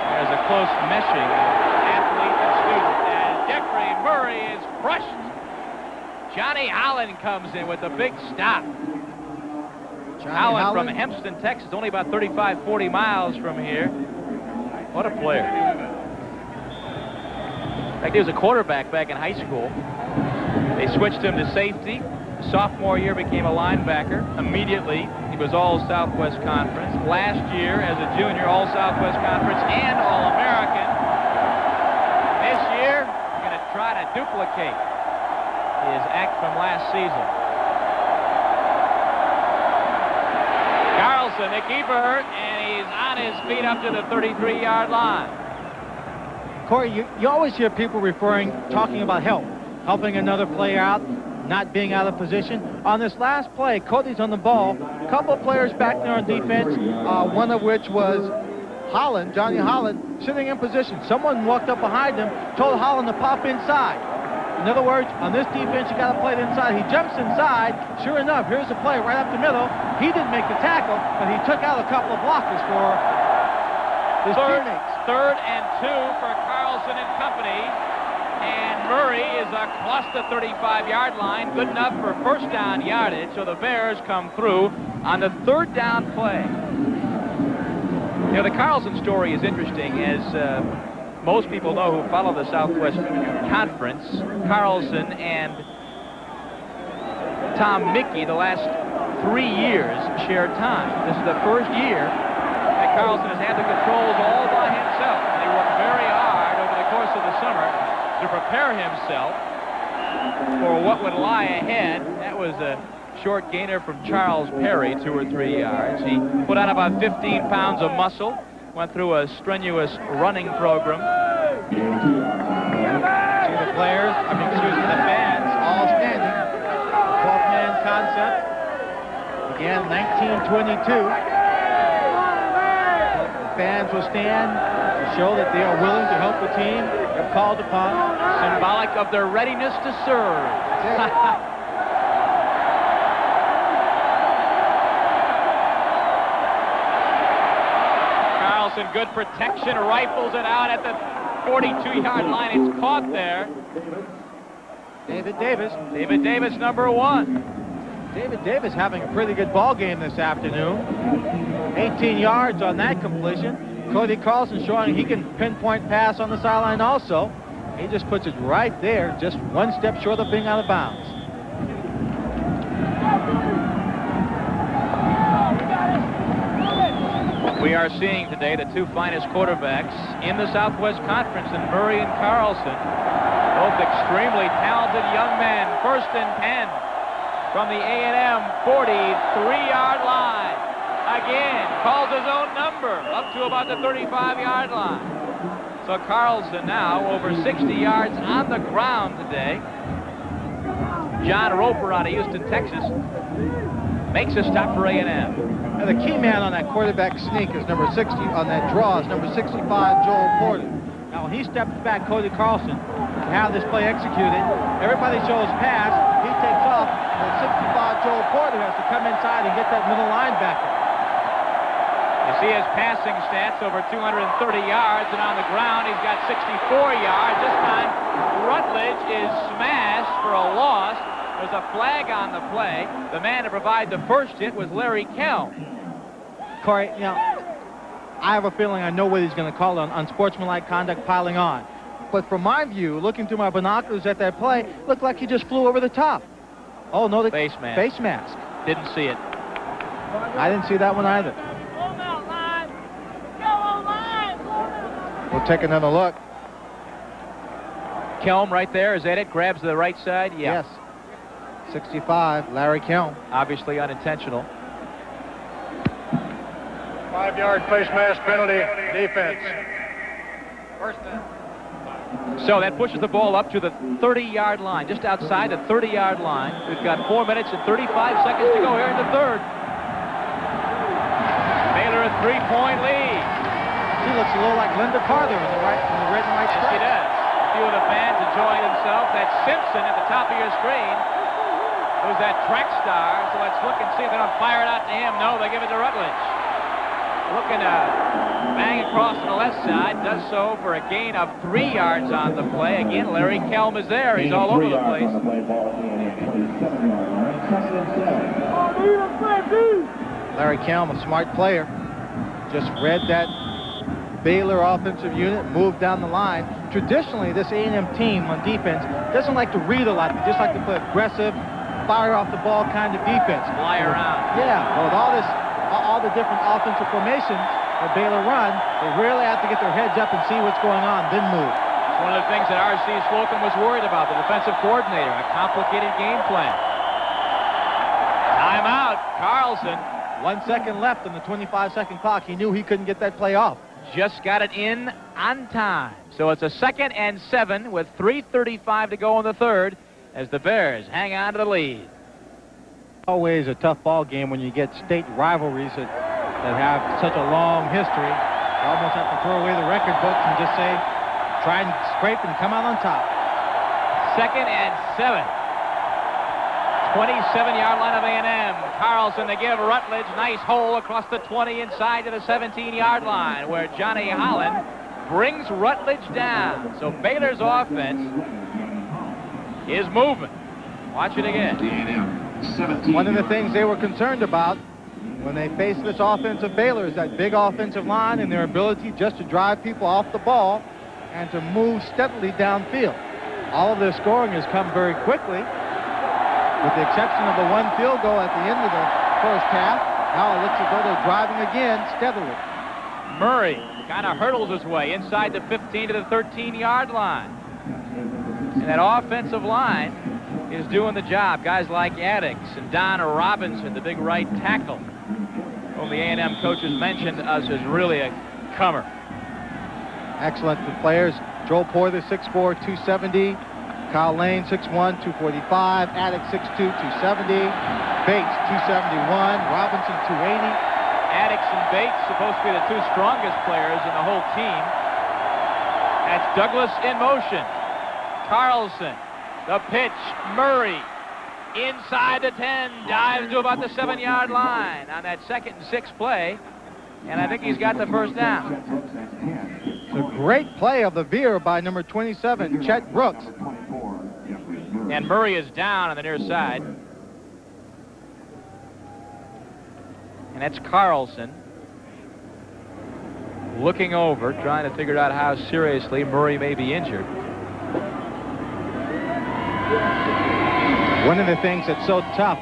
There's a close meshing of athlete and student, and Jeffrey Murray is crushed. Johnny Holland comes in with a big stop. Holland from Hempstead, Texas, only about 35, 40 miles from here. What a player. In fact, he was a quarterback back in high school. They switched him to safety. Sophomore year became a linebacker. Immediately, he was All-Southwest Conference. Last year, as a junior, All-Southwest Conference and All-American. This year, he's going to try to duplicate his act from last season. Carlson, the keeper, and he's on his feet up to the 33-yard line. Corey, you always hear people talking about helping another player out, not being out of position. On this last play, Cody's on the ball. A couple of players back there on defense, one of which was Holland, Johnny Holland, sitting in position. Someone walked up behind him, told Holland to pop inside. In other words, on this defense, you got to play it inside. He jumps inside. Sure enough, here's the play right up the middle. He didn't make the tackle, but he took out a couple of blockers for his teammates. 3rd and 2 for Carlson and company. And Murray is across the 35-yard line. Good enough for first down yardage. So the Bears come through on the 3rd down play. You know, the Carlson story is interesting, as most people know who follow the Southwest Conference. Carlson and Tom Mickey, the last 3 years, shared time. This is the first year that Carlson has had the controls all by himself. And he worked very hard over the course of the summer to prepare himself for what would lie ahead. That was a short gainer from Charles Perry, 2 or 3 yards. He put on about 15 pounds of muscle. Went through a strenuous running program. See the players, the fans, all standing. 12-man concept. Began 1922. The fans will stand to show that they are willing to help the team. They're called upon. Symbolic of their readiness to serve. Good protection, rifles it out at the 42-yard line. It's caught there. David Davis. David Davis, number 1. David Davis having a pretty good ball game this afternoon. 18 yards on that completion. Cody Carlson showing he can pinpoint pass on the sideline also. He just puts it right there, just one step short of being out of bounds. We are seeing today the two finest quarterbacks in the Southwest Conference, in Murray and Carlson. Both extremely talented young men. First and 10 from the A&M 43-yard line. Again, calls his own number up to about the 35-yard line. So Carlson now over 60 yards on the ground today. John Roper out of Houston, Texas, makes a stop for A&M. And the key man on that quarterback sneak is number 60, on that draw is number 65, Joel Porter. Now when he steps back, Cody Carlson, to have this play executed, everybody shows pass, he takes off, and 65, Joel Porter has to come inside and get that middle linebacker. You see his passing stats, over 230 yards, and on the ground he's got 64 yards. This time, Rutledge is smashed for a loss. There's a flag on the play. The man to provide the first hit was Larry Kelm. Corey, you know, I have a feeling I know what he's going to call on unsportsmanlike conduct, piling on. But from my view, looking through my binoculars at that play, looked like he just flew over the top. Oh, no, the face mask. Face mask. Didn't see it. I didn't see that one either. We'll take another look. Kelm right there, is that it? Grabs the right side? Yeah. Yes. 65, Larry Kelm. Obviously unintentional. 5-yard face mask penalty, defense. So that pushes the ball up to the 30-yard line, just outside the 30-yard line. We've got 4 minutes and 35 seconds to go here in the third. Baylor a 3-point lead. She looks a little like Linda Carter in the red and white stripes. Yes, she does. A few of the fans enjoying themselves. That's Simpson at the top of your screen, who's that track star. So let's look and see if they don't fire it out to him. No, they give it to Rutledge. Looking to bang across to the left side. Does so for a gain of 3 yards on the play. Again, Larry Kelm is there. He's all over the place. Larry Kelm, a smart player, just read that Baylor offensive unit, moved down the line. Traditionally, this A&M team on defense doesn't like to read a lot. They just like to play aggressive, fire off the ball kind of defense. Fly around. Yeah, well, with all the different offensive formations that Baylor run, they really have to get their heads up and see what's going on, then move. It's one of the things that R.C. Slocum was worried about, the defensive coordinator, a complicated game plan. Timeout, Carlson. 1 second left on the 25-second clock. He knew he couldn't get that play off. Just got it in on time. So it's a 2nd and 7 with 3:35 to go in the third as the Bears hang on to the lead. Always a tough ball game when you get state rivalries that have such a long history. You almost have to throw away the record books and just say, try and scrape and come out on top. 2nd and 7. 27-yard line of A&M. Carlson to give Rutledge. Nice hole across the 20 inside to the 17-yard line where Johnny Holland brings Rutledge down. So Baylor's offense is moving. Watch it again. One of the things they were concerned about when they faced this offensive Baylor is that big offensive line and their ability just to drive people off the ball and to move steadily downfield. All of their scoring has come very quickly, with the exception of the one field goal at the end of the first half. Now it looks as though they're driving again steadily. Murray kind of hurdles his way inside the 15 to the 13-yard line. And that offensive line is doing the job. Guys like Addix and Don Robinson, the big right tackle, whom the A&M coaches mentioned us as really a comer. Excellent players. Joel Porter, 6'4", 270. Kyle Lane, 6'1", 245. Addix, 6'2", 270. Bates, 271. Robinson, 280. Addix and Bates supposed to be the two strongest players in the whole team. That's Douglas in motion. Carlson, the pitch. Murray inside the 10, dives to about the 7-yard line on that 2nd and 6 play, and I think he's got the first down. It's a great play of the veer by number 27, Chet Brooks. And Murray is down on the near side. And that's Carlson looking over, trying to figure out how seriously Murray may be injured. One of the things that's so tough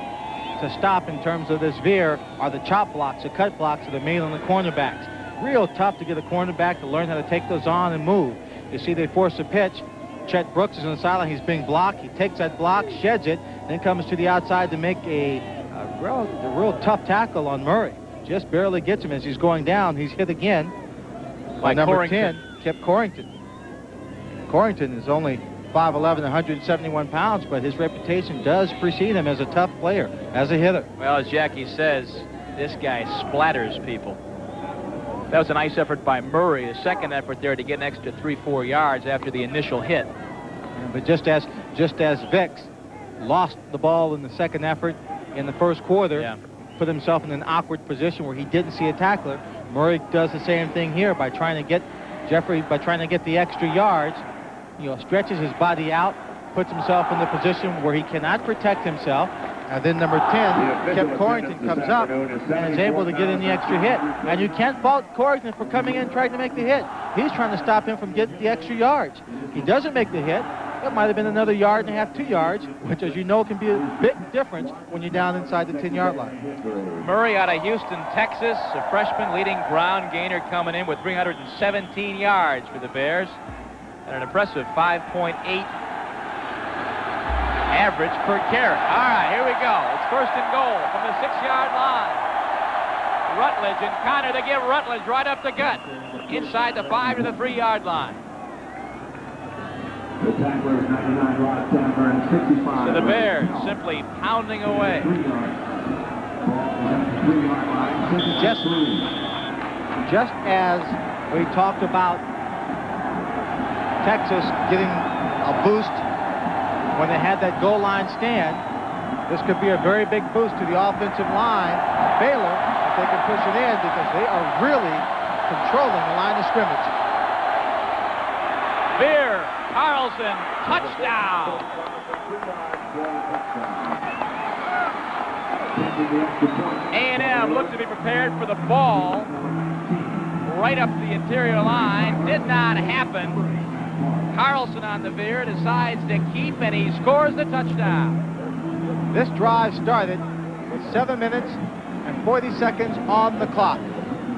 to stop in terms of this veer are the chop blocks, the cut blocks that are made on the cornerbacks. Real tough to get a cornerback to learn how to take those on and move. You see, they force a pitch. Chet Brooks is on the sideline. He's being blocked. He takes that block, sheds it, then comes to the outside to make a real tough tackle on Murray. Just barely gets him as he's going down. He's hit again by number 10, Kip Corrington. Corrington is only 5'11", 171 pounds, but his reputation does precede him as a tough player, as a hitter. Well, as Jackie says, this guy splatters people. That was a nice effort by Murray, a second effort there to get an extra 3-4 yards after the initial hit. Yeah, but just as Vicks lost the ball in the second effort in the first quarter, put himself in an awkward position where he didn't see a tackler, Murray does the same thing here by trying to get the extra yards. You know, stretches his body out, puts himself in the position where he cannot protect himself. And then number 10, Kip Corrington, comes up and is able to get in the extra hit. And you can't fault Corrington for coming in and trying to make the hit. He's trying to stop him from getting the extra yards. He doesn't make the hit. It might have been another 1.5 yards, 2 yards, which, as you know, can be a big difference when you're down inside the 10-yard line. Murray out of Houston, Texas, a freshman leading ground gainer coming in with 317 yards for the Bears. And an impressive 5.8 average per carry. All right, here we go. It's first and goal from the 6-yard line. Rutledge and Connor to give Rutledge right up the gut. Inside the 5 to the 3-yard line. So the Bears simply pounding away. Just as we talked about Texas getting a boost when they had that goal line stand, this could be a very big boost to the offensive line of Baylor if they can push it in, because they are really controlling the line of scrimmage. Veer, Carlson, touchdown. A&M looked to be prepared for the ball right up the interior line. Did not happen. Carlson on the veer decides to keep, and he scores the touchdown. This drive started with 7 minutes and 40 seconds on the clock.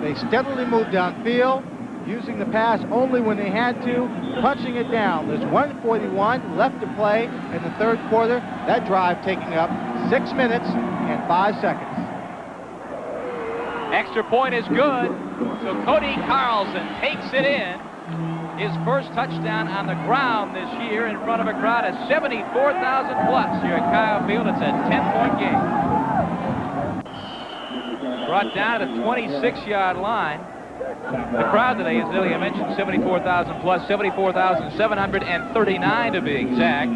They steadily moved downfield, using the pass only when they had to, punching it down. There's 1:41 left to play in the third quarter. That drive taking up 6 minutes and 5 seconds. Extra point is good, so Cody Carlson takes it in. His first touchdown on the ground this year in front of a crowd of 74,000 plus here at Kyle Field. It's a 10-point game. Brought down to the 26-yard line. The crowd today, as Ilya mentioned, 74,000 plus, 74,739 to be exact.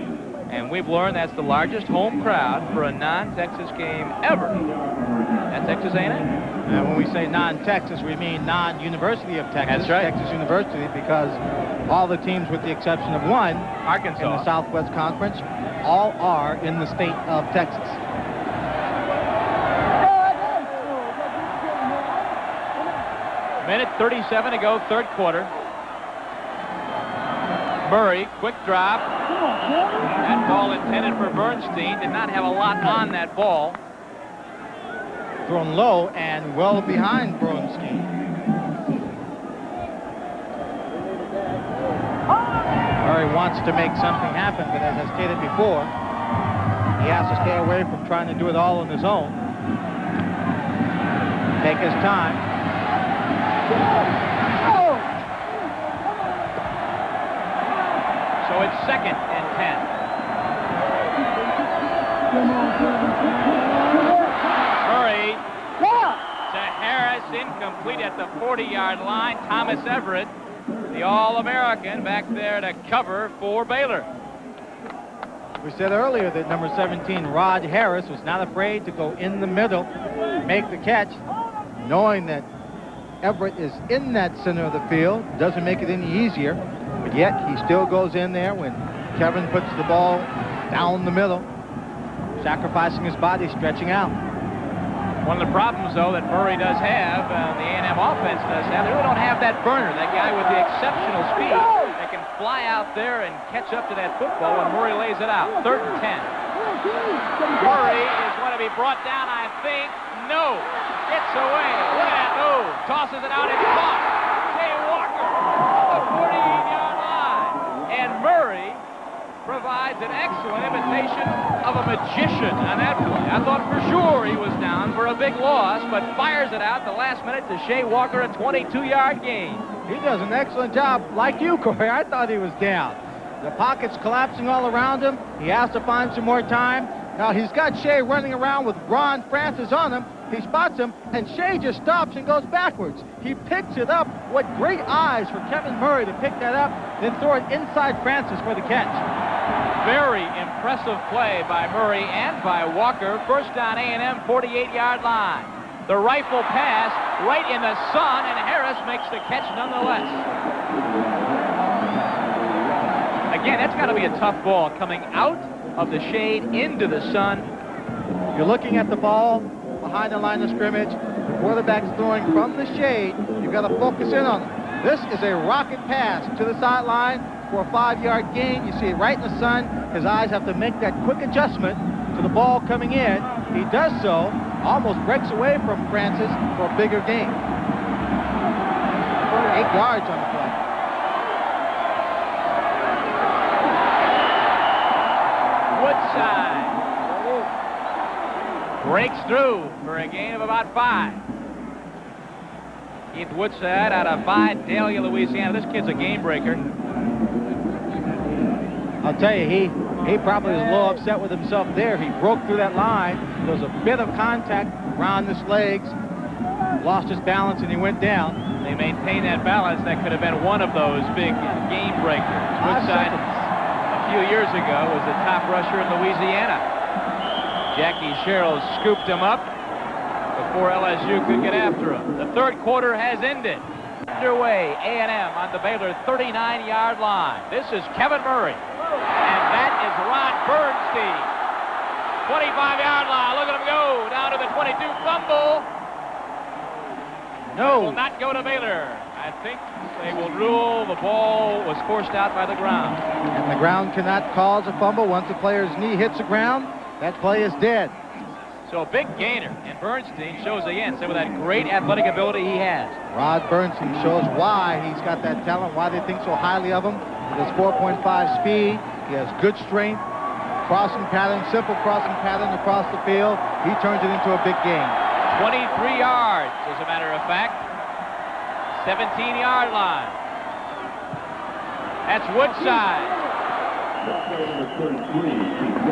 And we've learned that's the largest home crowd for a non-Texas game ever at Texas A&M. And when we say non-Texas, we mean non-University of Texas. That's right. Texas University, because all the teams, with the exception of one, Arkansas, in the Southwest Conference, all are in the state of Texas. Minute 37 to go, third quarter. Murray, quick drop. That ball intended for Bernstein. Did not have a lot on that ball. Thrown low and well behind Bernstein. Murray wants to make something happen, but as I stated before, he has to stay away from trying to do it all on his own. Take his time. So it's second and 10. Murray to Harris, incomplete at the 40-yard line. Thomas Everett, the All-American, back there to cover for Baylor. We said earlier that number 17, Rod Harris, was not afraid to go in the middle, make the catch, knowing that Everett is in that center of the field. Doesn't make it any easier, but yet he still goes in there when Kevin puts the ball down the middle, sacrificing his body, stretching out. One of the problems, though, that Murray does have, the A&M offense does have, they really don't have that burner, that guy with the exceptional speed that can fly out there and catch up to that football when Murray lays it out. 3rd and 10. Murray is going to be brought down, I think. No. Gets away. Look at that move. Tosses it out and caught. Jay Walker at the 48-yard line. And Murray provides an excellent imitation of a magician on that play. I thought for sure he was down for a big loss, but fires it out the last minute to Shea Walker, a 22-yard gain. He does an excellent job. Like you, Corey, I thought he was down. The pocket's collapsing all around him. He has to find some more time. Now he's got Shea running around with Ron Francis on him. He spots him, and Shea just stops and goes backwards. He picks it up. What great eyes for Kevin Murray to pick that up, then throw it inside Francis for the catch. Very impressive play by Murray and by Walker. First down, A&M 48-yard line. The rifle pass right in the sun, and Harris makes the catch nonetheless. Again, that's got to be a tough ball coming out of the shade into the sun. You're looking at the ball behind the line of scrimmage. The quarterback's throwing from the shade. You've got to focus in on it. This is a rocket pass to the sideline for a 5-yard gain. You see it right in the sun. His eyes have to make that quick adjustment to the ball coming in. He does so, almost breaks away from Francis for a bigger gain. 8 yards on the play. Woodside breaks through for a gain of about 5. Keith Woodside out of Vidalia, Louisiana. This kid's a game breaker. I'll tell you, he probably was a little upset with himself there. He broke through that line. There was a bit of contact around his legs. Lost his balance and he went down. They maintained that balance. That could have been one of those big game breakers. Woodside, a few years ago, was the top rusher in Louisiana. Jackie Sherrill scooped him up before LSU could get after him. The third quarter has ended. Underway, A&M on the Baylor 39-yard line. This is Kevin Murray. And that is Ron Bernstein. 25-yard line. Look at him go. Down to the 22. Fumble. No. It will not go to Baylor. I think they will rule the ball was forced out by the ground. And the ground cannot cause a fumble. Once the player's knee hits the ground, that play is dead. So a big gainer, and Bernstein shows again some of that great athletic ability he has. Rod Bernstein shows why he's got that talent, why they think so highly of him. With his 4.5 speed, he has good strength, crossing pattern, simple crossing pattern across the field. He turns it into a big gain. 23 yards, as a matter of fact. 17-yard line. That's Woodside.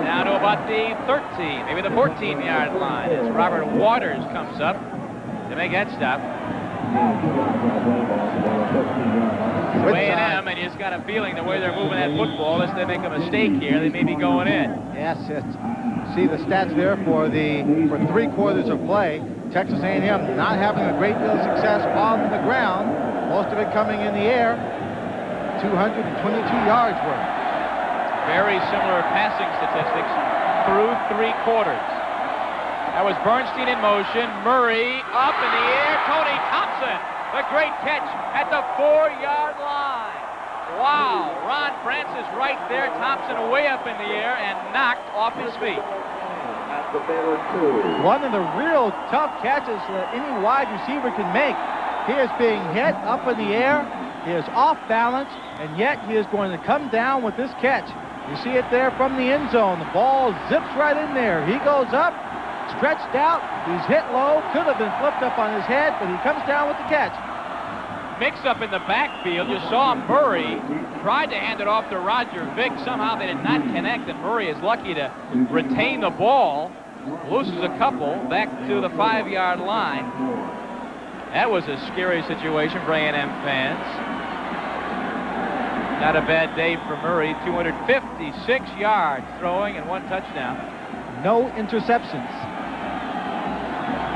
Down to about the 13, maybe the 14-yard line as Robert Waters comes up to make that stop. So A&M, and you just got a feeling the way they're moving that football, unless they make a mistake here, they may be going in. Yes, see the stats there for 3 quarters of play. Texas A&M not having a great deal of success on the ground, most of it coming in the air. 222 yards worth. Very similar passing statistics through 3 quarters. That was Bernstein in motion. Murray up in the air. Tony Thompson, the great catch at the 4-yard line. Wow, Ron Francis right there. Thompson way up in the air and knocked off his feet. One of the real tough catches that any wide receiver can make. He is being hit up in the air. He is off balance, and yet he is going to come down with this catch. You see it there from the end zone. The ball zips right in there. He goes up, stretched out. He's hit low. Could have been flipped up on his head, but he comes down with the catch. Mix up in the backfield. You saw Murray tried to hand it off to Roger Vick. Somehow they did not connect, and Murray is lucky to retain the ball. Loses a couple back to the 5-yard line. That was a scary situation for A&M fans. Not a bad day for Murray. 256 yards throwing and 1 touchdown. No interceptions.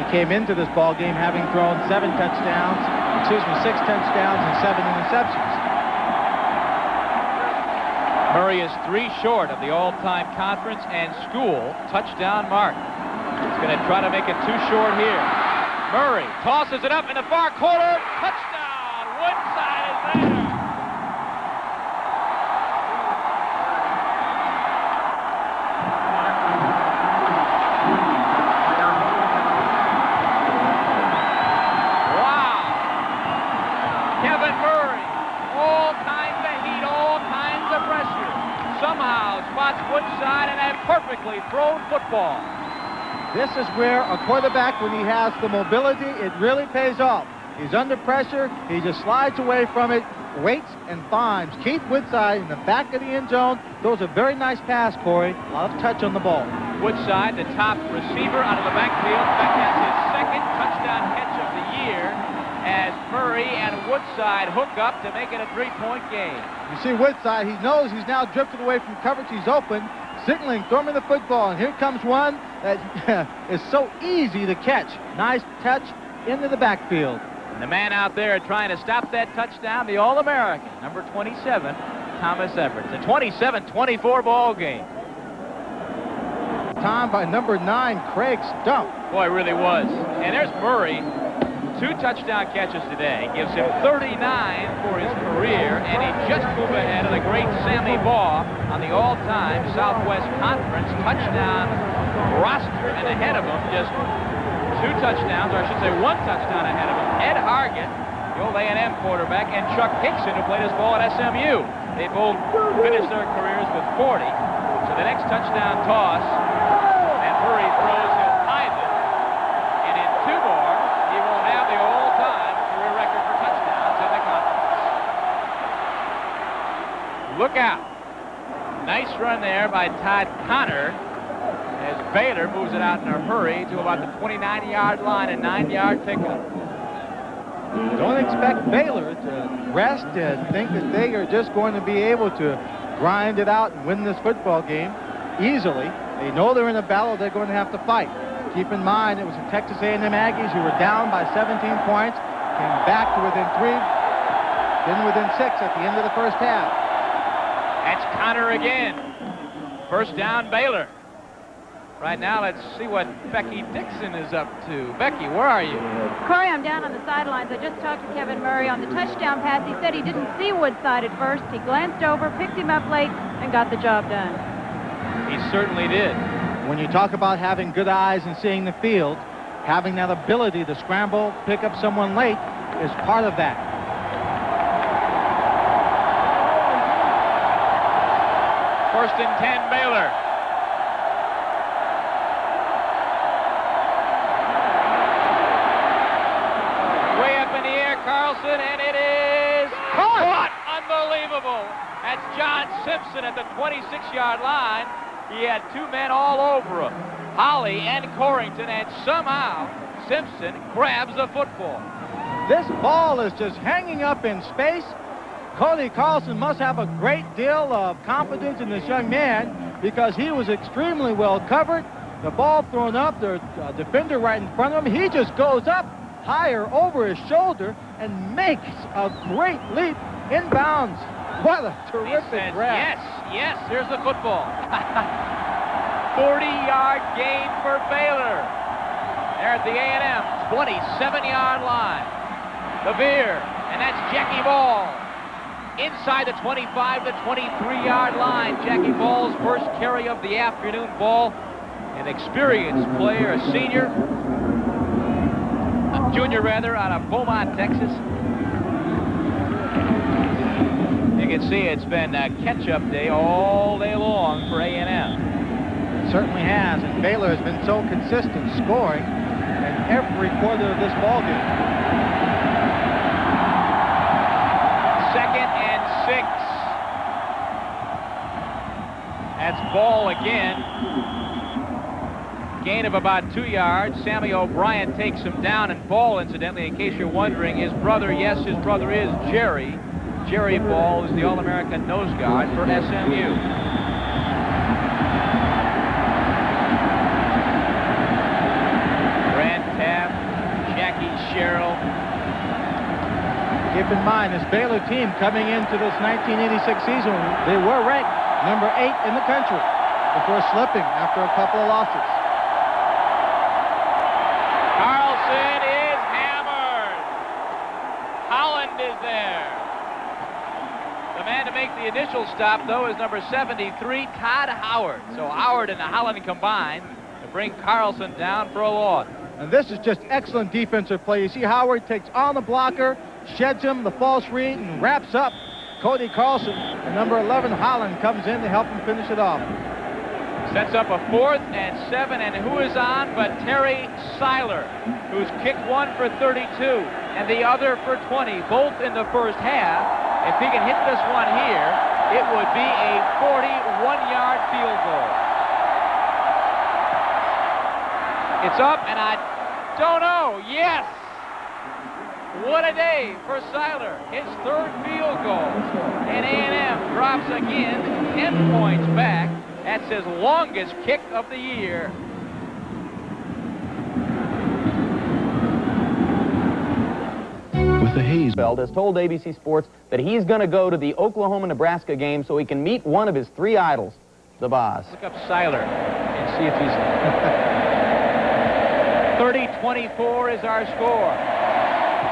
He came into this ball game having thrown 6 touchdowns and 7 interceptions. Murray is 3 short of the all-time conference and school touchdown mark. He's going to try to make it 2 short here. Murray tosses it up in the far corner. Touchdown! Woodside is there. somehow spots Woodside and a perfectly thrown football. This is where a quarterback, when he has the mobility, it really pays off. He's under pressure. He just slides away from it, waits, and finds Keith Woodside in the back of the end zone. Throws a very nice pass, Corey. A lot of touch on the ball. Woodside, the top receiver out of the backfield. In fact, that's his second touchdown catch of the year as Murray and Woodside hook up to make it a three-point game. You see Woodside, he knows he's now drifted away from coverage. He's open, signaling, throw him in the football. And here comes one that is so easy to catch. Nice touch into the backfield. And the man out there trying to stop that touchdown, the All-American, number 27, Thomas Everett. It's a 27-24 ball game. Time by number 9, Craig Stump. Boy, it really was. And there's Murray. 2 touchdown catches today. Gives him 39 for his career, and he just moved ahead of the great Sammy Baugh on the all-time Southwest Conference touchdown roster. And ahead of him, just 2 touchdowns, or I should say 1 touchdown ahead of him, Ed Hargett, the old A&M quarterback, and Chuck Hickson, who played his ball at SMU. They both finished their careers with 40. So the next touchdown toss, and Murray throws, he'll tie them. And in 2 more, he will have the all-time career record for touchdowns in the conference. Look out. Nice run there by Todd Connor as Baylor moves it out in a hurry to about the 29-yard line, a 9-yard pickup. Don't expect Baylor to rest and think that they are just going to be able to grind it out and win this football game easily. They know they're in a battle they're going to have to fight. Keep in mind, it was the Texas A&M Aggies who were down by 17 points, came back to within 3, then within 6 at the end of the first half. That's Connor again. First down, Baylor. Right now, let's see what Becky Dixon is up to. Becky, where are you? Corey, I'm down on the sidelines. I just talked to Kevin Murray on the touchdown pass. He said he didn't see Woodside at first. He glanced over, picked him up late, and got the job done. He certainly did. When you talk about having good eyes and seeing the field, having that ability to scramble, pick up someone late is part of that. First and 10, Baylor. Carlson, and it is caught! Unbelievable. That's John Simpson at the 26-yard line. He had 2 men all over him, Holly and Corrington, and somehow Simpson grabs the football. This ball is just hanging up in space. Cody Carlson must have a great deal of confidence in this young man because he was extremely well covered. The ball thrown up, the defender right in front of him. He just goes up higher over his shoulder and makes a great leap inbounds. What a terrific grab. Yes, here's the football. 40-yard gain for Baylor. They're at the A&M 27-yard line. The veer, and that's Jackie Ball. Inside the 25 to 23-yard line. Jackie Ball's first carry of the afternoon ball. An experienced player, a senior. Junior rather, out of Beaumont, Texas. You can see it's been a catch-up day all day long for A&M. It certainly has, and Baylor has been so consistent scoring in every quarter of this ball game. 2nd and 6. That's Ball again. Gain of about 2 yards. Sammy O'Brien takes him down, and Ball, incidentally, in case you're wondering, his brother, yes, his brother is Jerry. Jerry Ball is the All-American nose guard for SMU. Brad Taft, Jackie Sherrill. Keep in mind, this Baylor team coming into this 1986 season, they were ranked number 8 in the country before slipping after a couple of losses. Carlson is hammered. Holland is there. The man to make the initial stop, though, is number 73, Todd Howard. So Howard and Holland combined to bring Carlson down for a loss. And this is just excellent defensive play. You see Howard takes on the blocker, sheds him, the false read, and wraps up Cody Carlson, and number 11, Holland, comes in to help him finish it off. Sets up a 4th and 7, and who is on but Terry Seiler, who's kicked one for 32 and the other for 20, both in the first half. If he can hit this one here, it would be a 41-yard field goal. It's up, and I don't know. Yes! What a day for Seiler. His 3rd field goal. And A&M drops again, 10 points back. That's his longest kick of the year. With the Hayesfeld has told ABC Sports that he's going to go to the Oklahoma-Nebraska game so he can meet one of his 3 idols, the Boss. Look up Seiler and see if he's... 30-24 is our score.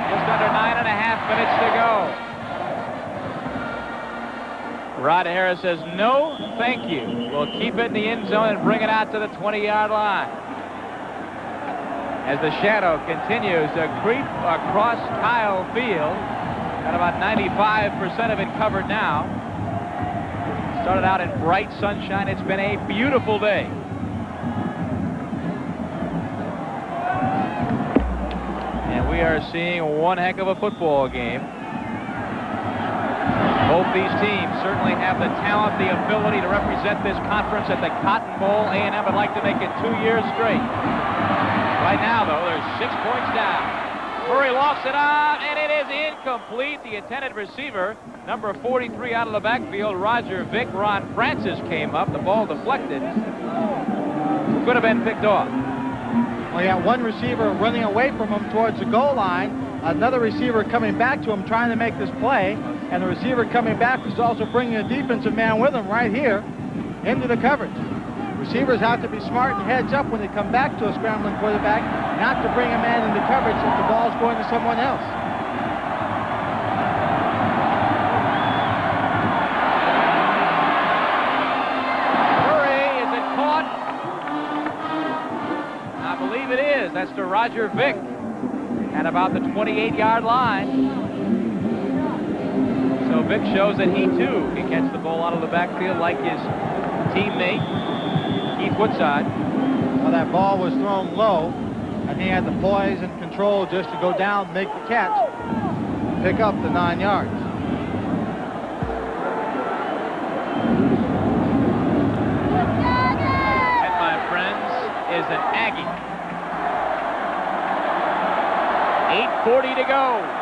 Just under 9.5 minutes to go. Rod Harris says, no, thank you. We'll keep it in the end zone and bring it out to the 20-yard line. As the shadow continues to creep across Kyle Field. Got about 95% of it covered now. Started out in bright sunshine. It's been a beautiful day. And we are seeing one heck of a football game. Both these teams certainly have the talent, the ability to represent this conference at the Cotton Bowl. A&M would like to make it 2 years straight. Right now, though, there's 6 points down. Murray lofts it on, and it is incomplete. The intended receiver, number 43 out of the backfield, Roger Vick. Ron Francis came up. The ball deflected. Could have been picked off. Well, you got one receiver running away from him towards the goal line. Another receiver coming back to him trying to make this play. And the receiver coming back is also bringing a defensive man with him right here into the coverage. Receivers have to be smart and heads up when they come back to a scrambling quarterback, not to bring a man into coverage if the ball's going to someone else. Murray, is it caught? I believe it is. That's to Roger Vick at about the 28-yard line. So Vick shows that he, too, can catch the ball out of the backfield like his teammate, Keith Woodside. Well, that ball was thrown low, and he had the poise and control just to go down, make the catch, pick up the 9 yards. That, my friends, is an Aggie. 8:40 to go.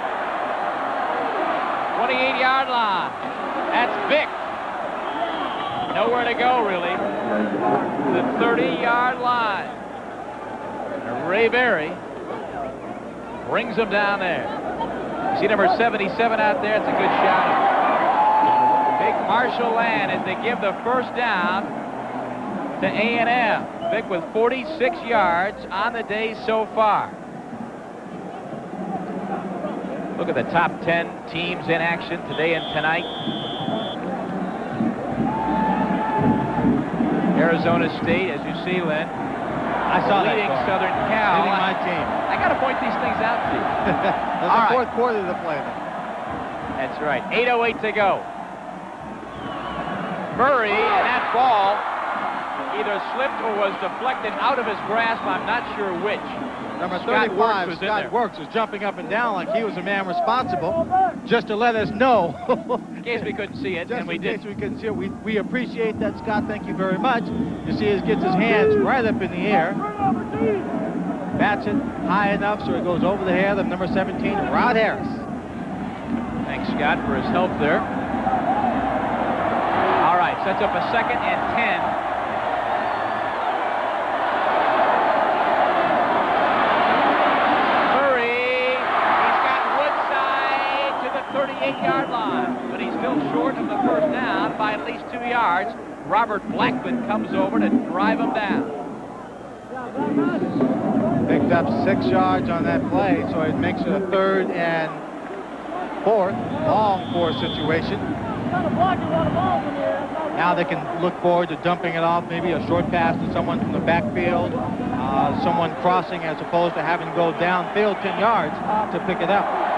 28-yard line. That's Vick. Nowhere to go, really. The 30-yard line. And Ray Berry brings him down there. You see number 77 out there? It's a good shot. Big Marshall Land as they give the first down to A&M. Vick with 46 yards on the day so far. Look at the top 10 teams in action today and tonight. Arizona State, as you see, Lynn. I saw leading that Southern Cal. Leading my team. I got to point these things out to you. There's a fourth quarter to play. That's right. 8:08 to go. Murray, and that ball either slipped or was deflected out of his grasp. I'm not sure which. Number 35, Scott Works, was jumping up and down like he was the man responsible, just to let us know. In case we couldn't see it, and we did. In case we couldn't see it. We appreciate that, Scott. Thank you very much. You see, he gets his hands right up in the air. Bats it high enough so it goes over the head of number 17, Rod Harris. Thanks, Scott, for his help there. All right, sets up a 2nd and 10. Yard line, but he's still short of the first down by at least 2 yards. Robert Blackman comes over to drive him down. Picked up 6 yards on that play, so it makes it a 3rd and 4th, long 4 situation. Now they can look forward to dumping it off, maybe a short pass to someone from the backfield, someone crossing as opposed to having to go downfield 10 yards to pick it up.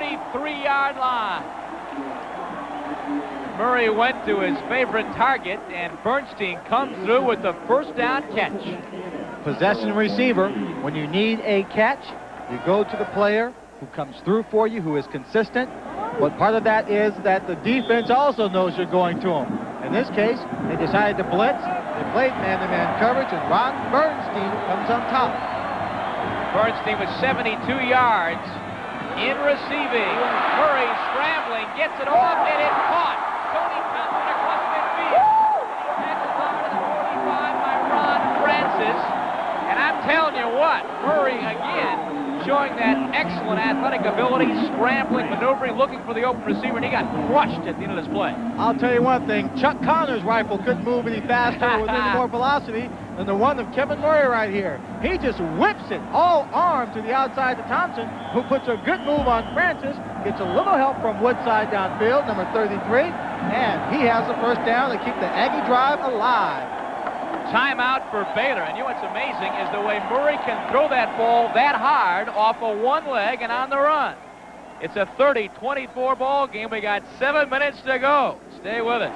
33-yard line. Murray went to his favorite target, and Bernstein comes through with the first down catch. Possession receiver, when you need a catch, you go to the player who comes through for you, who is consistent. But part of that is that the defense also knows you're going to him. In this case, they decided to blitz. They played man-to-man coverage, and Ron Bernstein comes on top. Bernstein with 72 yards in receiving. Murray scrambling, gets it off, and it's caught. Tony Thompson across midfield. Passes off to the 45 by Ron Francis. And I'm telling you what, Murray again showing that excellent athletic ability, scrambling, maneuvering, looking for the open receiver, and he got crushed at the end of this play. I'll tell you one thing, Chuck Connor's rifle couldn't move any faster with any more velocity than the one of Kevin Murray right here. He just whips it all arm to the outside to Thompson, who puts a good move on Francis, gets a little help from Woodside downfield, number 33, and he has the first down to keep the Aggie drive alive. Timeout for Baylor, and you know what's amazing is the way Murray can throw that ball that hard off of one leg and on the run. It's a 30-24 ball game. We got 7 minutes to go. Stay with us.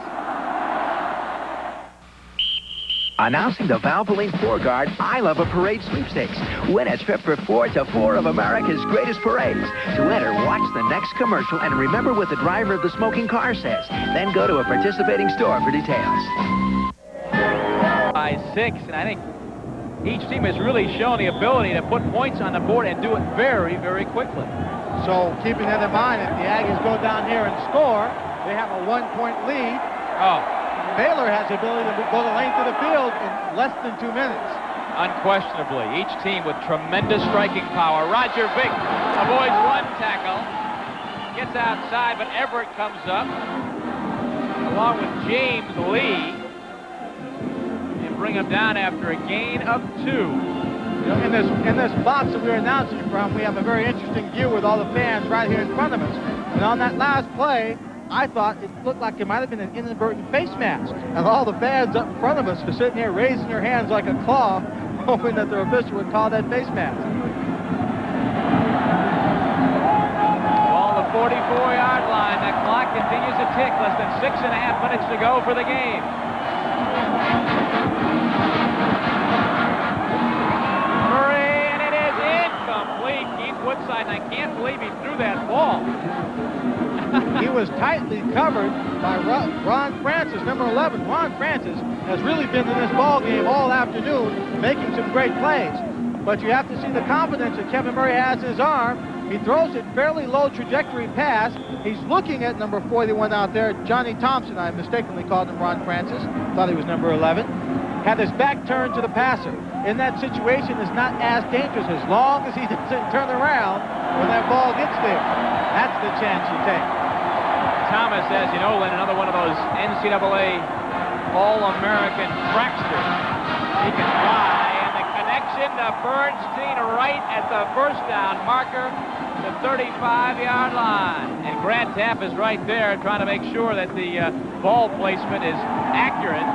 Announcing the Valvoline 4-Guard I Love a Parade sweepstakes. Win a trip for 4 to 4 of America's greatest parades. To enter, watch the next commercial and remember what the driver of the smoking car says. Then go to a participating store for details. By 6, and I think each team has really shown the ability to put points on the board and do it very, very quickly. So keeping that in mind, if the Aggies go down here and score, they have a 1-point lead. Oh. Baylor has the ability to go the length of the field in less than 2 minutes. Unquestionably, each team with tremendous striking power. Roger Vick avoids one tackle, gets outside, but Everett comes up, along with James Lee, and bring him down after a gain of 2. You know, in this box that we're announcing from, we have a very interesting view with all the fans right here in front of us. And on that last play, I thought it looked like it might have been an inadvertent face mask. And all the fans up in front of us were sitting here raising their hands like a claw, hoping that their official would call that face mask. Ball the 44-yard line. The clock continues to tick. Less than 6.5 minutes to go for the game. Murray, and it is incomplete. Keith Woodside, and I can't believe he threw that ball. He was tightly covered by Ron Francis, number 11. Ron Francis has really been in this ball game all afternoon, making some great plays. But you have to see the confidence that Kevin Murray has in his arm. He throws it fairly low trajectory pass. He's looking at number 41 out there, Johnny Thompson. I mistakenly called him Ron Francis. Thought he was number 11. Had his back turned to the passer. In that situation, is not as dangerous as long as he doesn't turn around when that ball gets there. That's the chance you take. Thomas, as you know, Lynn, another one of those NCAA All-American tracksters. He can fly, and the connection to Bernstein right at the first down marker, the 35-yard line. And Grant Tapp is right there trying to make sure that the ball placement is accurate.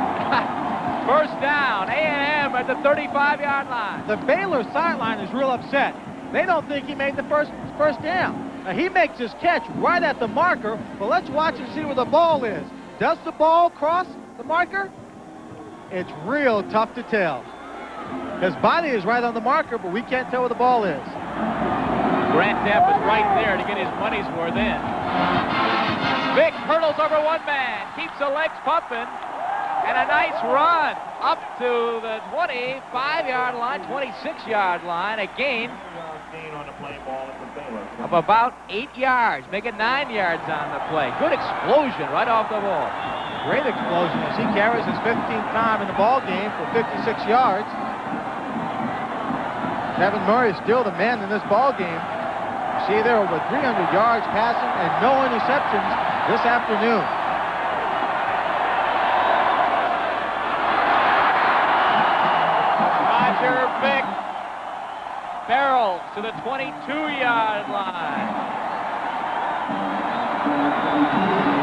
First down, A&M at the 35-yard line. The Baylor sideline is real upset. They don't think he made the first down. Now, he makes his catch right at the marker, but let's watch and see where the ball is. Does the ball cross the marker? It's real tough to tell. His body is right on the marker, but we can't tell where the ball is. Grant Tapp is right there to get his money's worth in. Vick hurdles over one man, keeps the legs pumping, and a nice run up to the 25-yard line, 26-yard line, a gain of about 8 yards, making 9 yards on the play. Good explosion right off the ball. Great explosion as he carries his 15th time in the ball game for 56 yards. Kevin Murray is still the man in this ball game. You see there over 300 yards passing and no interceptions this afternoon. Roger Vick barrels to the 22-yard line.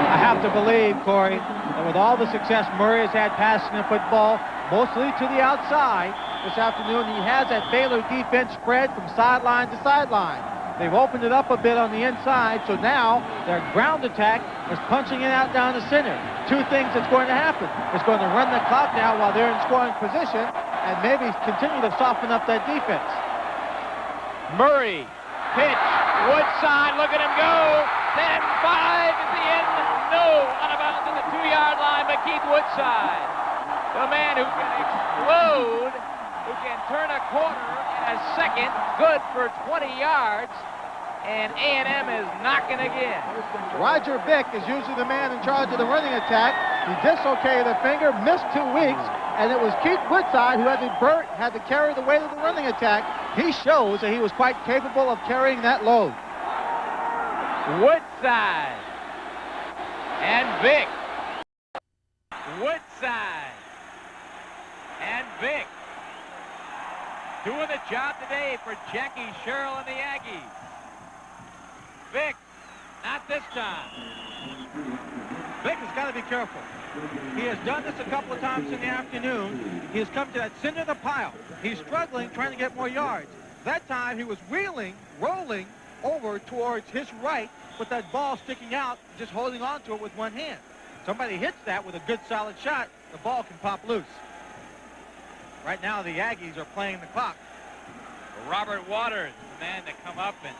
I have to believe, Corey, that with all the success Murray has had passing in football, mostly to the outside this afternoon, he has that Baylor defense spread from sideline to sideline. They've opened it up a bit on the inside, so now their ground attack is punching it out down the center. Two things that's going to happen. It's going to run the clock now while they're in scoring position and maybe continue to soften up that defense. Murray, pitch, Woodside, look at him go. 10-5 is the end. No, out of bounds at the 2-yard line, but Keith Woodside, the man who can explode, who can turn a corner in a second, good for 20 yards, and A&M is knocking again. Roger Vick is usually the man in charge of the running attack. He dislocated a finger, missed 2 weeks, and it was Keith Woodside who had to carry the weight of the running attack. He shows that he was quite capable of carrying that load. Woodside and Vick. Woodside and Vick doing the job today for Jackie Sherrill and the Aggies. Vick, not this time. Vick has got to be careful. He has done this a couple of times in the afternoon. He has come to that center of the pile. He's struggling, trying to get more yards. That time he was wheeling, rolling over towards his right with that ball sticking out, just holding on to it with one hand. Somebody hits that with a good solid shot, the ball can pop loose. Right now the Aggies are playing the clock. Robert Waters, the man to come up and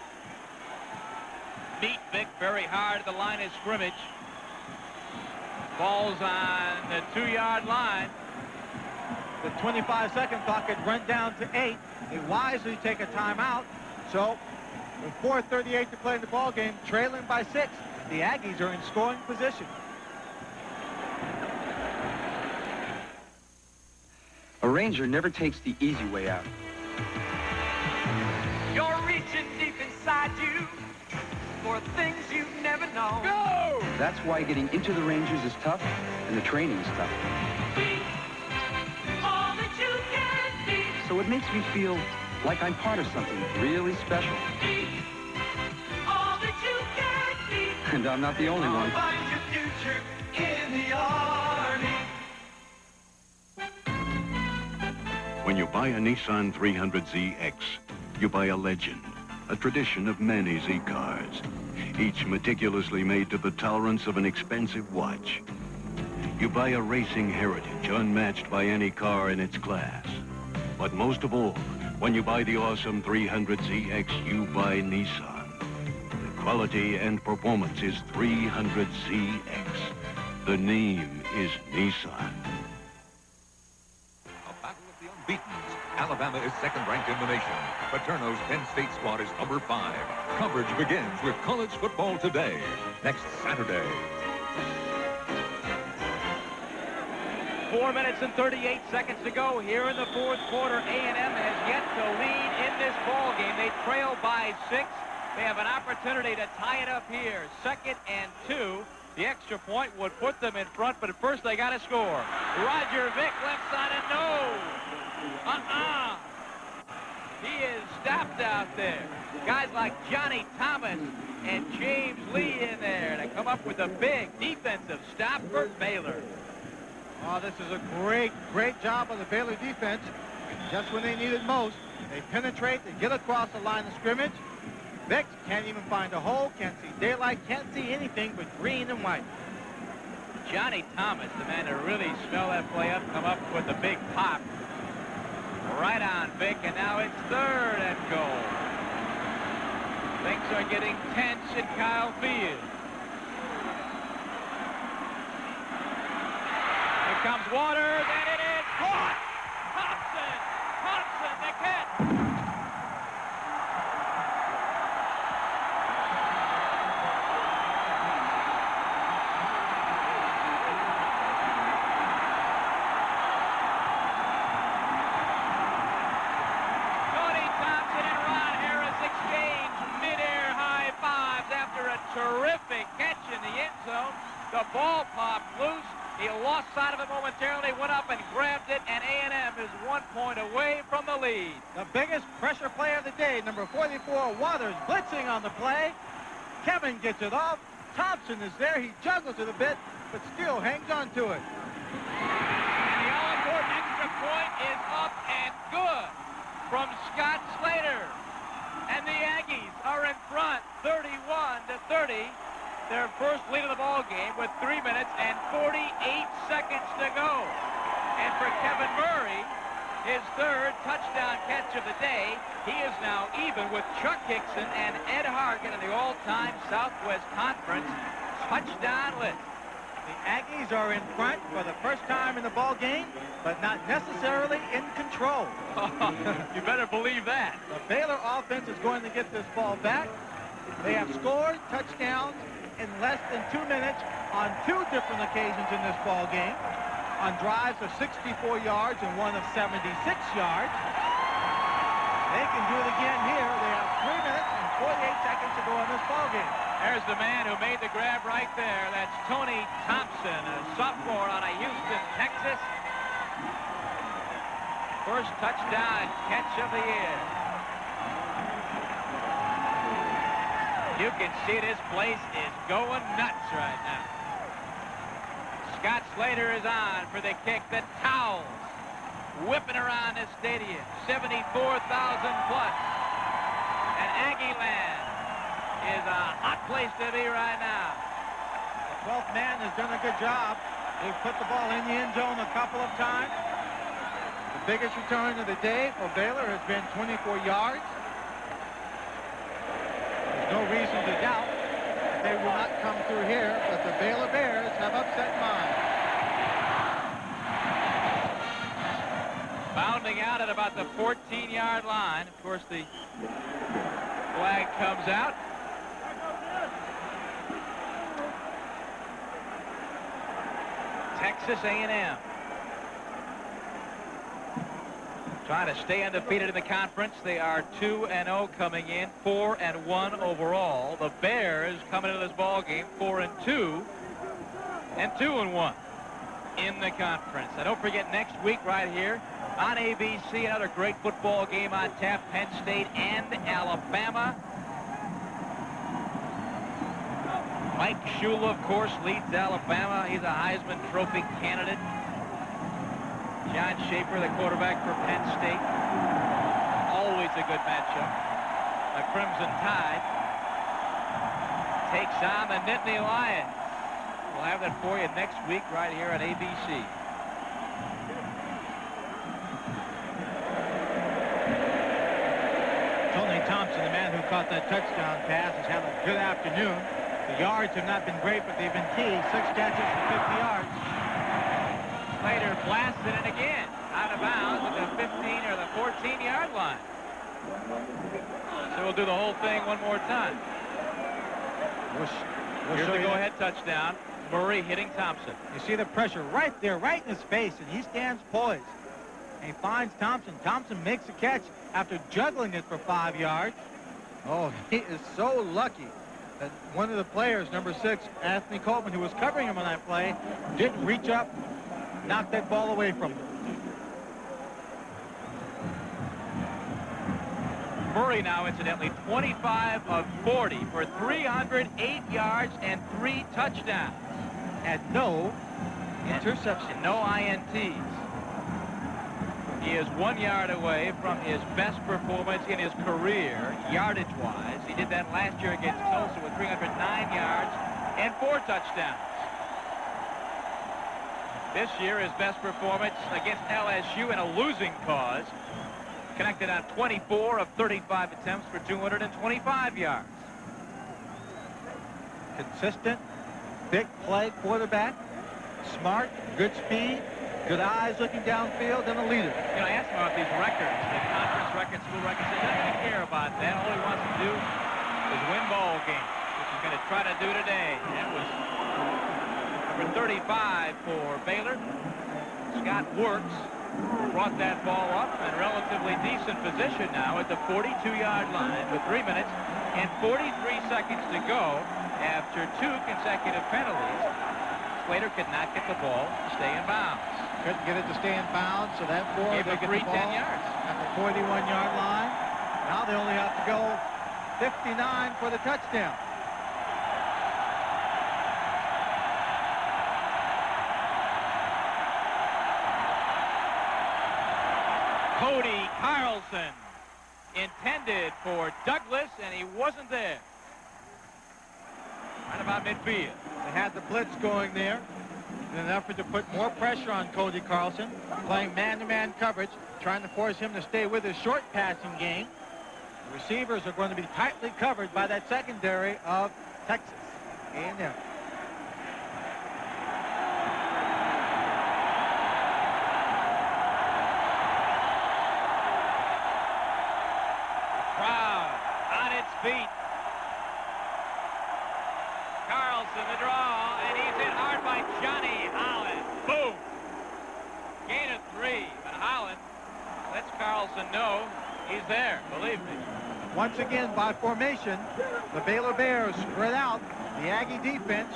beat Vick very hard at the line of scrimmage. Ball's on the 2-yard line. The 25-second clock had run down to 8. They wisely take a timeout. So with 4:38 to play in the ball game, trailing by 6, the Aggies are in scoring position. A Ranger never takes the easy way out. You're reaching deep inside you for things you've never known. Go! That's why getting into the Rangers is tough, and the training is tough. Be all that you can be. So it makes me feel like I'm part of something really special. Be all that you can be. And I'm not the only one. Find your future in the Army. When you buy a Nissan 300ZX, you buy a legend, a tradition of many Z cars, each meticulously made to the tolerance of an expensive watch. You buy a racing heritage unmatched by any car in its class. But most of all, when you buy the awesome 300ZX, you buy Nissan. The quality and performance is 300ZX. The name is Nissan. Beatens. Alabama is second-ranked in the nation. Paterno's Penn State squad is number 5. Coverage begins with college football today, next Saturday. 4 minutes and 38 seconds to go here in the fourth quarter. A&M has yet to lead in this ball game. They trail by 6. They have an opportunity to tie it up here. 2nd and 2. The extra point would put them in front, but at first they got to score. Roger Vick left side and no. He is stopped out there. Guys like Johnny Thomas and James Lee in there to come up with a big defensive stop for Baylor. Oh, this is a great job on the Baylor defense. Just when they need it most, they penetrate, they get across the line of scrimmage. Vick can't even find a hole, can't see daylight, can't see anything but green and white. Johnny Thomas, the man to really smell that play up, come up with a big pop. Right on Vick, and now it's 3rd and goal. Things are getting tense at Kyle Field. Here comes Waters, and it is caught! Thompson, the catch! Terrific catch in the end zone. The ball popped loose. He lost sight of it momentarily, went up and grabbed it, and A&M is 1 point away from the lead. The biggest pressure play of the day, number 44, Waters, blitzing on the play. Kevin gets it off. Thompson is there. He juggles it a bit, but still hangs on to it. And the all-important extra point is up and good from Scott Slater. And the Aggies are in front, 31-30. Their first lead of the ball game with 3 minutes and 48 seconds to go. And for Kevin Murray, his third touchdown catch of the day, he is now even with Chuck Hickson and Ed Hargan in the all-time Southwest Conference touchdown list. The Aggies are in front for the first time in the ball game, but not necessarily in control. You better believe that. The Baylor offense is going to get this ball back. They have scored touchdowns in less than 2 minutes on 2 different occasions in this ball game, on drives of 64 yards and one of 76 yards. They can do it again here. They have 3 minutes and 48 seconds to go in this ball game. There's the man who made the grab right there. That's Tony Thompson, a sophomore out of Houston, Texas. First touchdown catch of the year. You can see this place is going nuts right now. Scott Slater is on for the kick. The towels whipping around the stadium. 74,000 plus. And Aggie Land is a hot place to be right now. The 12th man has done a good job. They've put the ball in the end zone a couple of times. The biggest return of the day for Baylor has been 24 yards. There's no reason to doubt that they will not come through here, but the Baylor Bears have upset mine. Bounding out at about the 14-yard line. Of course, the flag comes out. Texas A&M trying to stay undefeated in the conference. They are 2-0 coming in, 4-1 overall. The Bears coming into this ball game 4-2 and 2-1 in the conference. And don't forget, next week right here on ABC, another great football game on tap. Penn State and Alabama. Mike Shula, of course, leads Alabama. He's a Heisman Trophy candidate. John Schaefer, the quarterback for Penn State. Always a good matchup. The Crimson Tide takes on the Nittany Lions. We'll have that for you next week right here on ABC. Tony Thompson, the man who caught that touchdown pass, has had a good afternoon. The yards have not been great, but they've been key. 6 catches for 50 yards. Slater blasted it again out of bounds at the 15 or the 14-yard line. So we'll do the whole thing one more time. Here's the go-ahead touchdown. Murray hitting Thompson. You see the pressure right there, right in his face, and he stands poised. And he finds Thompson. Thompson makes a catch after juggling it for 5 yards. Oh, he is so lucky that one of the players, number 6, Anthony Coleman, who was covering him on that play, didn't reach up, knock that ball away from him. Murray now, incidentally, 25 of 40 for 308 yards and 3 touchdowns. And no interception. No INTs. He is 1 yard away from his best performance in his career, yardage-wise. He did that last year against Tulsa with 309 yards and 4 touchdowns. This year, his best performance against LSU in a losing cause. Connected on 24 of 35 attempts for 225 yards. Consistent, big play quarterback, smart, good speed, good eyes looking downfield, and a leader. You know, I asked him about these records, the conference records, school records. He doesn't really care about that. All he wants to do is win ball games, which he's going to try to do today. That was number 35 for Baylor. Scott Works brought that ball up in relatively decent position now at the 42-yard line with 3 minutes and 43 seconds to go after 2 consecutive penalties. Slater could not get the ball to stay in bounds. Couldn't get it to stay in bounds, so that gave a free 10 yards at the 41-yard line. Now they only have to go 59 for the touchdown. Cody Carlson intended for Douglas, and he wasn't there. Right about midfield. They had the blitz going there in an effort to put more pressure on Cody Carlson, playing man-to-man coverage, trying to force him to stay with his short passing game. The receivers are going to be tightly covered by that secondary of Texas A&M. Feet. Carlson the draw, and he's hit hard by Johnny Holland. Boom! Gain of 3, but Holland lets Carlson know he's there, believe me. Once again, by formation, the Baylor Bears spread out. The Aggie defense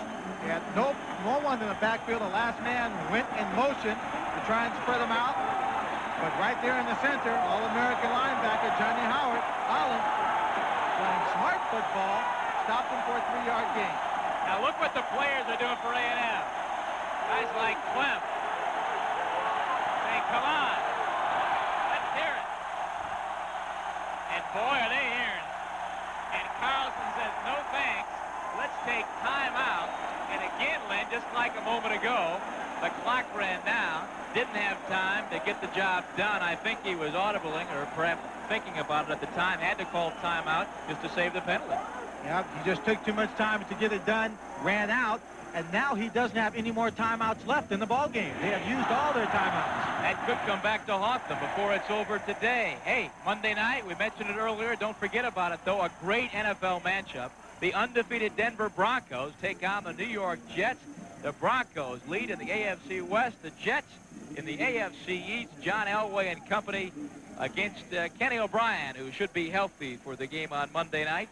had no one in the backfield. The last man went in motion to try and spread them out. But right there in the center, All-American linebacker Johnny Holland, playing smart football, stopped him for a 3-yard gain. Now look what the players are doing for A&M. Guys like Clem saying, come on, let's hear it. And boy, are they hearing it. And Carlson says, no thanks, let's take time out. And again, Lynn, just like a moment ago, the clock ran down, didn't have time to get the job done. I think he was audibling, or perhaps thinking about it at the time, had to call timeout just to save the penalty. Yeah, he just took too much time to get it done, ran out, and now he doesn't have any more timeouts left in the ball game. They have used all their timeouts. That could come back to haunt them before it's over today. Hey, Monday night, we mentioned it earlier. Don't forget about it, though. A great NFL matchup. The undefeated Denver Broncos take on the New York Jets. The Broncos lead in the AFC West. The Jets in the AFC East. John Elway and company against Kenny O'Brien, who should be healthy for the game on Monday night.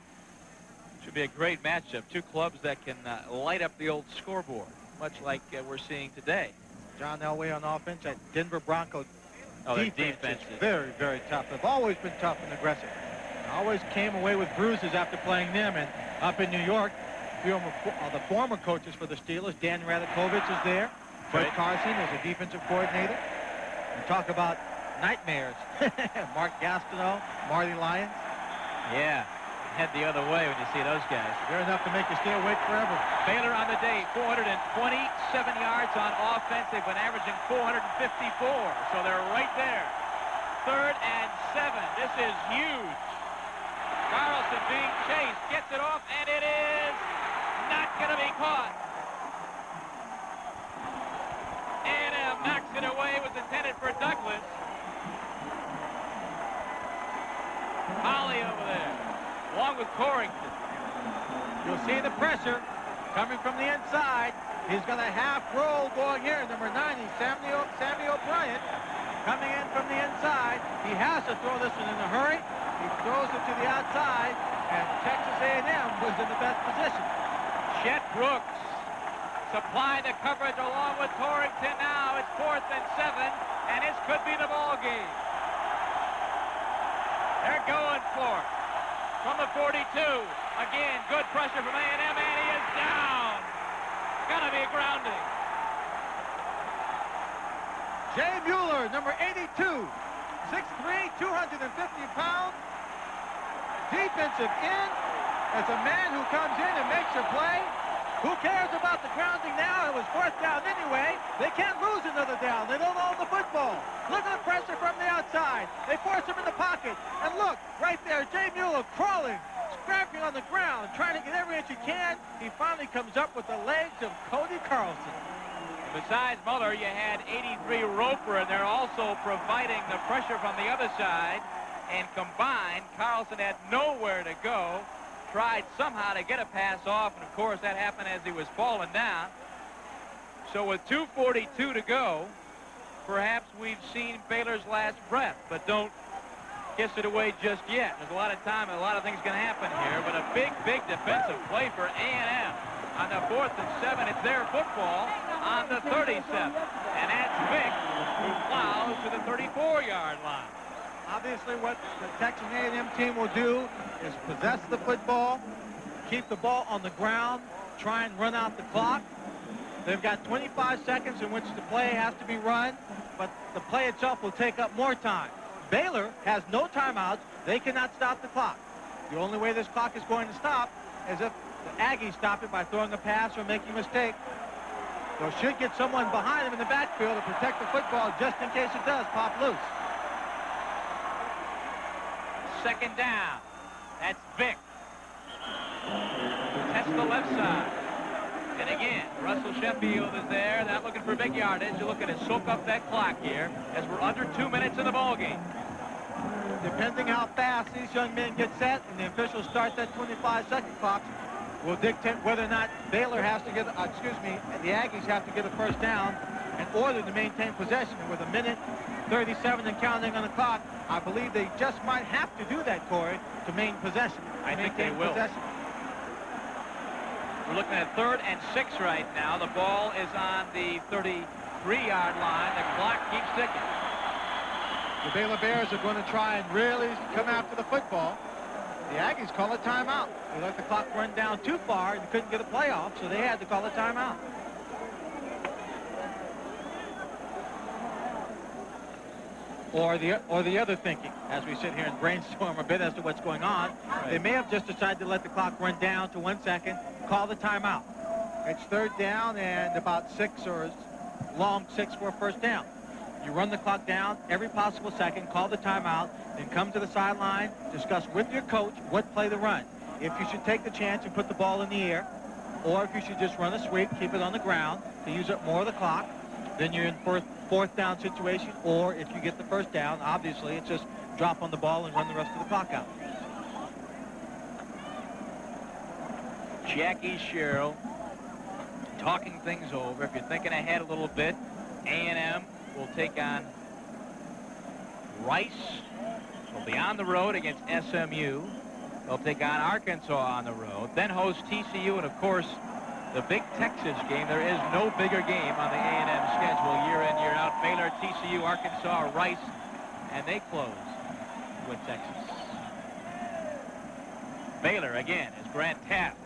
Should be a great matchup. Two clubs that can light up the old scoreboard, much like we're seeing today. John Elway on offense. That Denver Broncos defense is is very, very tough. They've always been tough and aggressive. Always came away with bruises after playing them. And up in New York, the former coaches for the Steelers, Dan Radakovich is there. Fred Carson is a defensive coordinator. And talk about nightmares. Mark Gastineau, Marty Lyons. Yeah, head the other way when you see those guys. They're enough to make you stay awake forever. Baylor on the day, 427 yards on offense. They've been averaging 454, so they're right there. 3rd and 7. This is huge. Carlson being chased, gets it off, and it is not going to be caught. A&M knocks it away. It was intended for Douglas. Holly over there, along with Corrington. You'll see the pressure coming from the inside. He's got a half roll going here. Number 90, Samuel Bryant, coming in from the inside. He has to throw this one in a hurry. He throws it to the outside, and Texas A&M was in the best position. Chet Brooks supplying the coverage along with Corrington. Now it's 4th and 7, and this could be the ball game. They're going for it from the 42. Again, good pressure from A&M, and he is down. Gonna be grounding. Jay Mueller, number 82, 6'3", 250 pounds, defensive end. As a man who comes in and makes a play. Who cares about the grounding now? It was 4th down anyway. They can't lose another down. They don't own the football. Look at the pressure from the outside. They force him in the pocket. And look, right there, Jay Mueller crawling, scrapping on the ground, trying to get every inch he can. He finally comes up with the legs of Cody Carlson. Besides Muller, you had 83 Roper, and they're also providing the pressure from the other side. And combined, Carlson had nowhere to go. Tried somehow to get a pass off, and of course that happened as he was falling down. So with 2:42 to go, perhaps we've seen Baylor's last breath, but don't kiss it away just yet. There's a lot of time and a lot of things going to happen here, but a big defensive play for A&M on the 4th and 7. It's their football on the 37, and that's Vick, who plows to the 34-yard line. Obviously, what the Texas A&M team will do is possess the football, keep the ball on the ground, try and run out the clock. They've got 25 seconds in which the play has to be run, but the play itself will take up more time. Baylor has no timeouts. They cannot stop the clock. The only way this clock is going to stop is if the Aggies stop it by throwing a pass or making a mistake. So should get someone behind them in the backfield to protect the football just in case it does pop loose. Second down. That's Vick. Test the left side. And again, Russell Sheffield is there. Not looking for big yardage. You're looking to soak up that clock here as we're under 2 minutes in the ballgame. Depending how fast these young men get set and the officials start that 25-second clock will dictate whether or not Baylor has to get, the Aggies have to get a first down in order to maintain possession. And with a minute 37 and counting on the clock, I believe they just might have to do that, Corey, to maintain possession. I think they will. We're looking at 3rd and 6 right now. The ball is on the 33-yard line. The clock keeps ticking. The Baylor Bears are going to try and really come after the football. The Aggies call a timeout. They let the clock run down too far and couldn't get a playoff, so they had to call a timeout. Or the other thinking, as we sit here and brainstorm a bit as to what's going on, they may have just decided to let the clock run down to 1 second, call the timeout. It's 3rd down and about 6 or long 6 for a first down. You run the clock down every possible second, call the timeout, then come to the sideline, discuss with your coach what play to run. If you should take the chance and put the ball in the air, or if you should just run a sweep, keep it on the ground to use up more of the clock, then you're in fourth down situation, or if you get the first down, obviously it's just drop on the ball and run the rest of the clock out. Jackie Sherrill talking things over. If you're thinking ahead a little bit, A&M will take on Rice. They'll be on the road against SMU. They'll take on Arkansas on the road, then host TCU, and of course the big Texas game. There is no bigger game on the A&M schedule year in, year out. Baylor, TCU, Arkansas, Rice, and they close with Texas. Baylor again as Grant Taft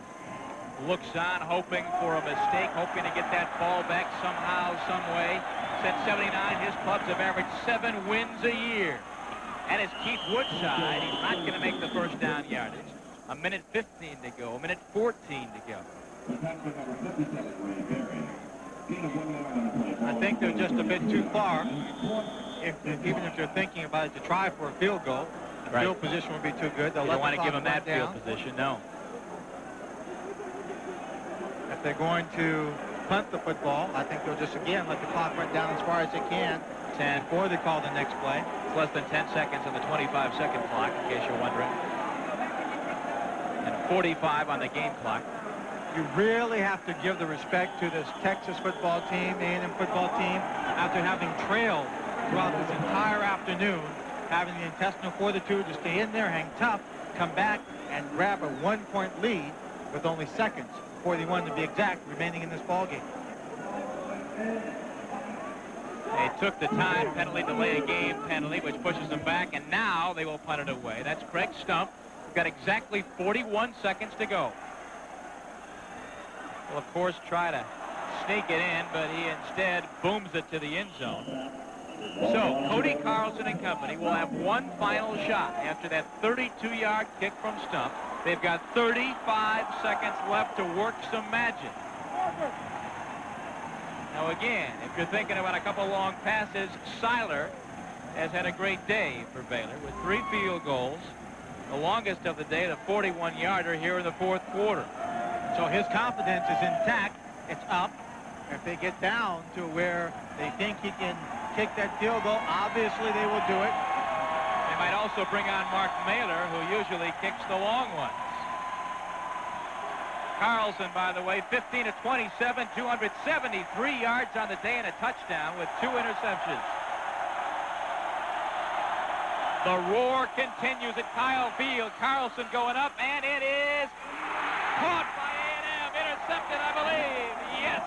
looks on, hoping for a mistake, hoping to get that ball back somehow, some way. Since '79, his clubs have averaged 7 wins a year. And it's Keith Woodside. He's not going to make the first down yardage. A minute 15 to go, a minute 14 to go. I think they're just a bit too far. Even if they're thinking about it to try for a field goal, the field position would be too good. They'll you don't want to give them that field position, no. If they're going to punt the football, I think they'll just, again, let the clock run down as far as they can 10 before they call the next play. It's less than 10 seconds on the 25-second clock, in case you're wondering. And 45 on the game clock. You really have to give the respect to this Texas football team, A&M football team, after having trailed throughout this entire afternoon, having the intestinal fortitude to stay in there, hang tough, come back, and grab a 1-point lead with only seconds, 41 to be exact, remaining in this ballgame. They took the time penalty, delay a game penalty, which pushes them back, and now they will punt it away. That's Craig Stump. We've got exactly 41 seconds to go. Will, of course, try to sneak it in, but he instead booms it to the end zone. So Cody Carlson and company will have one final shot after that 32-yard kick from Stump. They've got 35 seconds left to work some magic. Now again, if you're thinking about a couple long passes, Seiler has had a great day for Baylor with 3 field goals. The longest of the day, the 41-yarder here in the 4th quarter. So his confidence is intact. It's up. If they get down to where they think he can kick that field goal, obviously they will do it. They might also bring on Mark Mailer, who usually kicks the long ones. Carlson, by the way, 15 of 27, 273 yards on the day and a touchdown with 2 interceptions. The roar continues at Kyle Field. Carlson going up, and it is caught by A&M. Intercepted, I believe. Yes.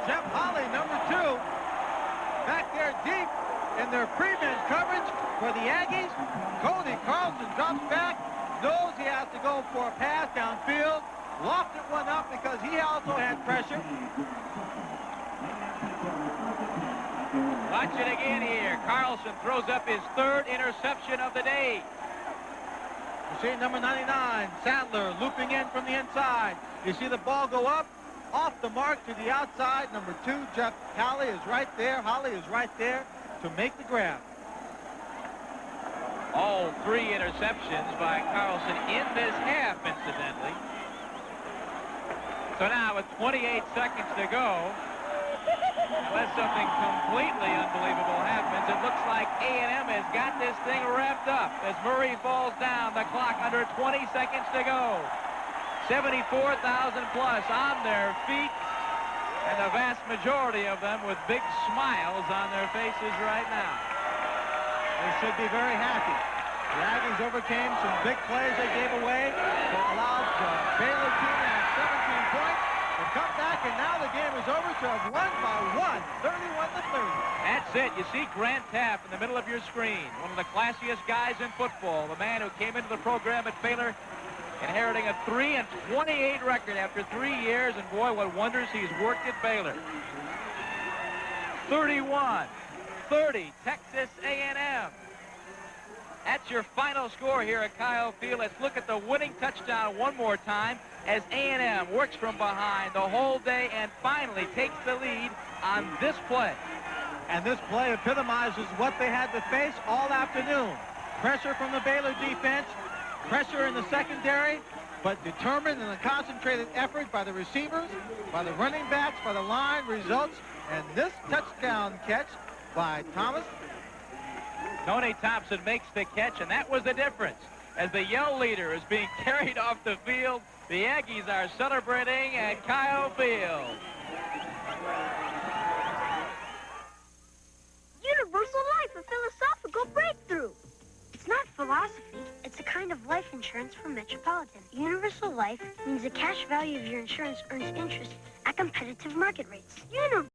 Jeff Holley, number 2, back there deep in their prevent coverage for the Aggies. Cody Carlson drops back, knows he has to go for a pass downfield. Lofted one up because he also had pressure. A Watch it again here. Carlson throws up his third interception of the day. You see number 99, Sadler, looping in from the inside. You see the ball go up, off the mark to the outside. Number 2, Jeff Holly is right there. Holly is right there to make the grab. All 3 interceptions by Carlson in this half, incidentally. So now with 28 seconds to go, unless something completely unbelievable happens, it looks like A&M has got this thing wrapped up as Murray falls down. The clock under 20 seconds to go. 74,000 plus on their feet, and the vast majority of them with big smiles on their faces right now. They should be very happy. The Aggies overcame some big plays they gave away that allowed the Baylor team to have 17 points. They come back, and now the game is over to have won by 1, 31-30. That's it. You see Grant Taft in the middle of your screen, one of the classiest guys in football, the man who came into the program at Baylor inheriting a 3-28 record after 3 years, and boy, what wonders he's worked at Baylor. 31-30, Texas A&M. That's your final score here at Kyle Field. Let's look at the winning touchdown one more time as A&M works from behind the whole day and finally takes the lead on this play. And this play epitomizes what they had to face all afternoon. Pressure from the Baylor defense, pressure in the secondary, but determined and a concentrated effort by the receivers, by the running backs, by the line results, and this touchdown catch by Thomas. Tony Thompson makes the catch, and that was the difference. As the yell leader is being carried off the field, the Aggies are celebrating at Kyle Field. Universal Life, a philosophical breakthrough. It's not philosophy, it's a kind of life insurance from Metropolitan. Universal Life means the cash value of your insurance earns interest at competitive market rates.